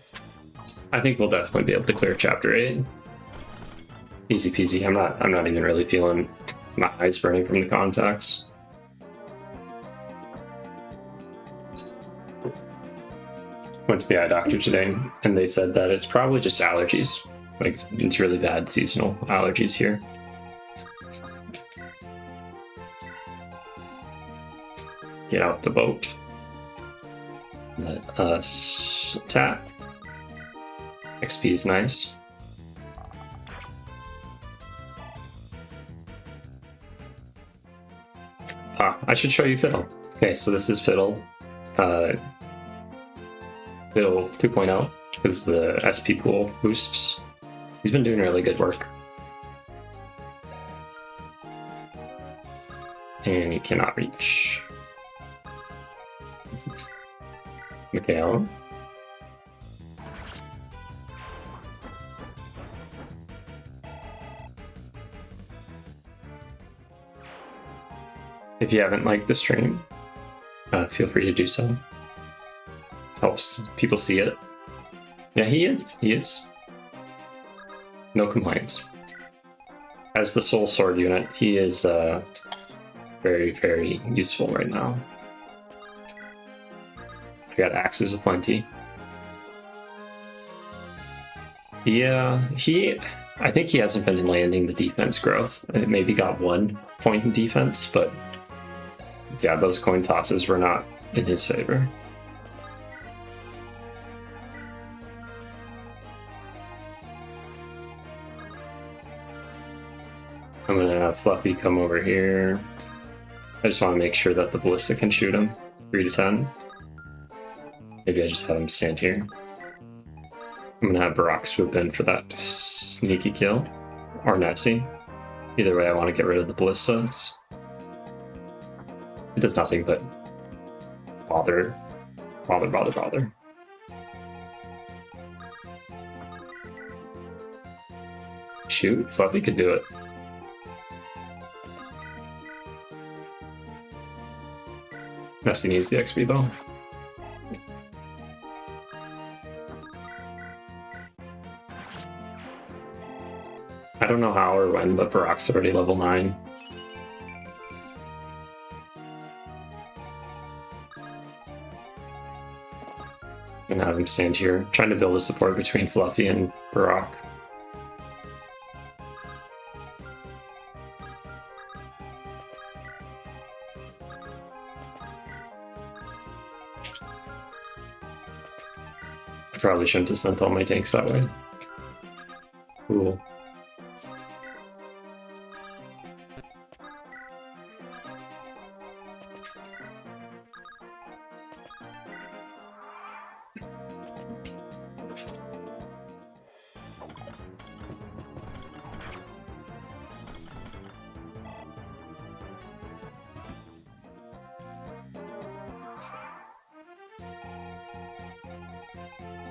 I think we'll definitely be able to clear chapter 8. Easy peasy. I'm not even really feeling my eyes burning from the contacts. Went to the eye doctor today, and they said that it's probably just allergies. Like, it's really bad seasonal allergies here. Get out the boat. Let us attack. XP is nice. I should show you Fiddle. Okay, so this is Fiddle. Fiddle 2.0 is the SP pool boosts. He's been doing really good work. And he cannot reach. Mikhail. If you haven't liked the stream, feel free to do so. Helps people see it. Yeah, he is. No complaints. As the Soul Sword unit, he is very, very useful right now. I got axes aplenty. Yeah, I think he hasn't been landing the defense growth. It maybe got 1 point in defense, but yeah, those coin tosses were not in his favor. I'm gonna have Fluffy come over here. I just want to make sure that the Ballista can shoot him. 3 to 10. Maybe I just have him stand here. I'm gonna have Barak swoop in for that sneaky kill. Or Nessie. Either way, I want to get rid of the Ballista. It does nothing but bother. Shoot, Fluffy could do it. Nessie needs the XP though. I don't know how or when, but Barak's already level 9. And have him stand here, trying to build a support between Fluffy and Barak. I probably shouldn't have sent all my tanks that way. Cool.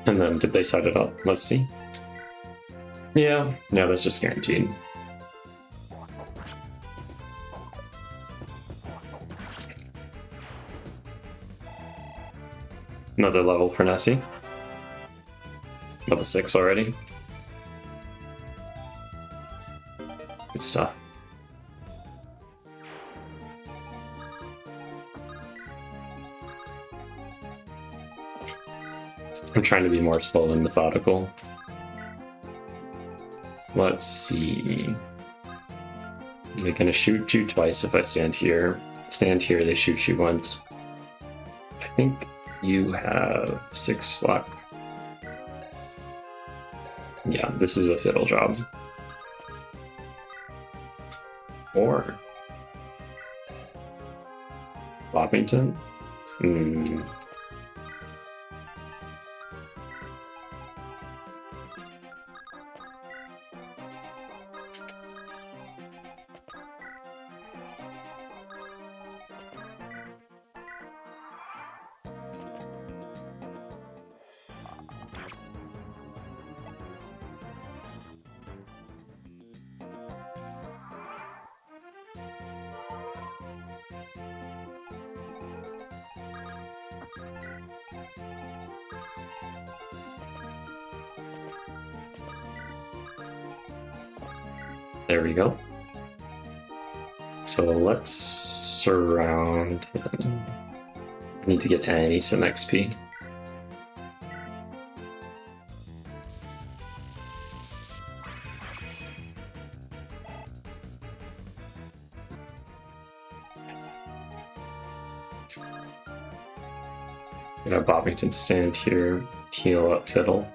And then did they set it up? Let's see. Yeah, that's just guaranteed. Another level for Nessie. Level 6 already. Good stuff. I'm trying to be more slow and methodical. Let's see. They're gonna shoot you twice if I stand here. Stand here, they shoot you once. I think you have 6 luck. Yeah, this is a fiddle job. Or Bobbington? There we go. So let's surround them. I need to get Annie some XP. Have Bobbington stand here, heal up Fiddle.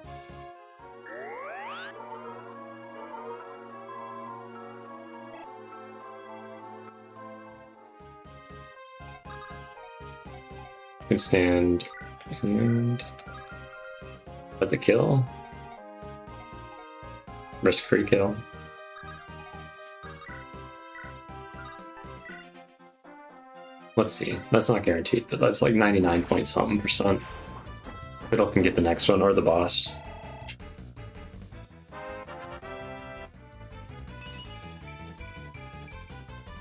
Can stand and that's a kill. Risk-free kill. Let's see. That's not guaranteed, but that's like 99 point something %. Fiddle can get the next one or the boss.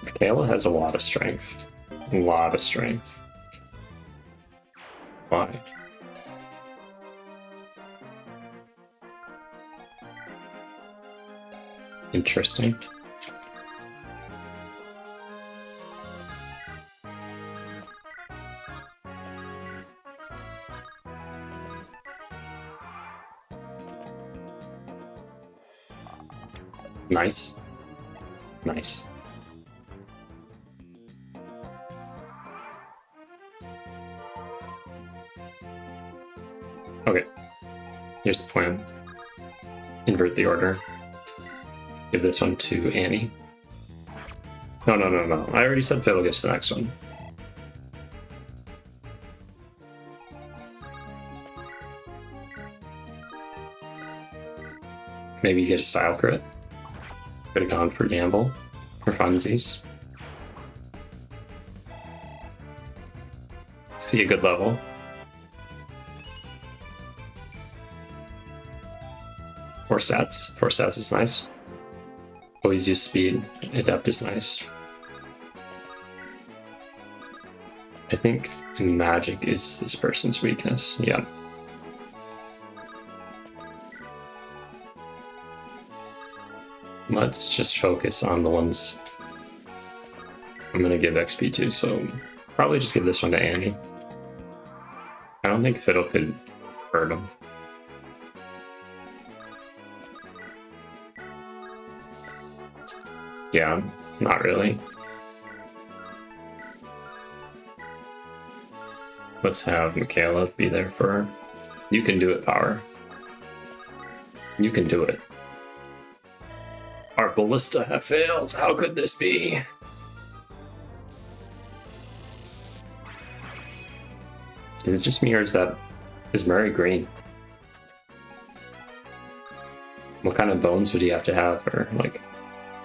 Kayla has a lot of strength. A lot of strength. Why? Interesting. Nice. Nice. Okay. Here's the plan. Invert the order. Give this one to Annie. No. I already said Fiddle gets the next one. Maybe you get a style crit. Could have gone for gamble, for funsies. See a good level. Four stats is nice. Always use speed. Adept is nice. I think magic is this person's weakness. Yeah. Let's just focus on the ones I'm gonna give XP to, so probably just give this one to Annie. I don't think Fiddle could hurt him. Yeah, not really. Let's have Michaela be there for her. You can do it, Power. You can do it. Our ballista have failed. How could this be? Is it just me, or is Murray green? What kind of bones would he have to have, or like,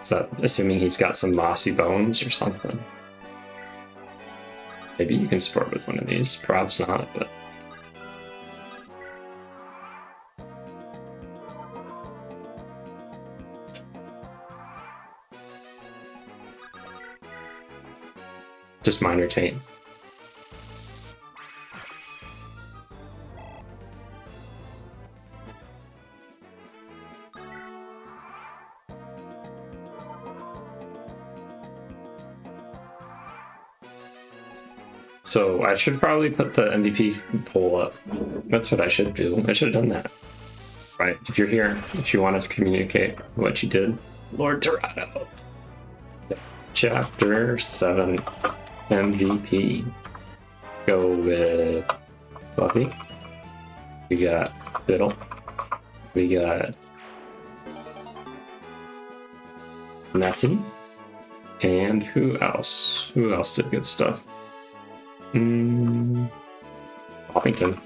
is that assuming he's got some mossy bones or something? Maybe you can sport with one of these. Perhaps not, but just minor taint. So I should probably put the MVP poll up. That's what I should do. I should have done that. Right, if you're here, if you want us to communicate what you did, Lord Dorado. Chapter 7 MVP. Go with Buffy. We got Fiddle. We got Nessie. And who else? Who else did good stuff? Boppington. I'm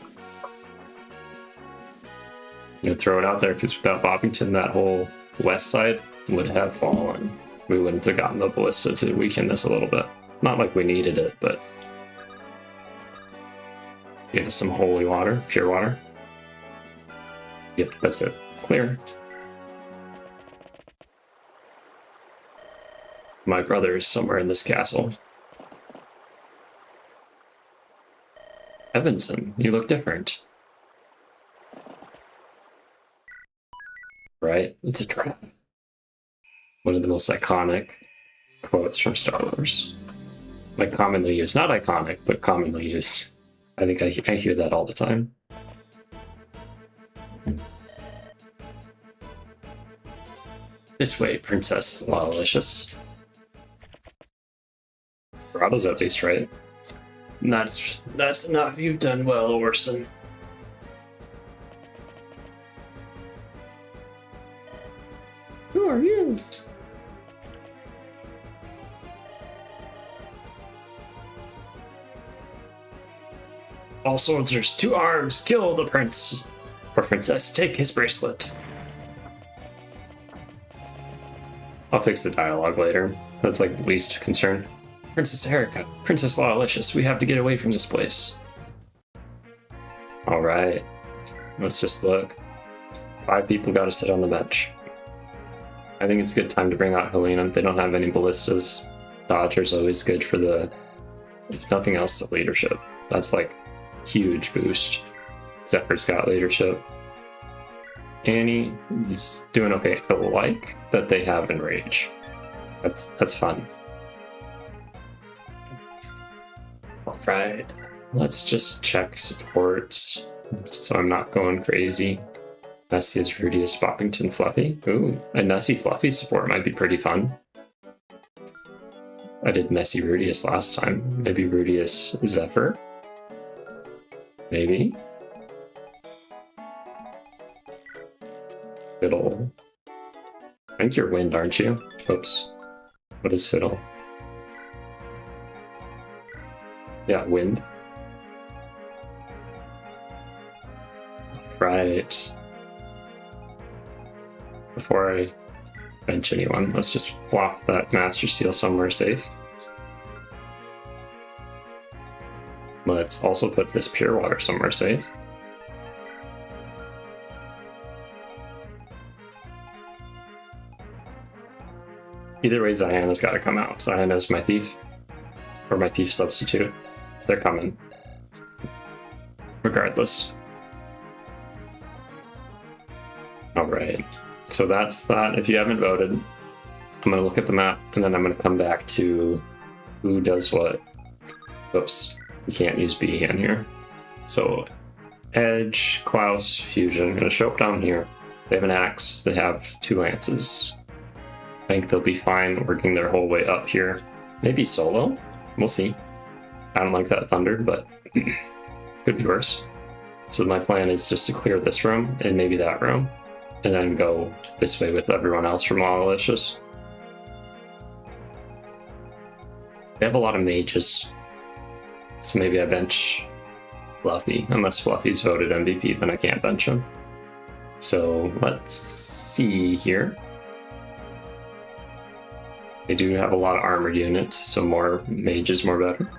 gonna throw it out there because without Boppington, that whole west side would have fallen. We wouldn't have gotten the ballista to weaken this a little bit. Not like we needed it, but give us some holy water, pure water. Yep, that's it. Clear. My brother is somewhere in this castle. Evanson, you look different. Right, it's a trap. One of the most iconic quotes from Star Wars. Like commonly used, not iconic, but commonly used. I think I hear that all the time. This way, Princess Lawlicious. Dorado's at least right. That's enough. You've done well, Orson. Who are you? All soldiers, 2 arms, kill the prince or princess. Take his bracelet. I'll fix the dialogue later. That's like the least concern. Princess Erica, Princess Lawlicious, we have to get away from this place. Alright. Let's just look. 5 people gotta sit on the bench. I think it's a good time to bring out Helena. They don't have any ballistas. Dodger's always good for the, if nothing else, the leadership. That's like huge boost. Zephyr's got leadership. Annie is doing okay. I like that they have Enrage. That's fun. Alright, let's just check supports so I'm not going crazy. Nessie is Rudius, Boppington, Fluffy. Ooh, a Nessie Fluffy support might be pretty fun. I did Nessie Rudius last time. Maybe Rudius Zephyr? Maybe? Fiddle. I think you're Wind, aren't you? Oops. What is Fiddle? Yeah, Wind. Right. Before I bench anyone, let's just plop that Master Seal somewhere safe. Let's also put this Pure Water somewhere safe. Either way, Ziana's got to come out. Ziana's my thief, or my thief substitute. They're coming. Regardless. Alright, so that's that. If you haven't voted, I'm going to look at the map, and then I'm going to come back to who does what. Oops, you can't use B in here. So, Edge, Klaus, Fusion. I'm going to show up down here. They have an axe, they have 2 lances. I think they'll be fine working their whole way up here. Maybe solo? We'll see. I don't like that thunder, but could be worse. So my plan is just to clear this room and maybe that room, and then go this way with everyone else from Lawlicious. They have a lot of mages, so maybe I bench Fluffy. Unless Fluffy's voted MVP, then I can't bench him. So let's see here. They do have a lot of armored units, so more mages, more better.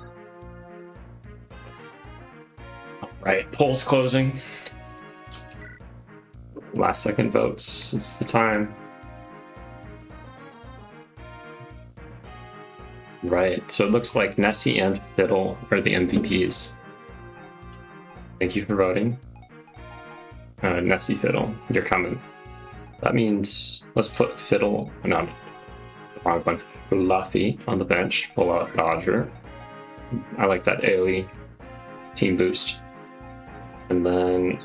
Alright, polls closing. Last second votes, it's the time. Right, so it looks like Nessie and Fiddle are the MVPs. Thank you for voting. Nessie, Fiddle, you're coming. That means, let's put Fiddle, no, the wrong one, Fluffy on the bench, pull out Dodger. I like that AoE team boost. And then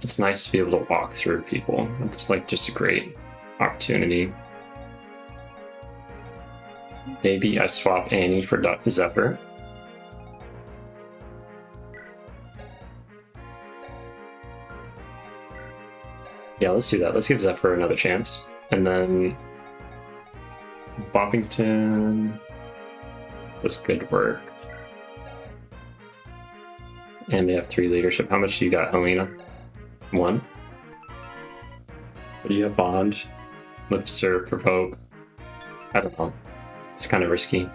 it's nice to be able to walk through people. It's like just a great opportunity. Maybe I swap Annie for Zephyr. Yeah, let's do that. Let's give Zephyr another chance. And then Boppington does good work. And they have 3 leadership. How much do you got, Helena? 1? What do you have? Bond? Lift, Serve, Provoke? I don't know. It's kind of risky.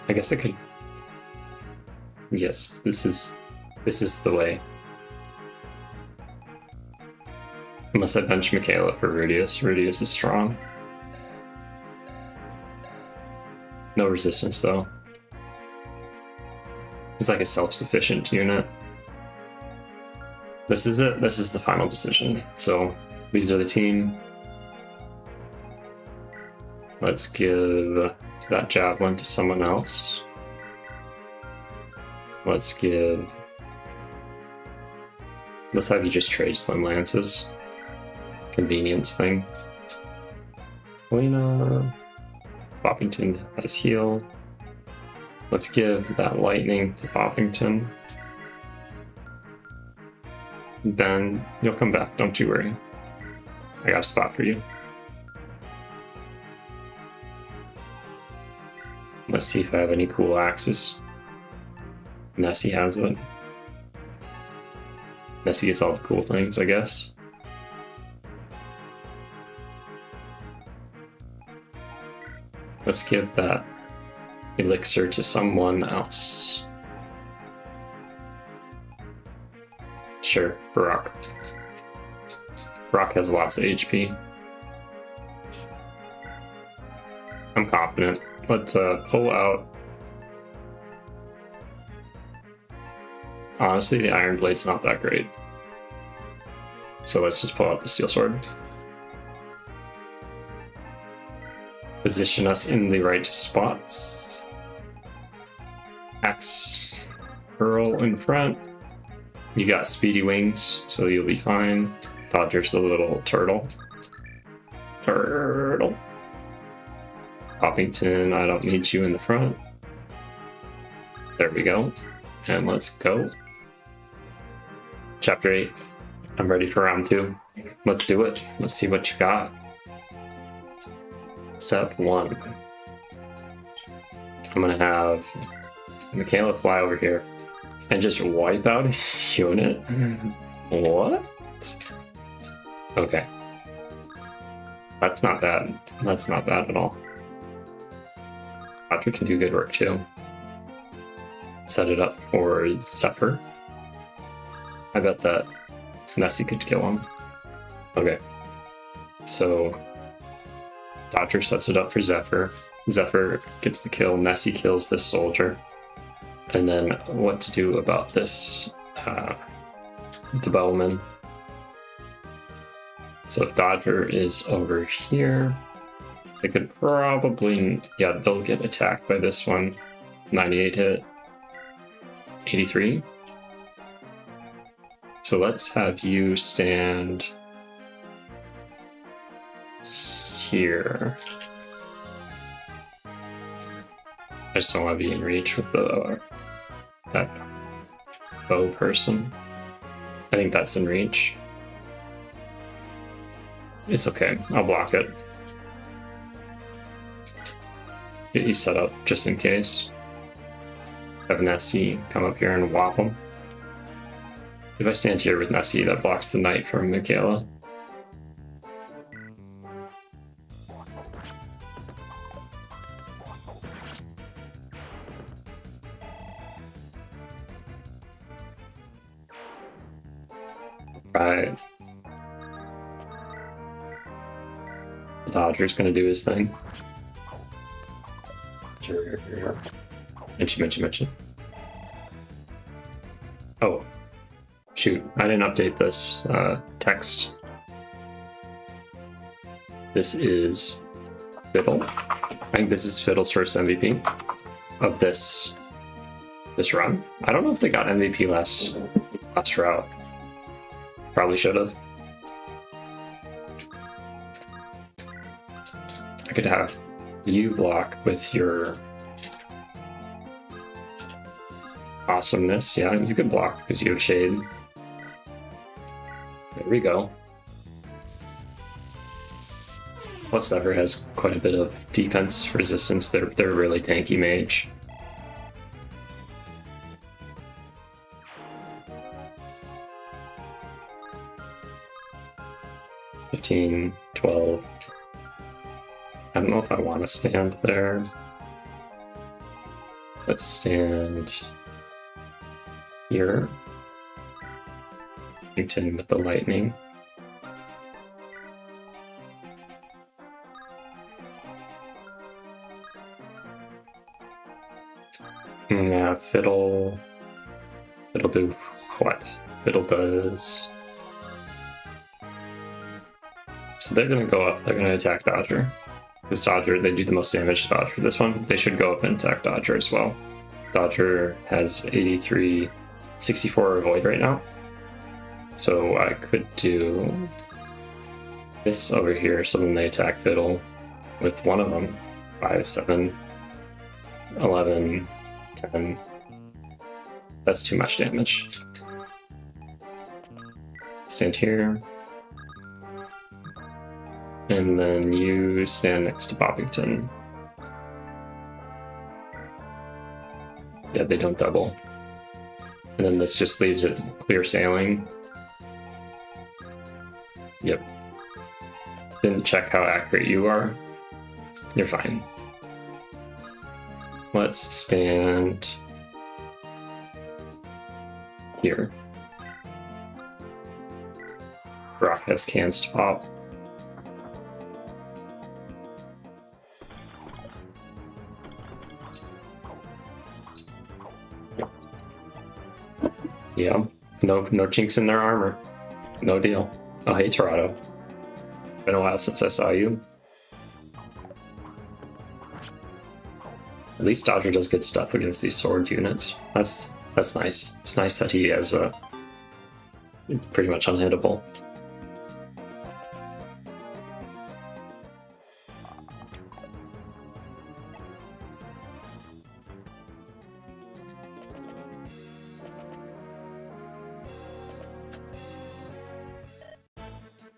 I guess I could. Yes, this is the way. Unless I bench Michaela for Rudius. Rudius is strong. No resistance though. He's like a self-sufficient unit. This is it. This is the final decision. So these are the team. Let's give that javelin to someone else. Let's have you just trade Slim Lances. Convenience thing. Helena. Boppington has heal. Let's give that lightning to Boppington. Then you'll come back, don't you worry. I got a spot for you. Let's see if I have any cool axes. Nessie has it. Nessie gets all the cool things, I guess. Let's give that elixir to someone else. Sure, Brock. Brock has lots of HP. I'm confident. Let's pull out. Honestly, the Iron Blade's not that great. So let's just pull out the Steel Sword. position us in the right spots. Axe Earl in front. You got speedy wings, so you'll be fine. Dodger's the little turtle. Turtle. Poppington, I don't need you in the front. There we go. And let's go. Chapter 8. I'm ready for round 2. Let's do it. Let's see what you got. Step 1. I'm gonna have Michaela fly over here and just wipe out his unit. What? Okay. That's not bad. That's not bad at all. Patrick can do good work too. Set it up for Zephyr. I bet that Nessie could kill him. Okay. So Dodger sets it up for Zephyr. Zephyr gets the kill. Nessie kills this soldier. And then what to do about this, the bowman. So if Dodger is over here, they could probably, yeah, they'll get attacked by this one. 98 hit. 83. So let's have you stand here. I just don't want to be in reach with that bow person. I think that's in reach. It's okay, I'll block it. Get you set up just in case. Have Nessie come up here and whop him. If I stand here with Nessie, that blocks the knight from Michaela. Right. Dodger's gonna do his thing. Mention. Oh. Shoot, I didn't update this text. This is Fiddle. I think this is Fiddle's first MVP of this run. I don't know if they got MVP last route. Probably should have. I could have you block with your awesomeness. Yeah, you could block because you have shade. There we go. Plus, Zephyr has quite a bit of defense resistance. They're really tanky mage. $15, $12. I don't know if I want to stand there. Let's stand here. Continue with the lightning. Yeah, Fiddle do what? Fiddle does. So they're gonna go up, they're gonna attack Dodger. This Dodger, they do the most damage to Dodger. This one, they should go up and attack Dodger as well. Dodger has 83, 64 avoid right now. So I could do this over here, so then they attack Fiddle with one of them. 5, 7, 11, 10. That's too much damage. Stand here. And then you stand next to Poppington. Yeah, they don't double. And then this just leaves it clear sailing. Yep. Didn't check how accurate you are. You're fine. Let's stand here. Brock has cans to pop. Yeah, no chinks in their armor. No deal. Oh, hey, Toronto. Been a while since I saw you. At least Dodger does good stuff against these sword units. That's nice. It's nice that he has it's pretty much unhittable.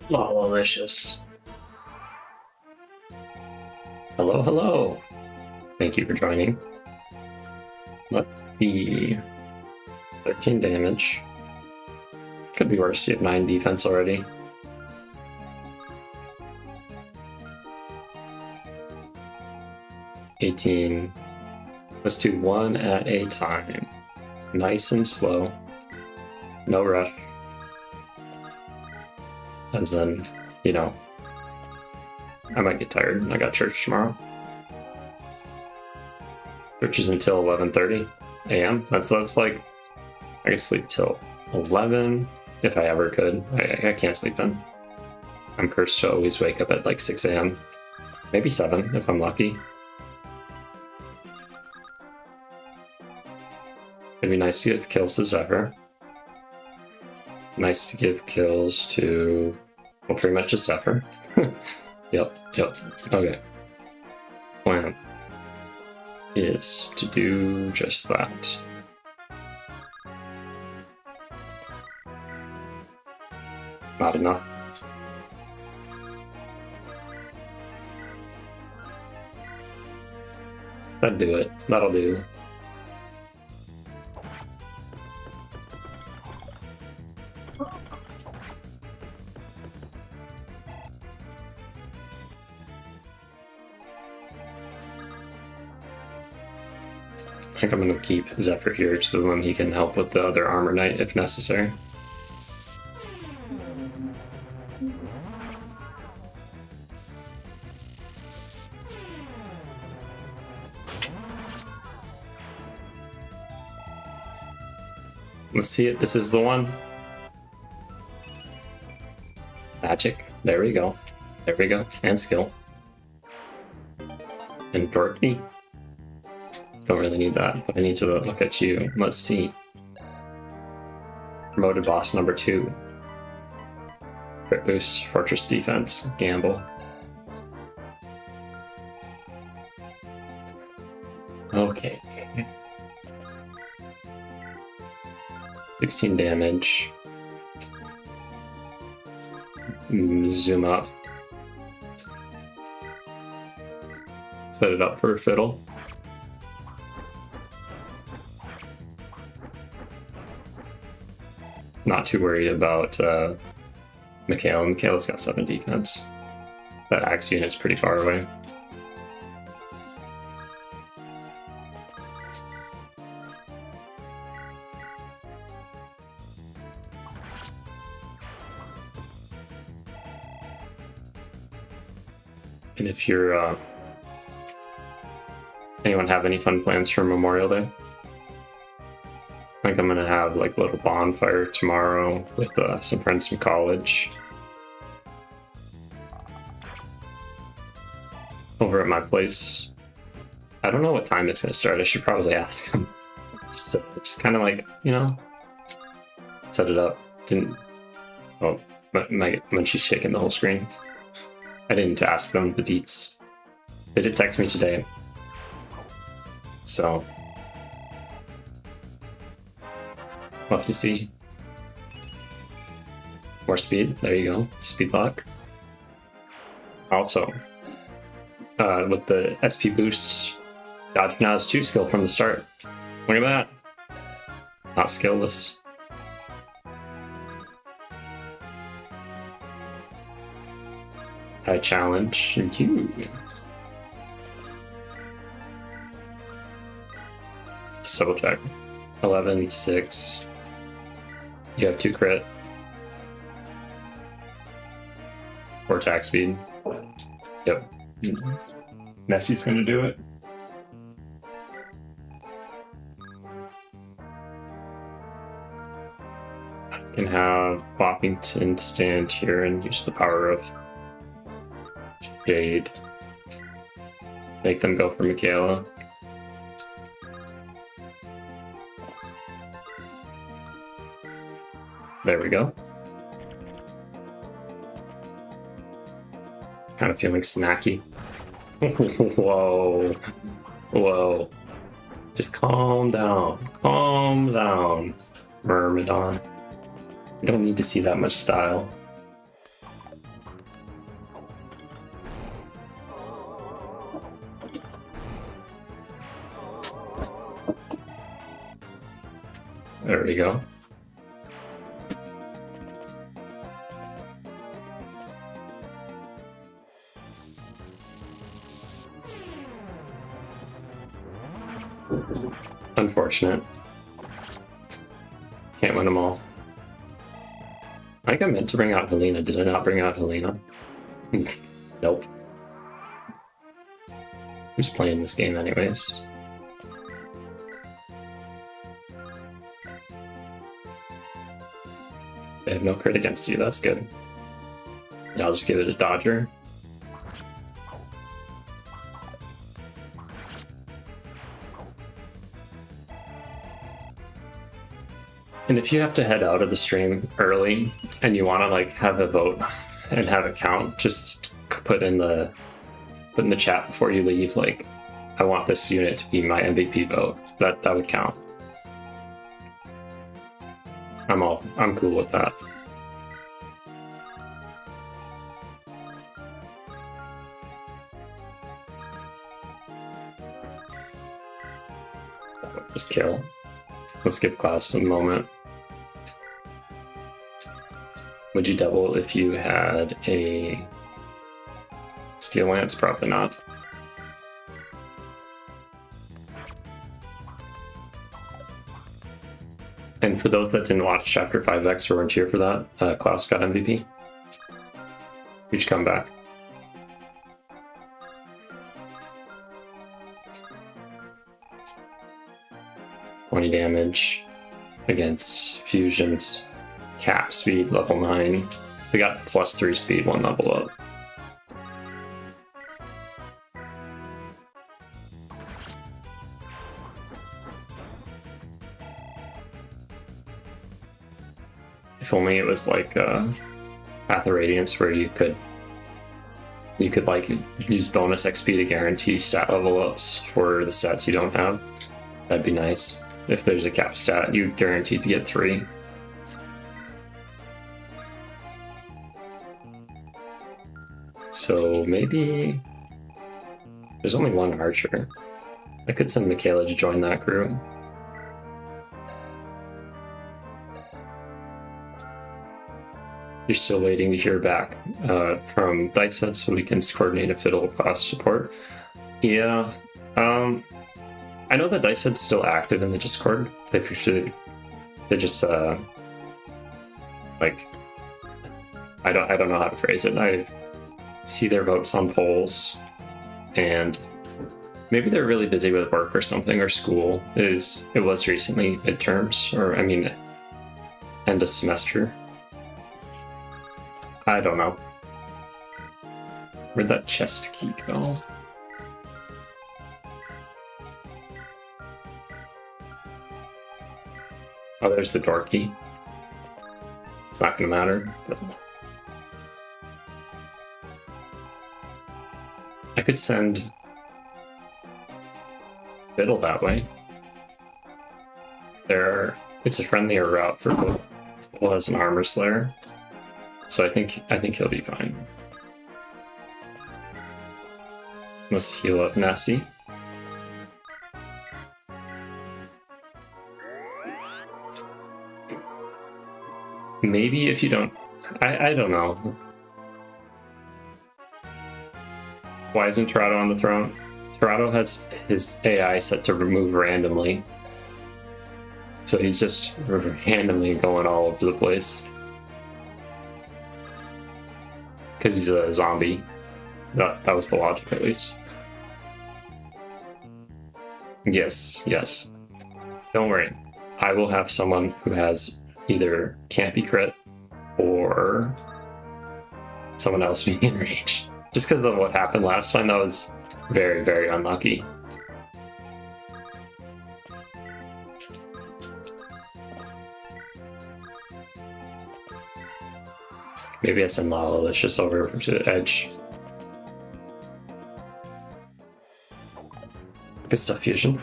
Oh, delicious. Hello, hello. Thank you for joining. Let's see. 13 damage. Could be worse. You have 9 defense already. $18. Let's do one at a time. Nice and slow. No rush. And then, you know, I might get tired. I got church tomorrow. Church is until 11:30 a.m. That's like, I can sleep till 11 if I ever could. I can't sleep in. I'm cursed to always wake up at like 6 a.m. Maybe 7 if I'm lucky. It'd be nice to give kills to Zephyr. Nice to give kills to, well, pretty much just Zephyr. Yep. Okay. Plan is to do just that. Not enough. That'd do it. That'll do. I think I'm going to keep Zephyr here so then he can help with the other Armor Knight if necessary. Let's see it. This is the one. Magic. There we go. There we go. And skill. And Dorothy. Don't really need that, but I need to look at you. Let's see. Promoted boss number 2. Crit boost, fortress defense, gamble. Okay. 16 damage. Zoom up. Set it up for a fiddle. Not too worried about Michaela. Michaela's got 7 defense. That axe unit's pretty far away. And if you're anyone have any fun plans for Memorial Day? I think I'm gonna have like a little bonfire tomorrow with some friends from college over at my place. I don't know what time it's gonna start. I should probably ask them. Just kind of like, you know, set it up. Didn't. Oh, when she's shaking the whole screen. I didn't ask them the deets. They did text me today, so. We'll have to see. More speed. There you go. Speed lock. Also, with the SP boosts, Dodge now has 2 skill from the start. Look at that. Not skillless. I challenge you. Double check. 11, 6. You have 2 crit. 4 attack speed. Yep. Nessie's gonna do it. I can have Boppington stand here and use the power of Shade. Make them go for Michaela. There we go. Kind of feeling snacky. Whoa. Whoa. Just calm down. Calm down, Myrmidon. You don't need to see that much style. There we go. Unfortunate. Can't win them all. I think I meant to bring out Helena. Did I not bring out Helena? Nope. Who's playing this game anyways? They have no crit against you, that's good. Yeah, I'll just give it a dodger. And if you have to head out of the stream early and you want to like have a vote and have it count, just put in the chat before you leave, like, I want this unit to be my MVP vote. That would count. I'm cool with that. Just kill. Let's give Klaus a moment. Would you double if you had a Steel Lance? Probably not. And for those that didn't watch Chapter 5X or weren't here for that, Klaus got MVP. Huge comeback. $20 damage against fusions. Cap speed level 9. We got +3 speed, 1 level up. If only it was like Path of Radiance where you could like use bonus XP to guarantee stat level ups for the stats you don't have. That'd be nice. If there's a cap stat, you're guaranteed to get 3. So maybe there's only 1 archer. I could send Michaela to join that group. You're still waiting to hear back from Dice Head so we can coordinate a fiddle class support. Yeah, I know that Dice Head's still active in the Discord. They're just like, I don't know how to phrase it. I see their votes on polls, and maybe they're really busy with work or something, or school. It was recently midterms, or I mean, end of semester. I don't know. Where'd that chest key go? Oh, there's the door key. It's not gonna matter. But I could send Fiddle that way. It's a friendlier route for Fiddle. Fiddle has an armor slayer. So I think he'll be fine. Let's heal up Nessie. Maybe if you don't... I don't know. Why isn't Torado on the throne? Torado has his AI set to remove randomly. So he's just randomly going all over the place. Because he's a zombie. That was the logic, at least. Yes. Don't worry. I will have someone who has either campy crit or someone else being in range. Just because of what happened last time, that was very, very unlucky. Maybe I send Lawlicious over to Edge. Good stuff, Fusion.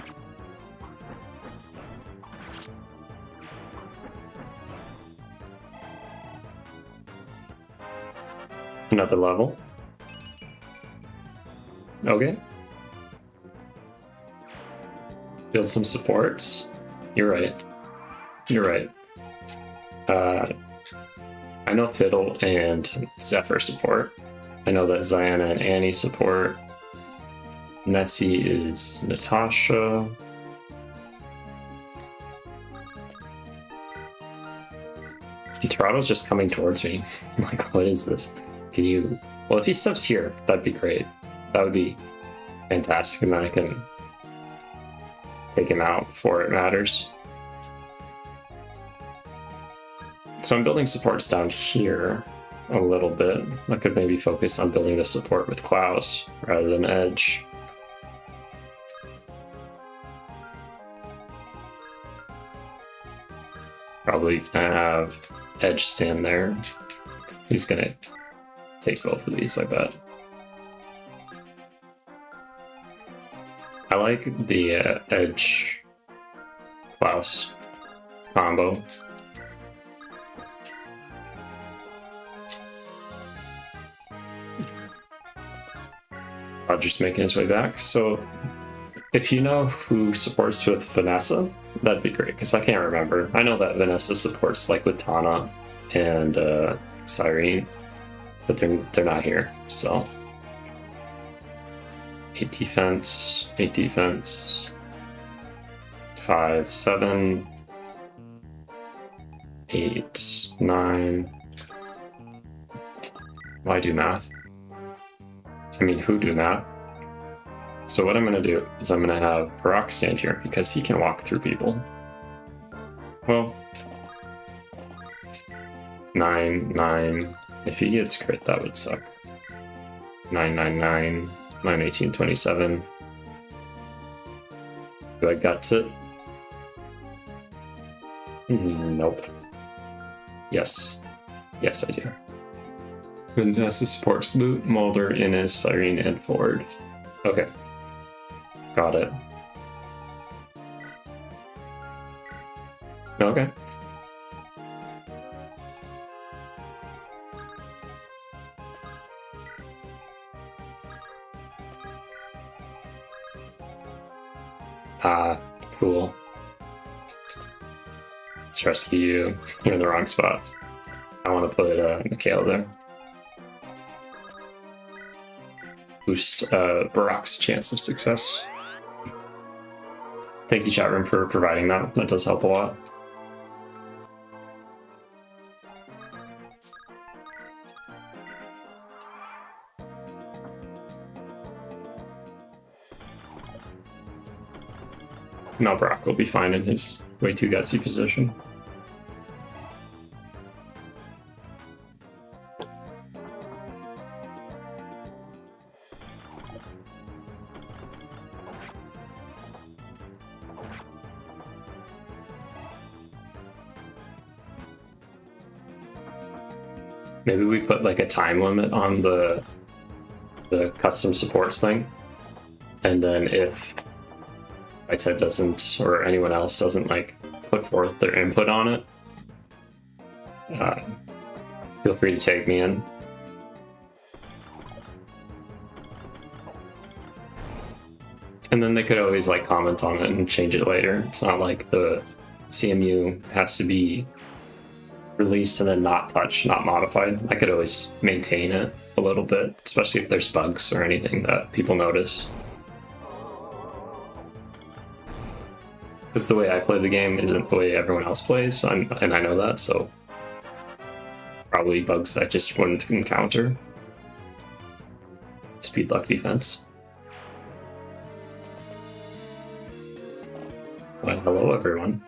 Another level. Okay. Build some supports. You're right. You're right. I know Fiddle and Zephyr support. I know that Ziana and Annie support. Nessie is Natasha. And Toronto's just coming towards me. I'm like, what is this? Can you... Well, if he steps here, that'd be great. That would be fantastic, and then I can take him out before it matters. So I'm building supports down here a little bit. I could maybe focus on building the support with Klaus rather than Edge. Probably gonna have Edge stand there. He's gonna take both of these, I bet. I like the Edge Klaus combo. Roger's making his way back. So if you know who supports with Vanessa, that'd be great, because I can't remember. I know that Vanessa supports like with Tana and Cyrene, but they're not here, so 8 defense, 8 defense, 5, 7, 8, 9. Why do math? I mean, who do math? So what I'm going to do is I'm going to have Barak stand here because he can walk through people. Well, 9, 9. If he gets crit, that would suck. 9, 9, 9, 9, 18, 27. Do I guts it? Nope. Yes. Yes, I do. Vanessa supports Loot, Mulder, Innes, Cyrene, and Ford. Okay. Got it. Okay. Cool. Let's rescue you. You're in the wrong spot. I want to put Mikhail there. Boost Barak's chance of success. Thank you, chat room, for providing that. That does help a lot. Now Barak will be fine in his way too gutsy position. Maybe we put like a time limit on the custom supports thing, and then if Whiteside doesn't, or anyone else doesn't like put forth their input on it, feel free to tag me in. And then they could always like comment on it and change it later. It's not like the CMU has to be released and then not touched, not modified. I could always maintain it a little bit, especially if there's bugs or anything that people notice. Because the way I play the game isn't the way everyone else plays, and I know that, so probably bugs I just wouldn't encounter. Speed, luck, defense. Well, hello everyone.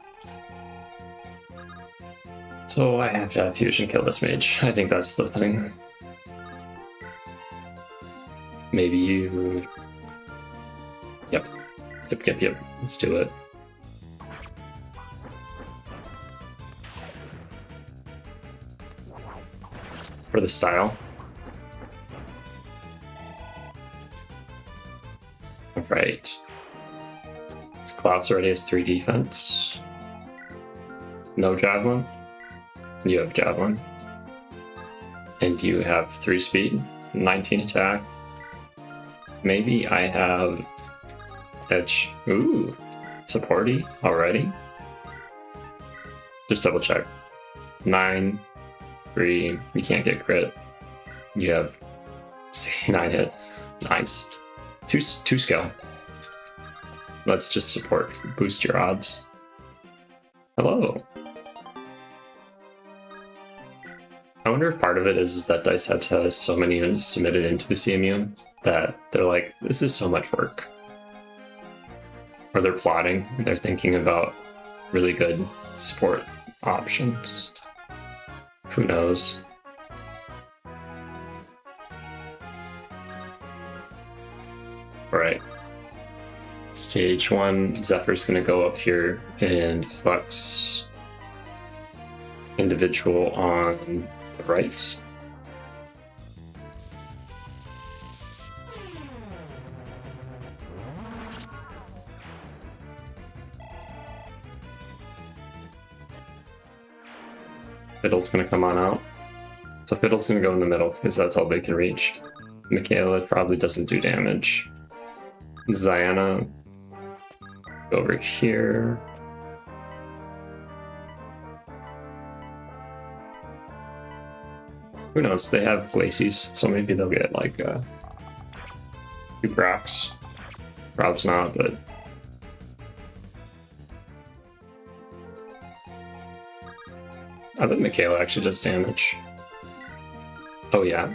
So I have to have Fusion kill this mage. I think that's the thing. Maybe you... Yep. Yep. Let's do it. for the style. Alright. Klaus already has 3 defense. No javelin. You have javelin. And you have 3 speed, 19 attack. Maybe I have edge. Ooh, supporty already. Just double check. 9, 3. You can't get crit. You have 69 hit. Nice. 2 skill. Let's just support. Boost your odds. Hello. I wonder if part of it is that Dice Heads has so many units submitted into the CMU that they're like, this is so much work. Or they're plotting, they're thinking about really good support options. Who knows? Alright. Stage 1, Zephyr's gonna go up here and flex individual on the right. Fiddle's gonna come on out. So Fiddle's gonna go in the middle because that's all they can reach. Michaela probably doesn't do damage. Ziana, go over here. Who knows? They have Glacies, so maybe they'll get like 2 Brocs. Rob's not, but I bet Michaela actually does damage. Oh yeah,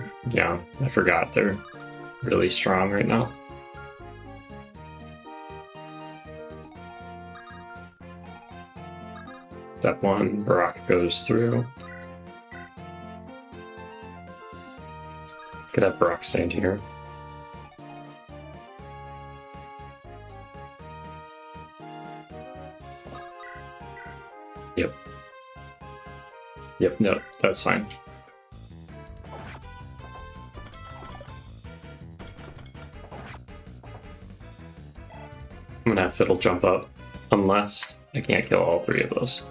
I forgot they're really strong right now. Step 1, Barak goes through. Could have Barak stand here. Yep, no, that's fine. I'm gonna have Fiddle jump up, unless I can't kill all 3 of those.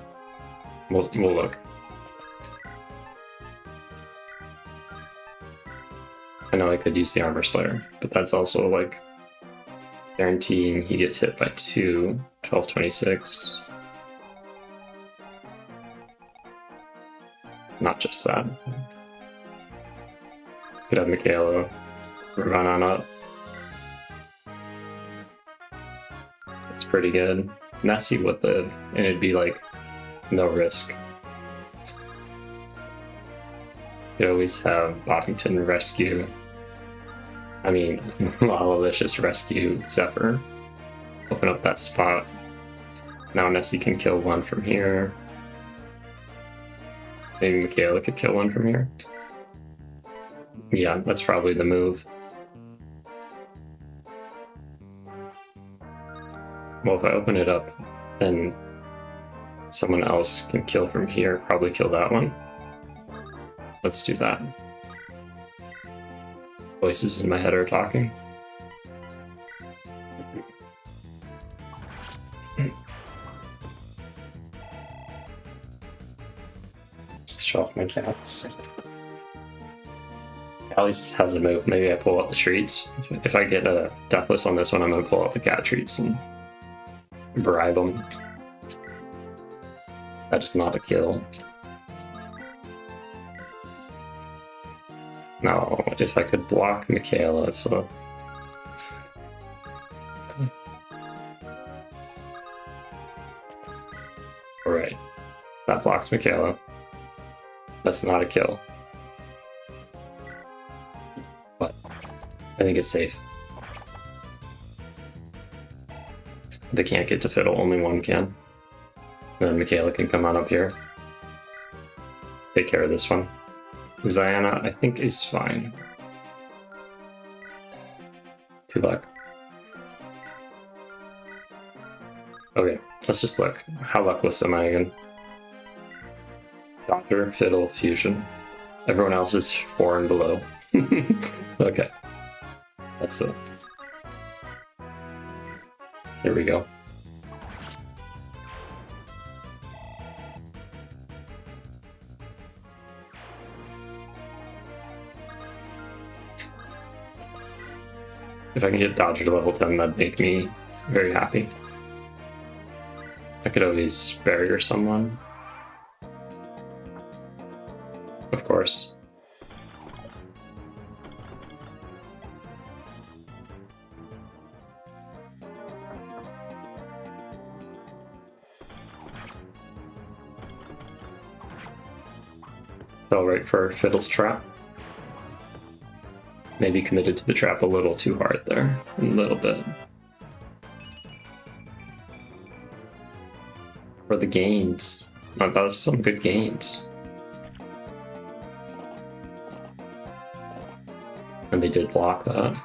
We'll look. I know I could use the Armor Slayer, but that's also like guaranteeing he gets hit by 2, 12, 26. Not just that. Could have Michaela run on up. That's pretty good. Nessie would live, and it'd be like no risk. You always have Bobbington rescue. I mean, Lalicious rescue Zephyr. Open up that spot. Now Nessie can kill 1 from here. Maybe Michaela could kill 1 from here. Yeah, that's probably the move. Well, if I open it up, then someone else can kill from here, probably kill that one. Let's do that. Voices in my head are talking. Show off my cats. At least has a move. Maybe I pull out the treats. If I get a deathless on this one, I'm gonna pull out the cat treats and bribe them. That is not a kill. No, if I could block Michaela, so. Alright. That blocks Michaela. That's not a kill. But I think it's safe. They can't get to Fiddle, only 1 can. And then Michaela can come on up here. Take care of this one. Ziana, I think, is fine. 2 luck. Okay, let's just look. How luckless am I again? Doctor, Fiddle, Fusion. Everyone else is 4 and below. Okay. That's it. Here we go. If I can get Dodger to level 10, that'd make me very happy. I could always barrier someone. Of course. Fell right for Fiddle's trap. Maybe committed to the trap a little too hard there. A little bit. For the gains. Oh, that was some good gains. And they did block that.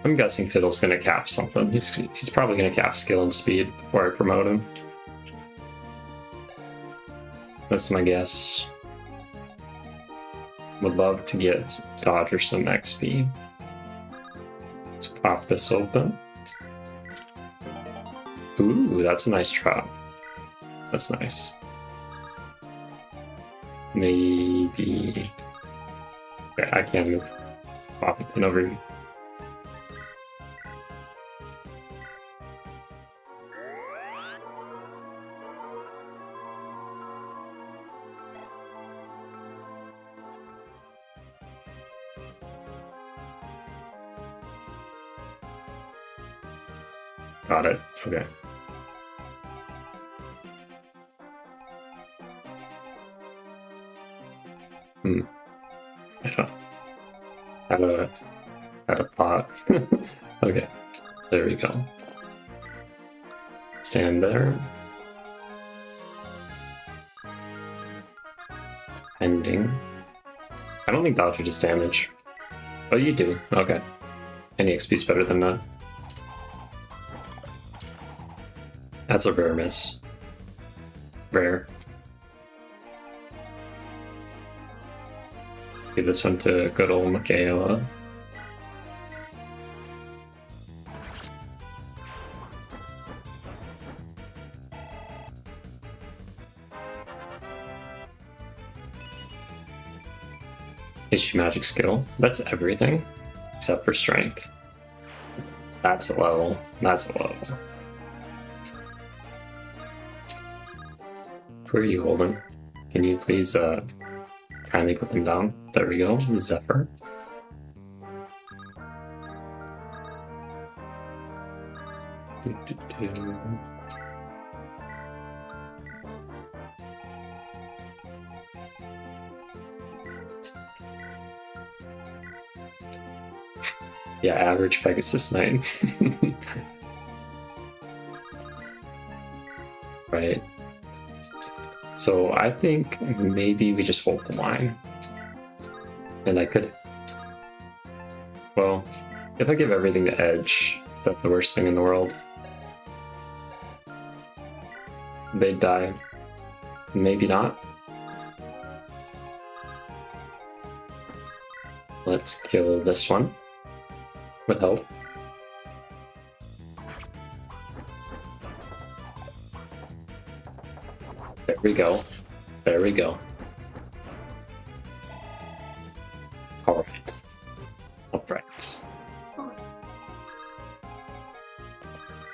I'm guessing Fiddle's gonna cap something. He's probably gonna cap skill and speed before I promote him. That's my guess. Would love to get Dodger some XP. Let's pop this open. Ooh, that's a nice trap. That's nice. Maybe... Okay, I can't move. Pop it over here. Got it. Okay. I don't had a thought. Okay. There we go. Stand there. Ending. I don't think Dodger does damage. Oh, you do. Okay. Any XP is better than that. That's a rare miss. Rare. Give this one to good old Michaela. HP magic skill. That's everything except for strength. That's a level. That's a level. Who are you holding? Can you please kindly put them down? There we go. Zephyr. Yeah, average Pegasus Knight. Right. So I think maybe we just hold the line. And I could... Well, if I give everything to Edge, is that the worst thing in the world? They'd die. Maybe not. Let's kill this one. With help. There we go. There we go. Alright. Alright.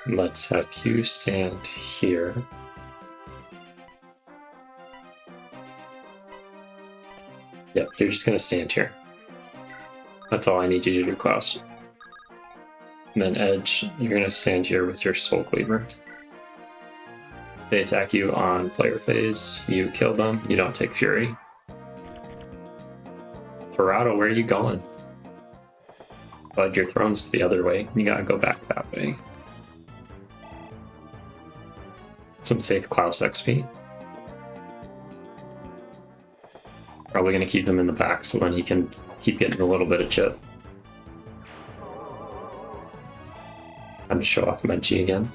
Let's have you stand here. Yep, you're just gonna stand here. That's all I need you to do, Klaus. And then Edge, you're gonna stand here with your Soul Cleaver. They attack you on player phase, you kill them, you don't take Fury. Torado, where are you going? Bud, your throne's the other way, you gotta go back that way. Some safe Klaus XP. Probably gonna keep him in the back so then he can keep getting a little bit of chip. Time to show off Menchie again.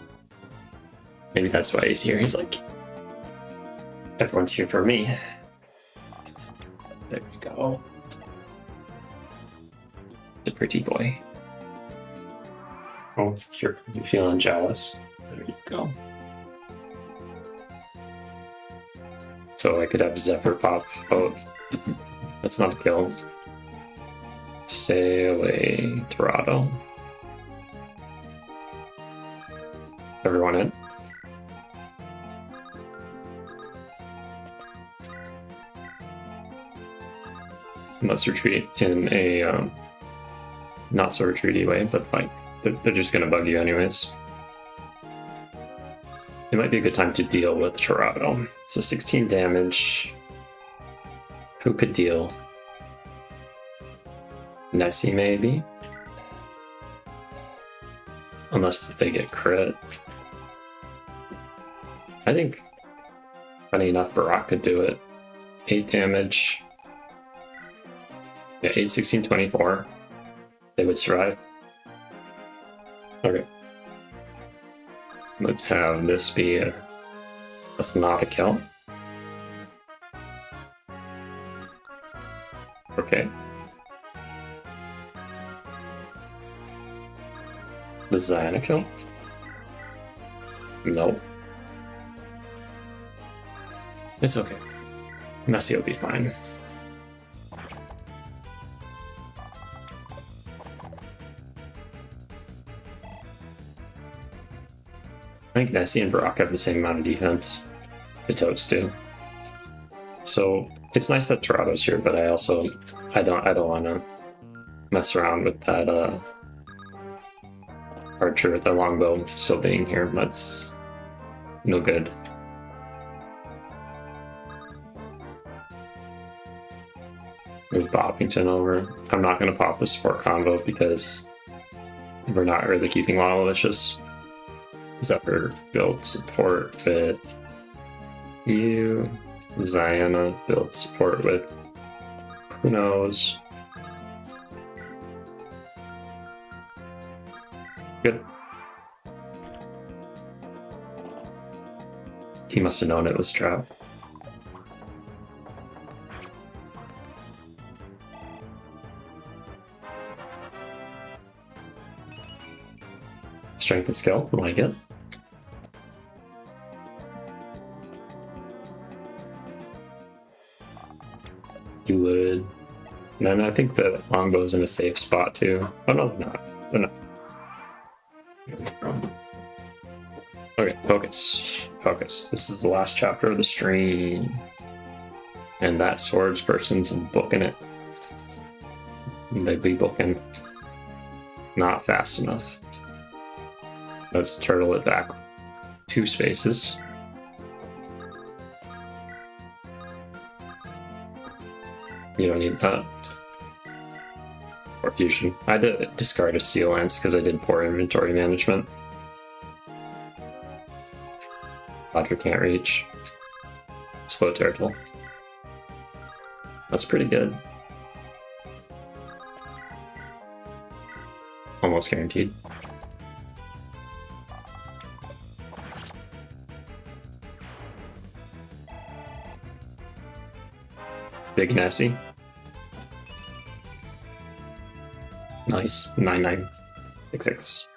Maybe that's why he's here. He's like, Everyone's here for me. There we go. The pretty boy. Oh, you're feeling jealous. There you go. So I could have Zephyr pop out. That's not a kill. Stay away, Dorado. Everyone in? Let's retreat in a not so retreaty way, but like they're just gonna bug you anyways. It might be a good time to deal with Dorado. So 16 damage. Who could deal? Nessie maybe? Unless they get crit. I think, funny enough, Barak could do it. 8 damage. Yeah, 8, 16, 24. They would survive. Okay. Let's have this be that's not a kill. Okay. This is a kill? Nope. It's okay. Nessie will be fine. I think Nessie and Barak have the same amount of defense. The Toads do. So it's nice that Torado's here, but I don't want to mess around with that archer with that longbow still being here. That's no good. Move Boppington over. I'm not going to pop the support combo because we're not really keeping Monolicious. Zephyr build support with you. Ziana build support with who knows. Good. He must have known it was trap. Strength and skill, like it. You would. And then I think the longbow's in a safe spot too. Oh no, they're not. They're not. Okay, focus. Focus. This is the last chapter of the stream. And that swords person's booking it. They'd be booking. Not fast enough. Let's turtle it back 2 spaces. You don't need that. Or fusion. I did discard a steel lance because I did poor inventory management. Dodger can't reach. Slow turtle. That's pretty good. Almost guaranteed. Big Nessie. Nice. 9966.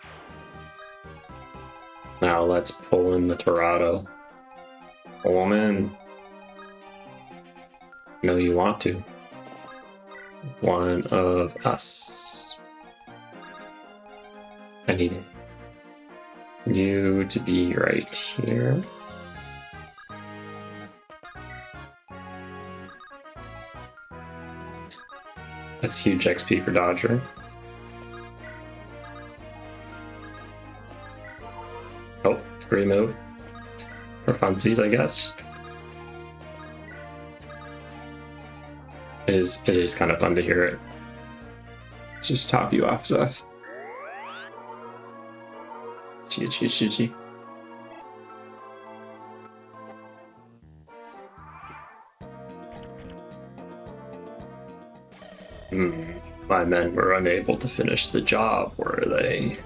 Now let's pull in the Torado. Pull him in. No, you want to. One of us. I need you to be right here. That's huge XP for Dodger. Oh, remove. For funsies, I guess. It is kind of fun to hear it. Let's just top you off, Zeph. GG. My men were unable to finish the job, were they?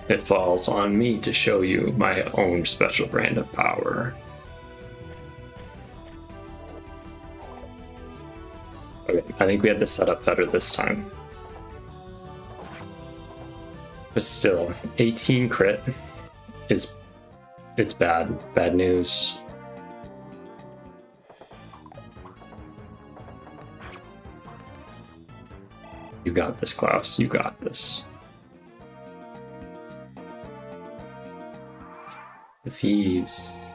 It falls on me to show you my own special brand of power. Okay, I think we had this set up better this time. But still, 18 crit is it's bad. Bad news. You got this, Klaus. You got this. The thieves.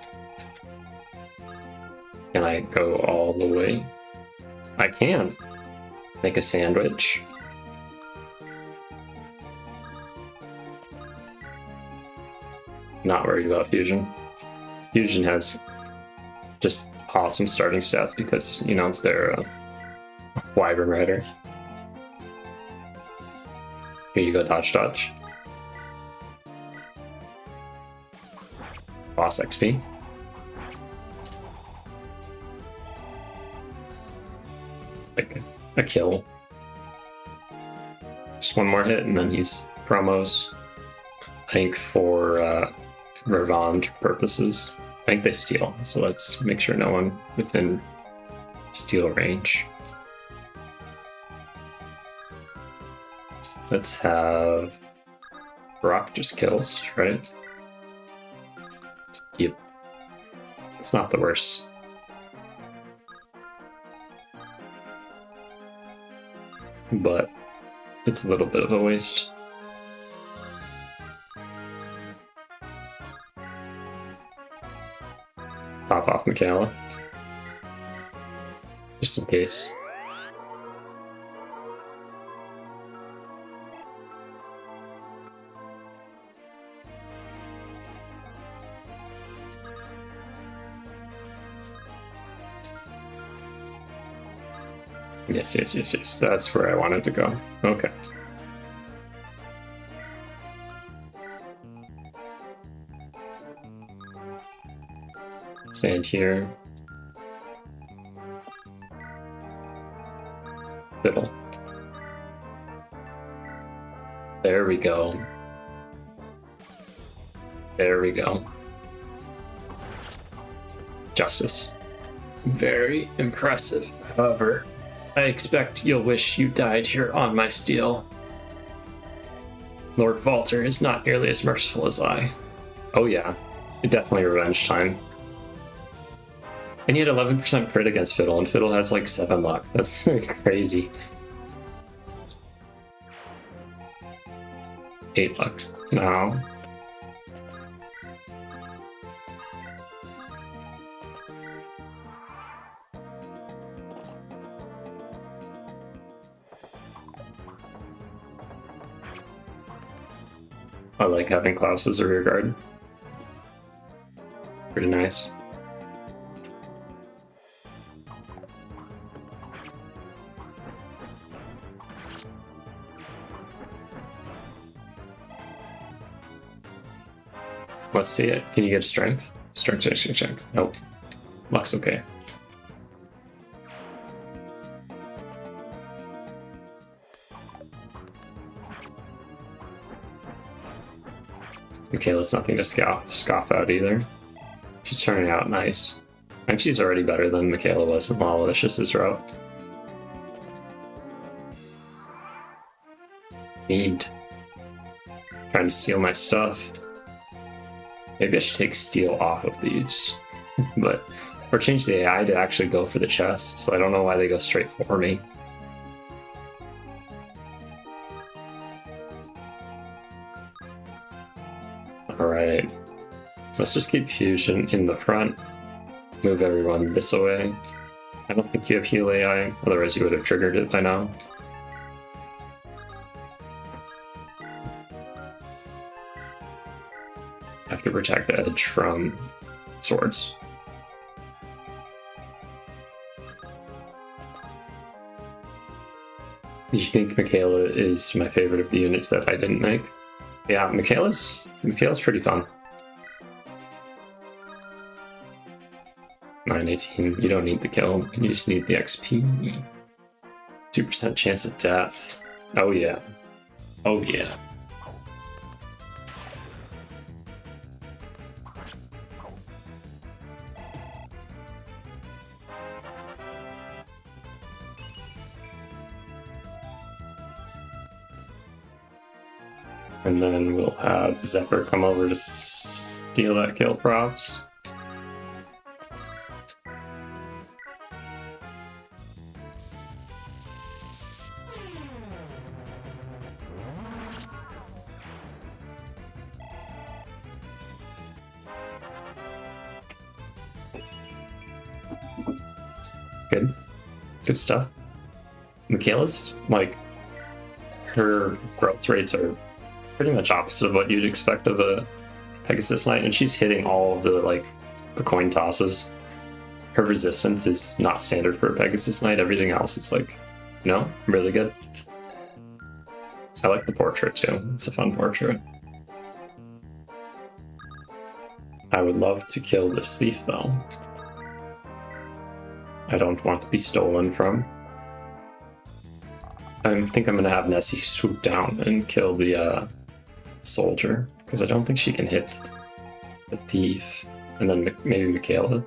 Can I go all the way? I can. Make a sandwich. Not worried about Fusion. Fusion has just awesome starting stats because, you know, they're a Wyvern Rider. Here you go, dodge, dodge. Boss XP. It's like a kill. Just one more hit and then he's promos. I think for revenge purposes. I think they steal, so let's make sure no one within steal range. Let's have Brock just kills, right? Yep. It's not the worst. But it's a little bit of a waste. Top off Michaela. Just in case. Yes, yes, yes, yes. That's where I wanted to go. Okay. Stand here. Fiddle. There we go. There we go. Justice. Very impressive. However, I expect you'll wish you died here on my steel. Lord Valter is not nearly as merciful as I. Oh yeah, definitely revenge time. And he had 11% crit against Fiddle, and Fiddle has like 7 luck. That's crazy. 8 luck. No. I like having Klaus as a rear guard. Pretty nice. Let's see it. Can you get strength? Strength, strength, strength, strength. Nope. Luck's okay. Michaela's nothing to scoff at either. She's turning out nice. I think she's already better than Michaela was in Lawlicious's route. Fiend. Trying to steal my stuff. Maybe I should take steal off of these. But or change the AI to actually go for the chest, so I don't know why they go straight for me. Alright. Let's just keep Fusion in the front. Move everyone this way. I don't think you have heal AI, otherwise you would have triggered it by now. Have to protect the edge from swords. Do you think Michaela is my favorite of the units that I didn't make? Yeah, Michaela's pretty fun. 918, you don't need the kill, you just need the XP. 2% chance of death. Oh yeah. Oh yeah. And then we'll have Zephyr come over to steal that kill props. Good. Good stuff. Michaela's, like, her growth rates are pretty much opposite of what you'd expect of a Pegasus Knight, and she's hitting all of the, like, the coin tosses. Her resistance is not standard for a Pegasus Knight. Everything else is, like, you know, really good. I like the portrait, too. It's a fun portrait. I would love to kill this thief, though. I don't want to be stolen from. I think I'm gonna have Nessie swoop down and kill the soldier, because I don't think she can hit the thief, and then maybe Michaela.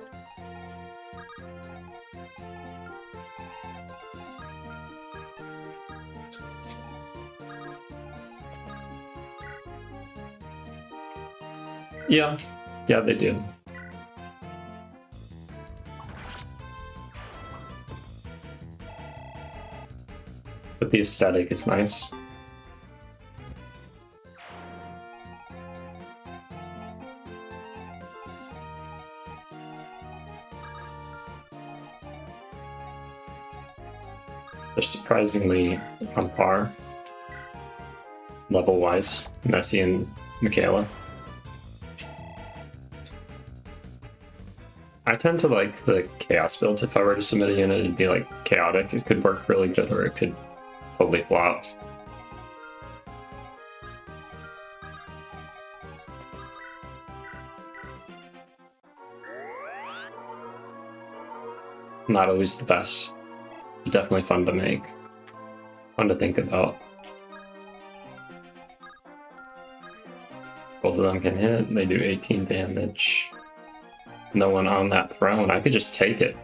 Yeah, they do. But the aesthetic is nice. They're surprisingly on par, level-wise, Nessie and Michaela. I tend to like the chaos builds. If I were to submit a unit, it'd be like chaotic. It could work really good, or it could totally flop. Not always the best, but definitely fun to make. Fun to think about. Both of them can hit, they do 18 damage. No one on that throne. I could just take it.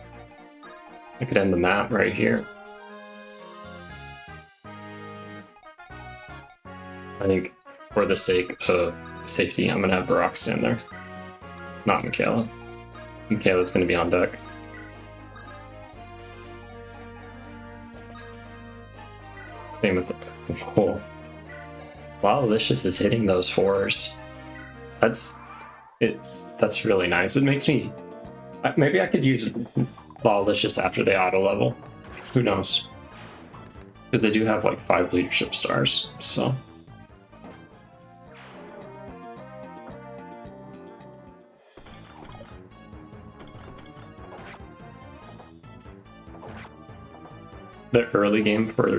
I could end the map right here. I think for the sake of safety, I'm gonna have Barak stand there. Not Michaela. Michaela's gonna be on deck. Same with the... Oh. Wow, Licious is hitting those fours. That's really nice. It makes me... Maybe I could use Lawlicious after they auto level. Who knows? Because they do have like 5 leadership stars, so... The early game for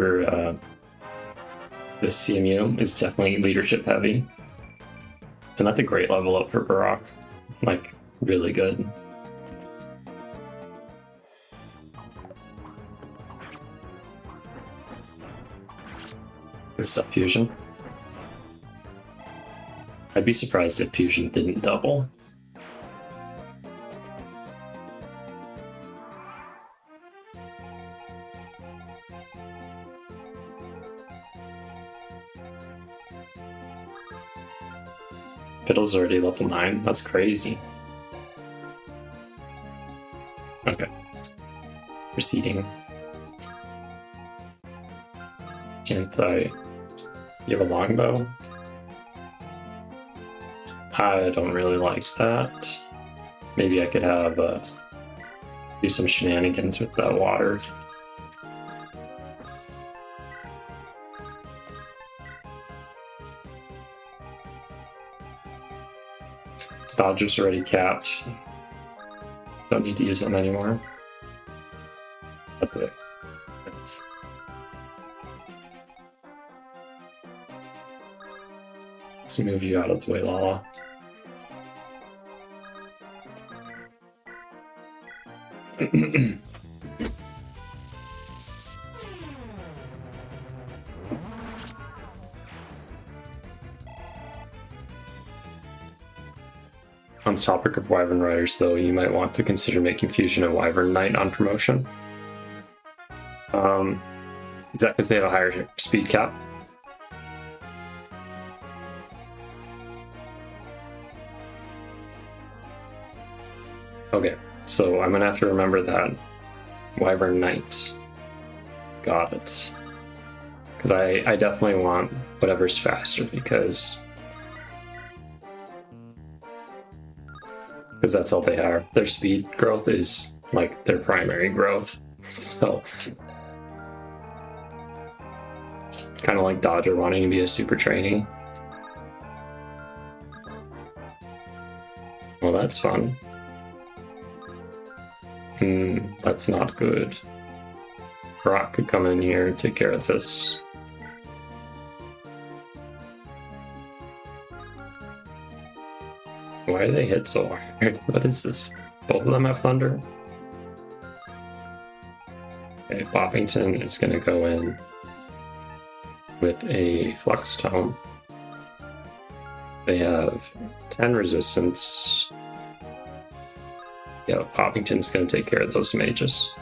the CMU is definitely leadership heavy. And that's a great level up for Barak. Like, really good. Good stuff, Fusion. I'd be surprised if Fusion didn't double. Fiddle's already level 9. That's crazy. Okay. Proceeding. You have a longbow? I don't really like that. Maybe I could have do some shenanigans with that water. Dodger's already capped. Don't need to use them anymore. That's it. Let's move you out of the way, Lala. On the topic of Wyvern Riders, though, you might want to consider making Fusion a Wyvern Knight on promotion. Is that because they have a higher speed cap? Okay, so I'm gonna have to remember that. Wyvern Knight. Got it. Because I definitely want whatever's faster because that's all they are. Their speed growth is like their primary growth. So kind of like Dodger wanting to be a super trainee. Well, that's fun. That's not good. Brock could come in here and take care of this. Why do they hit so hard? What is this? Both of them have thunder? Okay, Boppington is going to go in with a Flux Tome. They have 10 resistance. Yeah, Boppington's going to take care of those mages.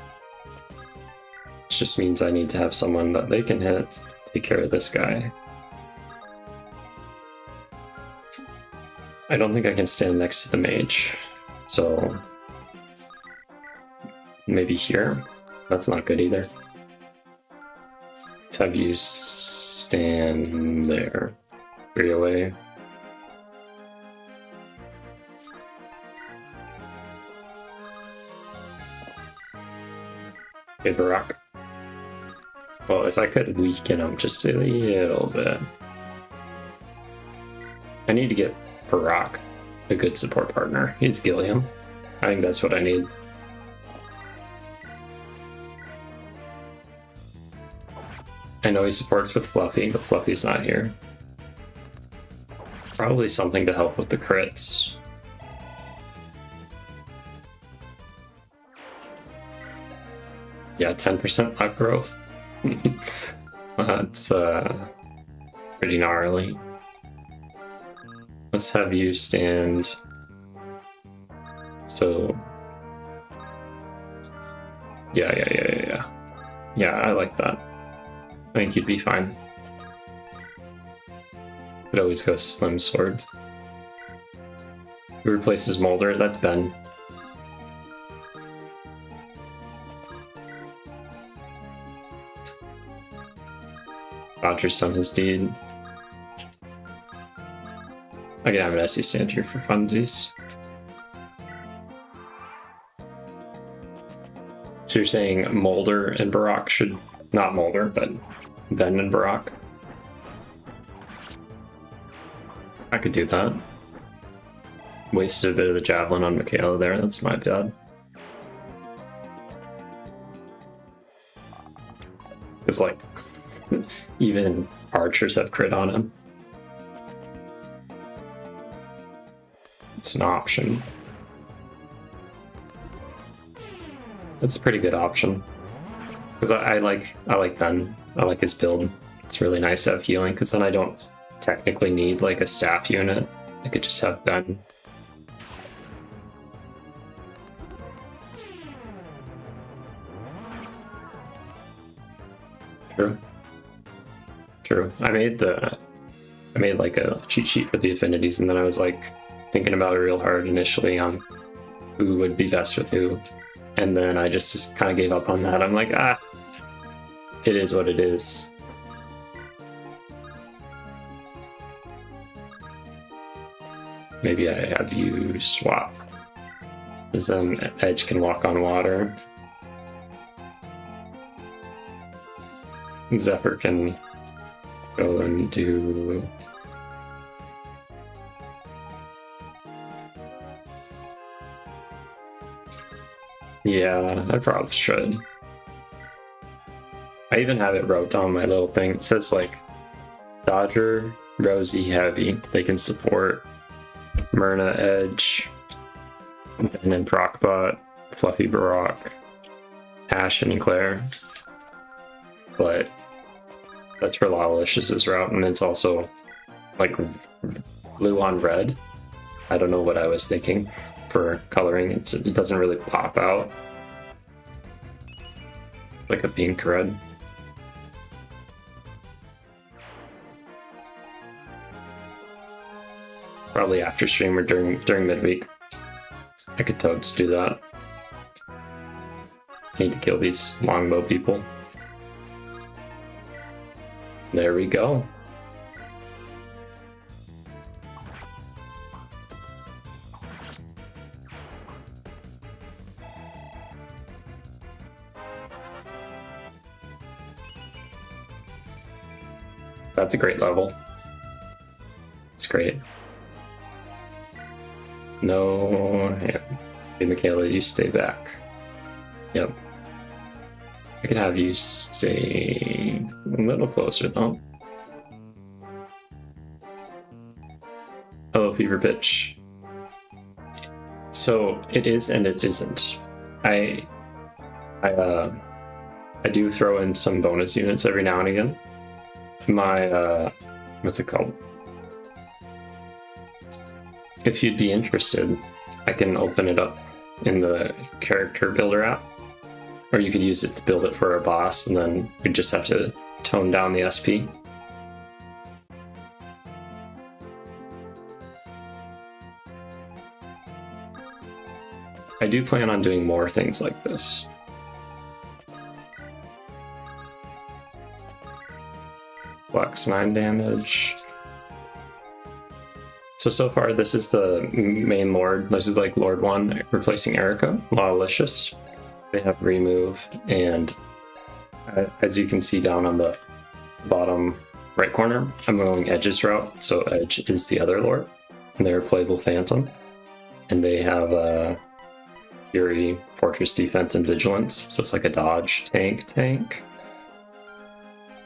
It just means I need to have someone that they can hit, take care of this guy. I don't think I can stand next to the mage, so maybe here? That's not good either. Let's have you stand there. 3 away. Okay, Barak. Well, if I could weaken him just a little bit. I need to get Barak a good support partner. He's Gilliam. I think that's what I need. I know he supports with Fluffy, but Fluffy's not here. Probably something to help with the crits. Yeah, 10% luck growth. That's pretty gnarly. Let's have you stand. So yeah. Yeah, I like that. I think you'd be fine. Could always go Slim Sword. Who replaces Molder? That's Ben. Roger's done his deed. I can have an SE stand here for funsies. So you're saying Molder and Barak should... Not Molder, but Ben and Barak? I could do that. Wasted a bit of the Javelin on Michaela there, that's my bad. It's like... even archers have crit on him. It's an option. That's a pretty good option. Because I like Ben. I like his build. It's really nice to have healing, because then I don't technically need like a staff unit. I could just have Ben. True. I made like a cheat sheet for the affinities, and then I was like thinking about it real hard initially on who would be best with who. And then I just kind of gave up on that. I'm like, it is what it is. Maybe I have you swap. Because then Edge can walk on water. Zephyr can go and do... Yeah, I probably should. I even have it wrote down my little thing. It says like Dodger, Rosie, Heavy. They can support Myrna, Edge, and then Procbot, Fluffy, Barak, Ash, and Claire. But that's for Lawlicious' route, and it's also like blue on red. I don't know what I was thinking for coloring. It doesn't really pop out like a pink red. Probably after stream or during midweek. I could totes do that. I need to kill these longbow people. There we go. That's a great level. It's great. No, yeah. Hey, Michaela, you stay back. Yep. I could have you stay a little closer though. Hello, Fever Bitch. So it is and it isn't. I do throw in some bonus units every now and again. My what's it called? If you'd be interested, I can open it up in the character builder app, or you could use it to build it for a boss, and then we just have to tone down the SP. I do plan on doing more things like this. Flex 9 damage. So far this is the main lord. This is like Lord 1 replacing Erica, Lawlicious. They have remove, and as you can see down on the bottom right corner, I'm going Edge's route, so Edge is the other lord, and they're playable Phantom. And they have Fury, Fortress Defense, and Vigilance, so it's like a dodge tank.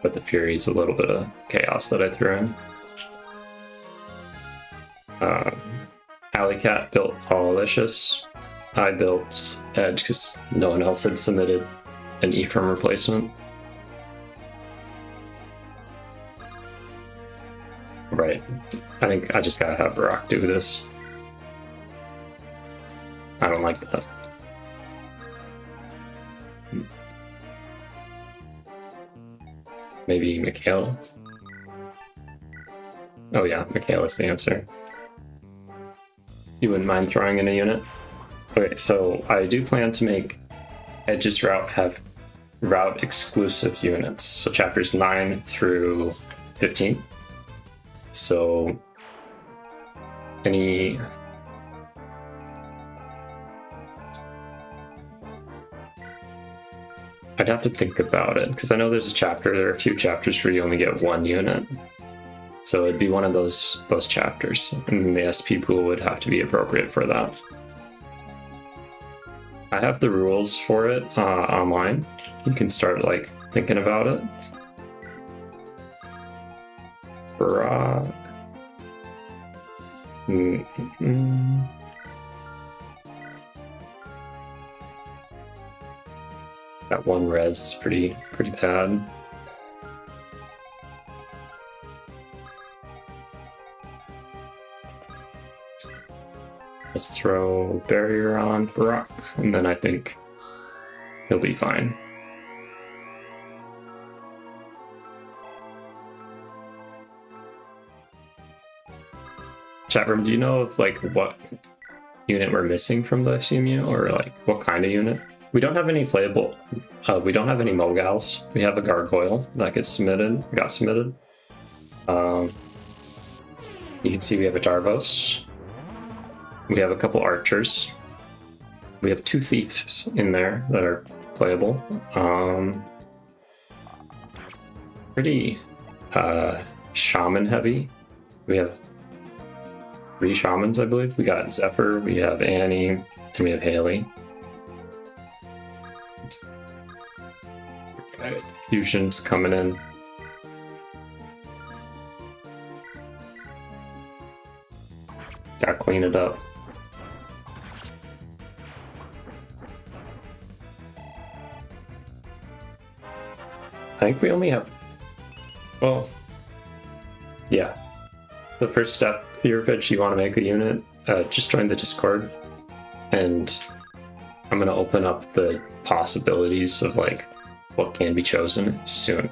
But the Fury is a little bit of chaos that I threw in. Alley Cat built Lawlicious. I built Edge because no one else had submitted an Ephraim replacement. Right. I think I just gotta have Barak do this. I don't like that. Maybe Michaela? Oh yeah, Michaela's the answer. You wouldn't mind throwing in a unit? Okay, so I do plan to make Edge's route have route exclusive units. So chapters 9 through 15. So any... I'd have to think about it, because I know there's a chapter, there are a few chapters where you only get one unit. So it'd be one of those chapters, and then the SP pool would have to be appropriate for that. I have the rules for it online. You can start like thinking about it. Barak. That one res is pretty bad. Let's throw barrier on Barak, and then I think he'll be fine. Chat room, do you know of like what unit we're missing from the CMU, or like what kind of unit? We don't have any playable. We don't have any Mogals. We have a Gargoyle that got submitted. You can see we have a Darvos. We have a couple archers. We have 2 thieves in there that are playable. Pretty shaman heavy. We have 3 shamans, I believe. We got Zephyr, we have Annie, and we have Haley. Okay, fusion's coming in. Gotta clean it up. I think we only have, well, yeah. The first step, your pitch, you want to make a unit, just join the Discord, and I'm going to open up the possibilities of like what can be chosen soon.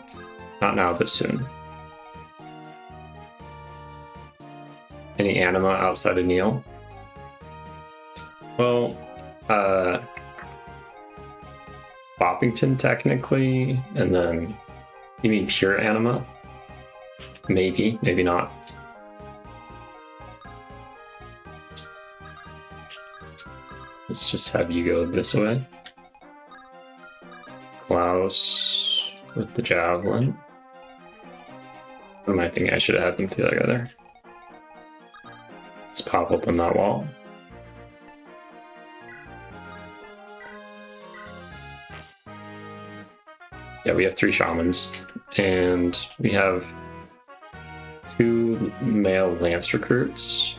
Not now, but soon. Any anima outside of Neil? Well, Boppington technically, and then you mean pure anima? Maybe, maybe not. Let's just have you go this way. Klaus with the javelin. I think I should have had them together. Let's pop open that wall. Yeah, we have 3 shamans, and we have 2 male lance recruits.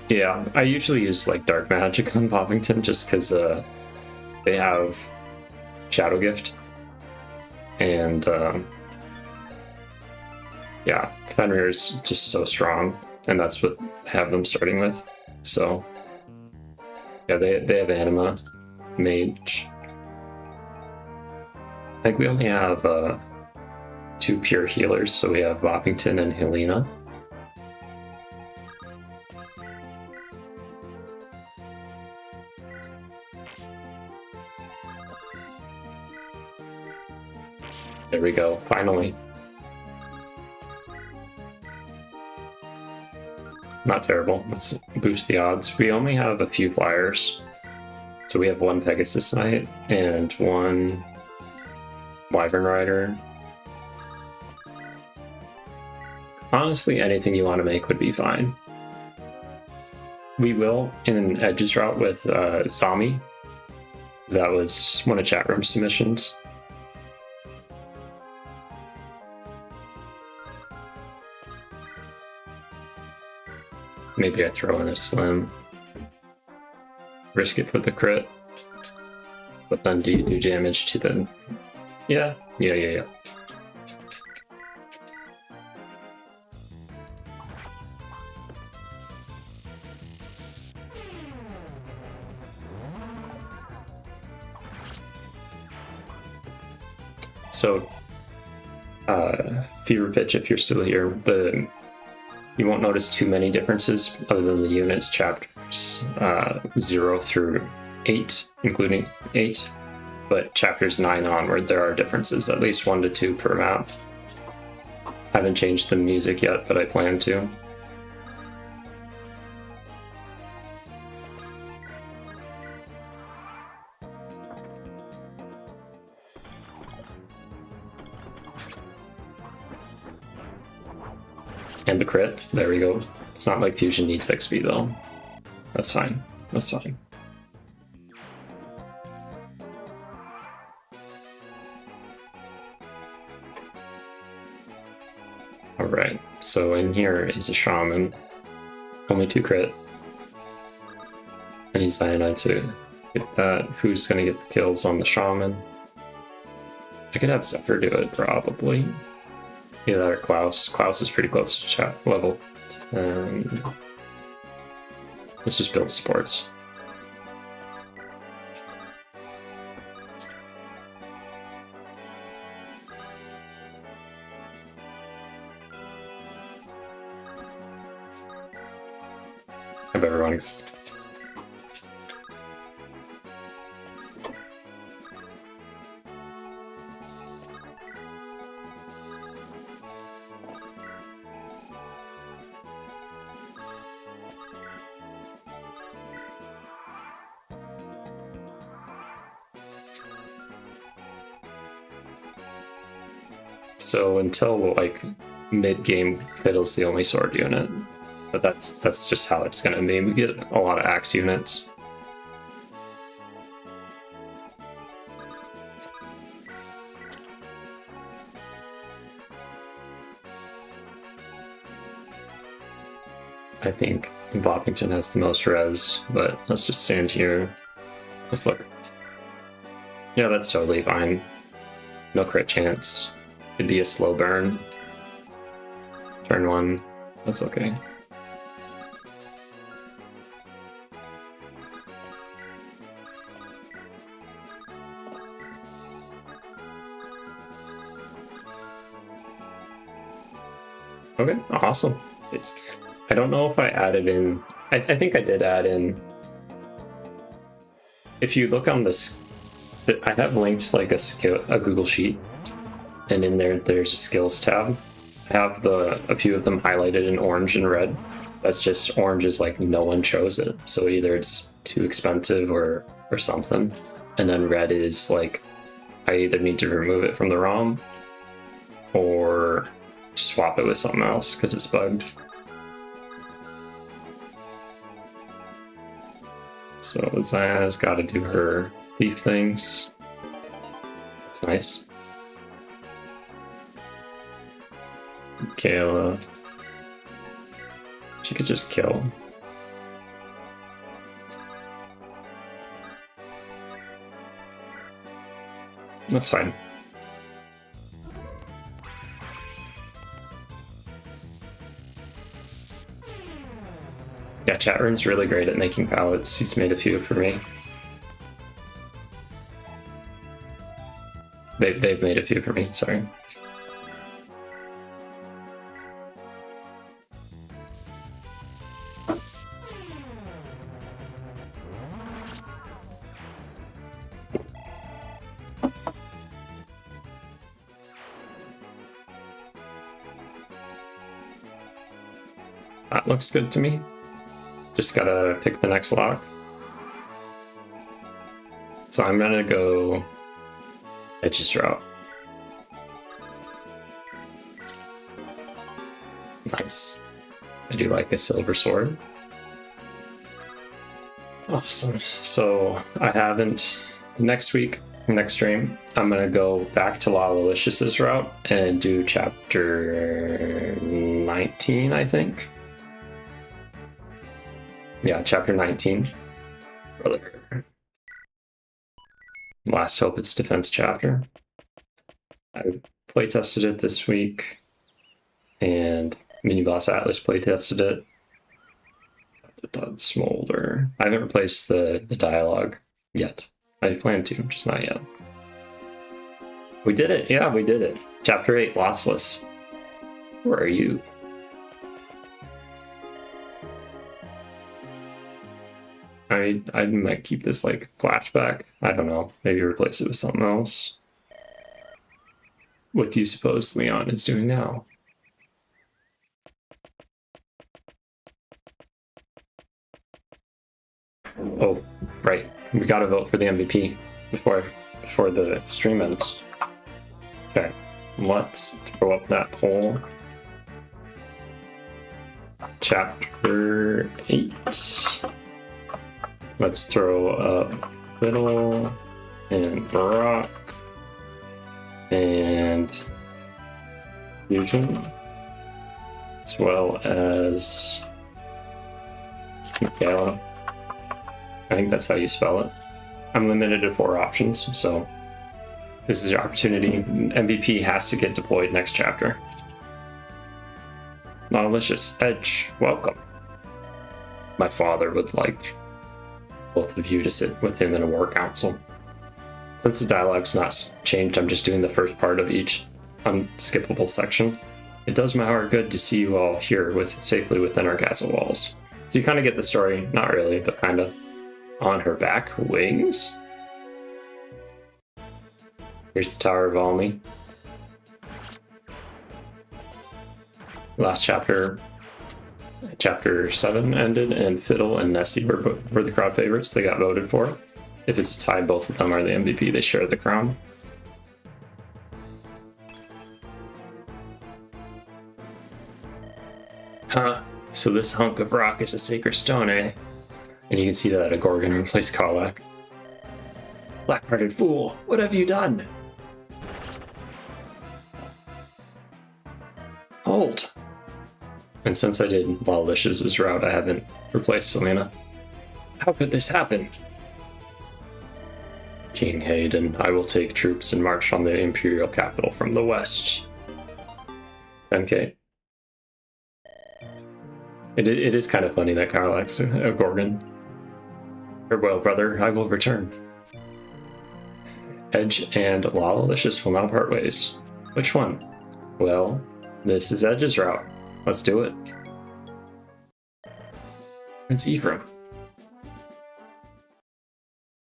Yeah, I usually use like dark magic on Boppington just because they have Shadow Gift, and yeah, Fenrir is just so strong, and that's what I have them starting with. So yeah, they have anima, mage. I think we only have 2 pure healers, so we have Boppington and Helena. There we go, finally. Not terrible. Let's boost the odds. We only have a few flyers. So we have 1 Pegasus Knight and 1 Wyvern Rider. Honestly, anything you want to make would be fine. We will in an Edges route with Zami. That was one of chat room submissions. Maybe I throw in a Slim. Risk it for the crit. But then do you do damage to the... Yeah. So, Fever Pitch, if you're still here, you won't notice too many differences other than the units chapters 0 through 8, including 8. But chapters 9 onward, there are differences, at least 1 to 2 per map. I haven't changed the music yet, but I plan to. And the crit, there we go. It's not like Fusion needs XP though. That's fine, that's fine. Alright, so in here is a shaman. Only 2 crit. And he's cyanide to get that. Who's gonna get the kills on the shaman? I could have Zephyr do it, probably. Either that or Klaus. Klaus is pretty close to chat level. Let's just build supports. Have everyone. So until like mid-game, Fiddle's the only sword unit, but that's just how it's gonna be. We get a lot of axe units. I think Boppington has the most res, but let's just stand here. Let's look. Yeah, that's totally fine. No crit chance. It'd be a slow burn. Turn 1. That's okay. Okay, awesome. I don't know if I added in. I think I did add in. If you look on this, I have linked like a Google Sheet, and in there's a skills tab. I have a few of them highlighted in orange and red. That's just orange is like no one chose it, so either it's too expensive or something, and then red is like I either need to remove it from the ROM or swap it with something else because it's bugged. So Zaya's got to do her thief things. That's nice. Kayla, she could just kill. That's fine. Yeah, Chatroon's really great at making palettes. He's made a few for me. They've made a few for me, sorry. That looks good to me. Just gotta pick the next lock. So I'm gonna go Edge's route. Nice. I do like a silver sword. Awesome. So I haven't. Next week, next stream, I'm gonna go back to Lalalicious's route and do chapter 19, I think. Yeah, chapter 19. Brother. Last hope it's defense chapter. I playtested it this week, and Mini Boss Atlas playtested it. Smolder. I haven't replaced the dialogue yet. I plan to, just not yet. We did it, yeah, we did it. Chapter 8, Lossless. Where are you? I might keep this like flashback. I don't know. Maybe replace it with something else. What do you suppose Leon is doing now? Oh, right. We gotta vote for the MVP before the stream ends. Okay, let's throw up that poll. Chapter 8. Let's throw up Fiddle and Rock and Fusion, as well as Michaela. I think that's how you spell it. I'm limited to 4 options, so this is your opportunity. MVP has to get deployed next chapter. Malicious Edge, welcome. My father would like both of you to sit with him in a war council. Since the dialogue's not changed, I'm just doing the first part of each unskippable section. It does my heart good to see you all here safely within our castle walls. So you kind of get the story, not really, but kind of. On her back wings. Here's the Tower of Olney. Last chapter, chapter 7 ended, and Fiddle and Nessie were the crowd favorites. They got voted for. If it's a tie, both of them are the MVP. They share the crown. Huh? So this hunk of rock is a sacred stone, eh? And you can see that a Gorgon replaced Karlach. Black-hearted fool, what have you done? Hold! And since I did Lalalicious's route, I haven't replaced Selena. How could this happen? King Hayden, I will take troops and march on the Imperial capital from the west. 10k. It is kind of funny that Karlach's a Gorgon. Farewell, brother, I will return. Edge and Lalalicious will now part ways. Which one? Well, this is Edge's route. Let's do it. It's Ephraim.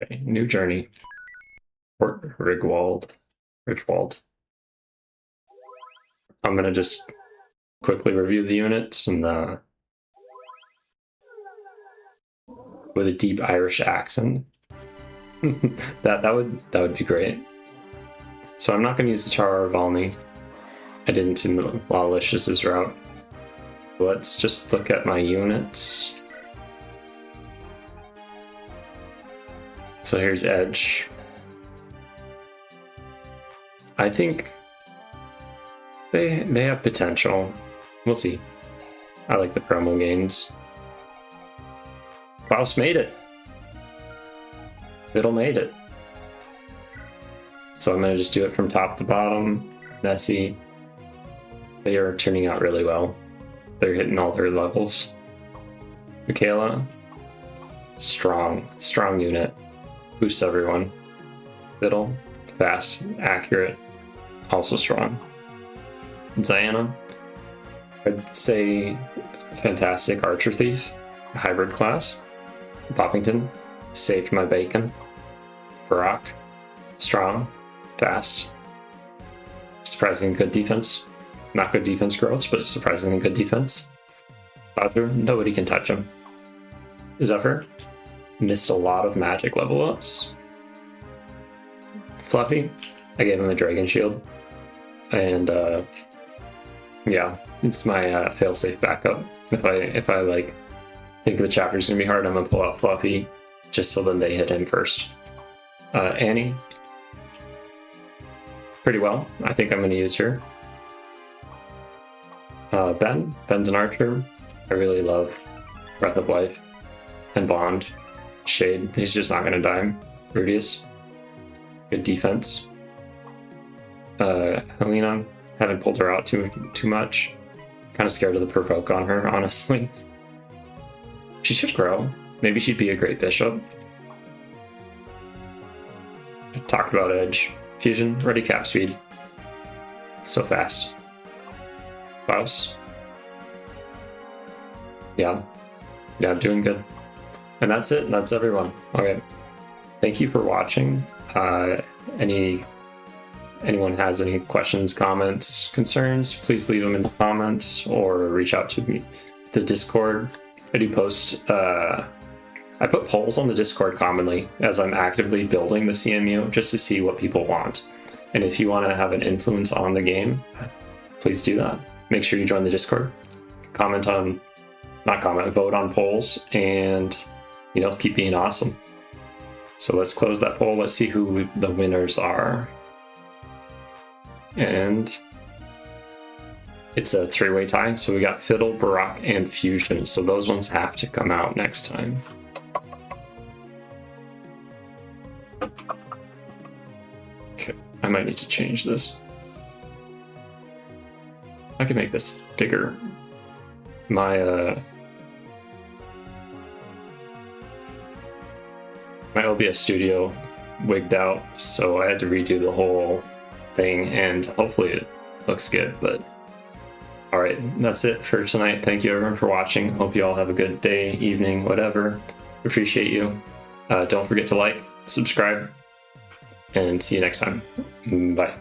Okay, new journey. Fort Ridgewald. I'm gonna just quickly review the units and with a deep Irish accent. that would be great. So I'm not gonna use the Char or Valmy. I didn't in the Lawlicious' route. Let's just look at my units. So here's Edge. I think they have potential. We'll see. I like the promo games. Klaus made it. Fiddle made it. So I'm gonna just do it from top to bottom. Nessie. They are turning out really well. They're hitting all their levels. Michaela. Strong unit. Boosts everyone. Fiddle. Fast, accurate, also strong. Diana, I'd say fantastic archer thief, hybrid class. Poppington, saved my bacon. Barack, strong, fast, surprisingly good defense. Not good defense growth, but surprisingly good defense. Dodger, nobody can touch him. Zephyr, missed a lot of magic level ups. Fluffy, I gave him a dragon shield, and yeah, it's my failsafe backup. If I like think the chapter's gonna be hard, I'm gonna pull out Fluffy, just so then they hit him first. Annie, pretty well. I think I'm gonna use her. Ben's an archer. I really love Breath of Life and Bond. Shade, he's just not gonna die. Rudius. Good defense. Helena, haven't pulled her out too much. Kind of scared of the provoke on her, honestly. She should grow. Maybe she'd be a great bishop. I talked about Edge. Fusion, ready cap speed. So fast. Klaus. Yeah, doing good. And that's it. That's everyone. Okay. Thank you for watching. Anyone has any questions, comments, concerns, please leave them in the comments or reach out to me. The Discord, I do post, I put polls on the Discord commonly as I'm actively building the CMU just to see what people want. And if you want to have an influence on the game, please do that. Make sure you join the Discord, vote on polls, and keep being awesome. So let's close that poll. Let's see who the winners are. And it's a three-way tie. So we got Fiddle, Barack, and Fusion. So those ones have to come out next time. Okay, I might need to change this. I can make this bigger. My OBS studio wigged out, so I had to redo the whole thing, and hopefully it looks good. But alright, that's it for tonight. Thank you everyone for watching. Hope you all have a good day, evening, whatever. Appreciate you. Don't forget to like, subscribe, and see you next time. Bye.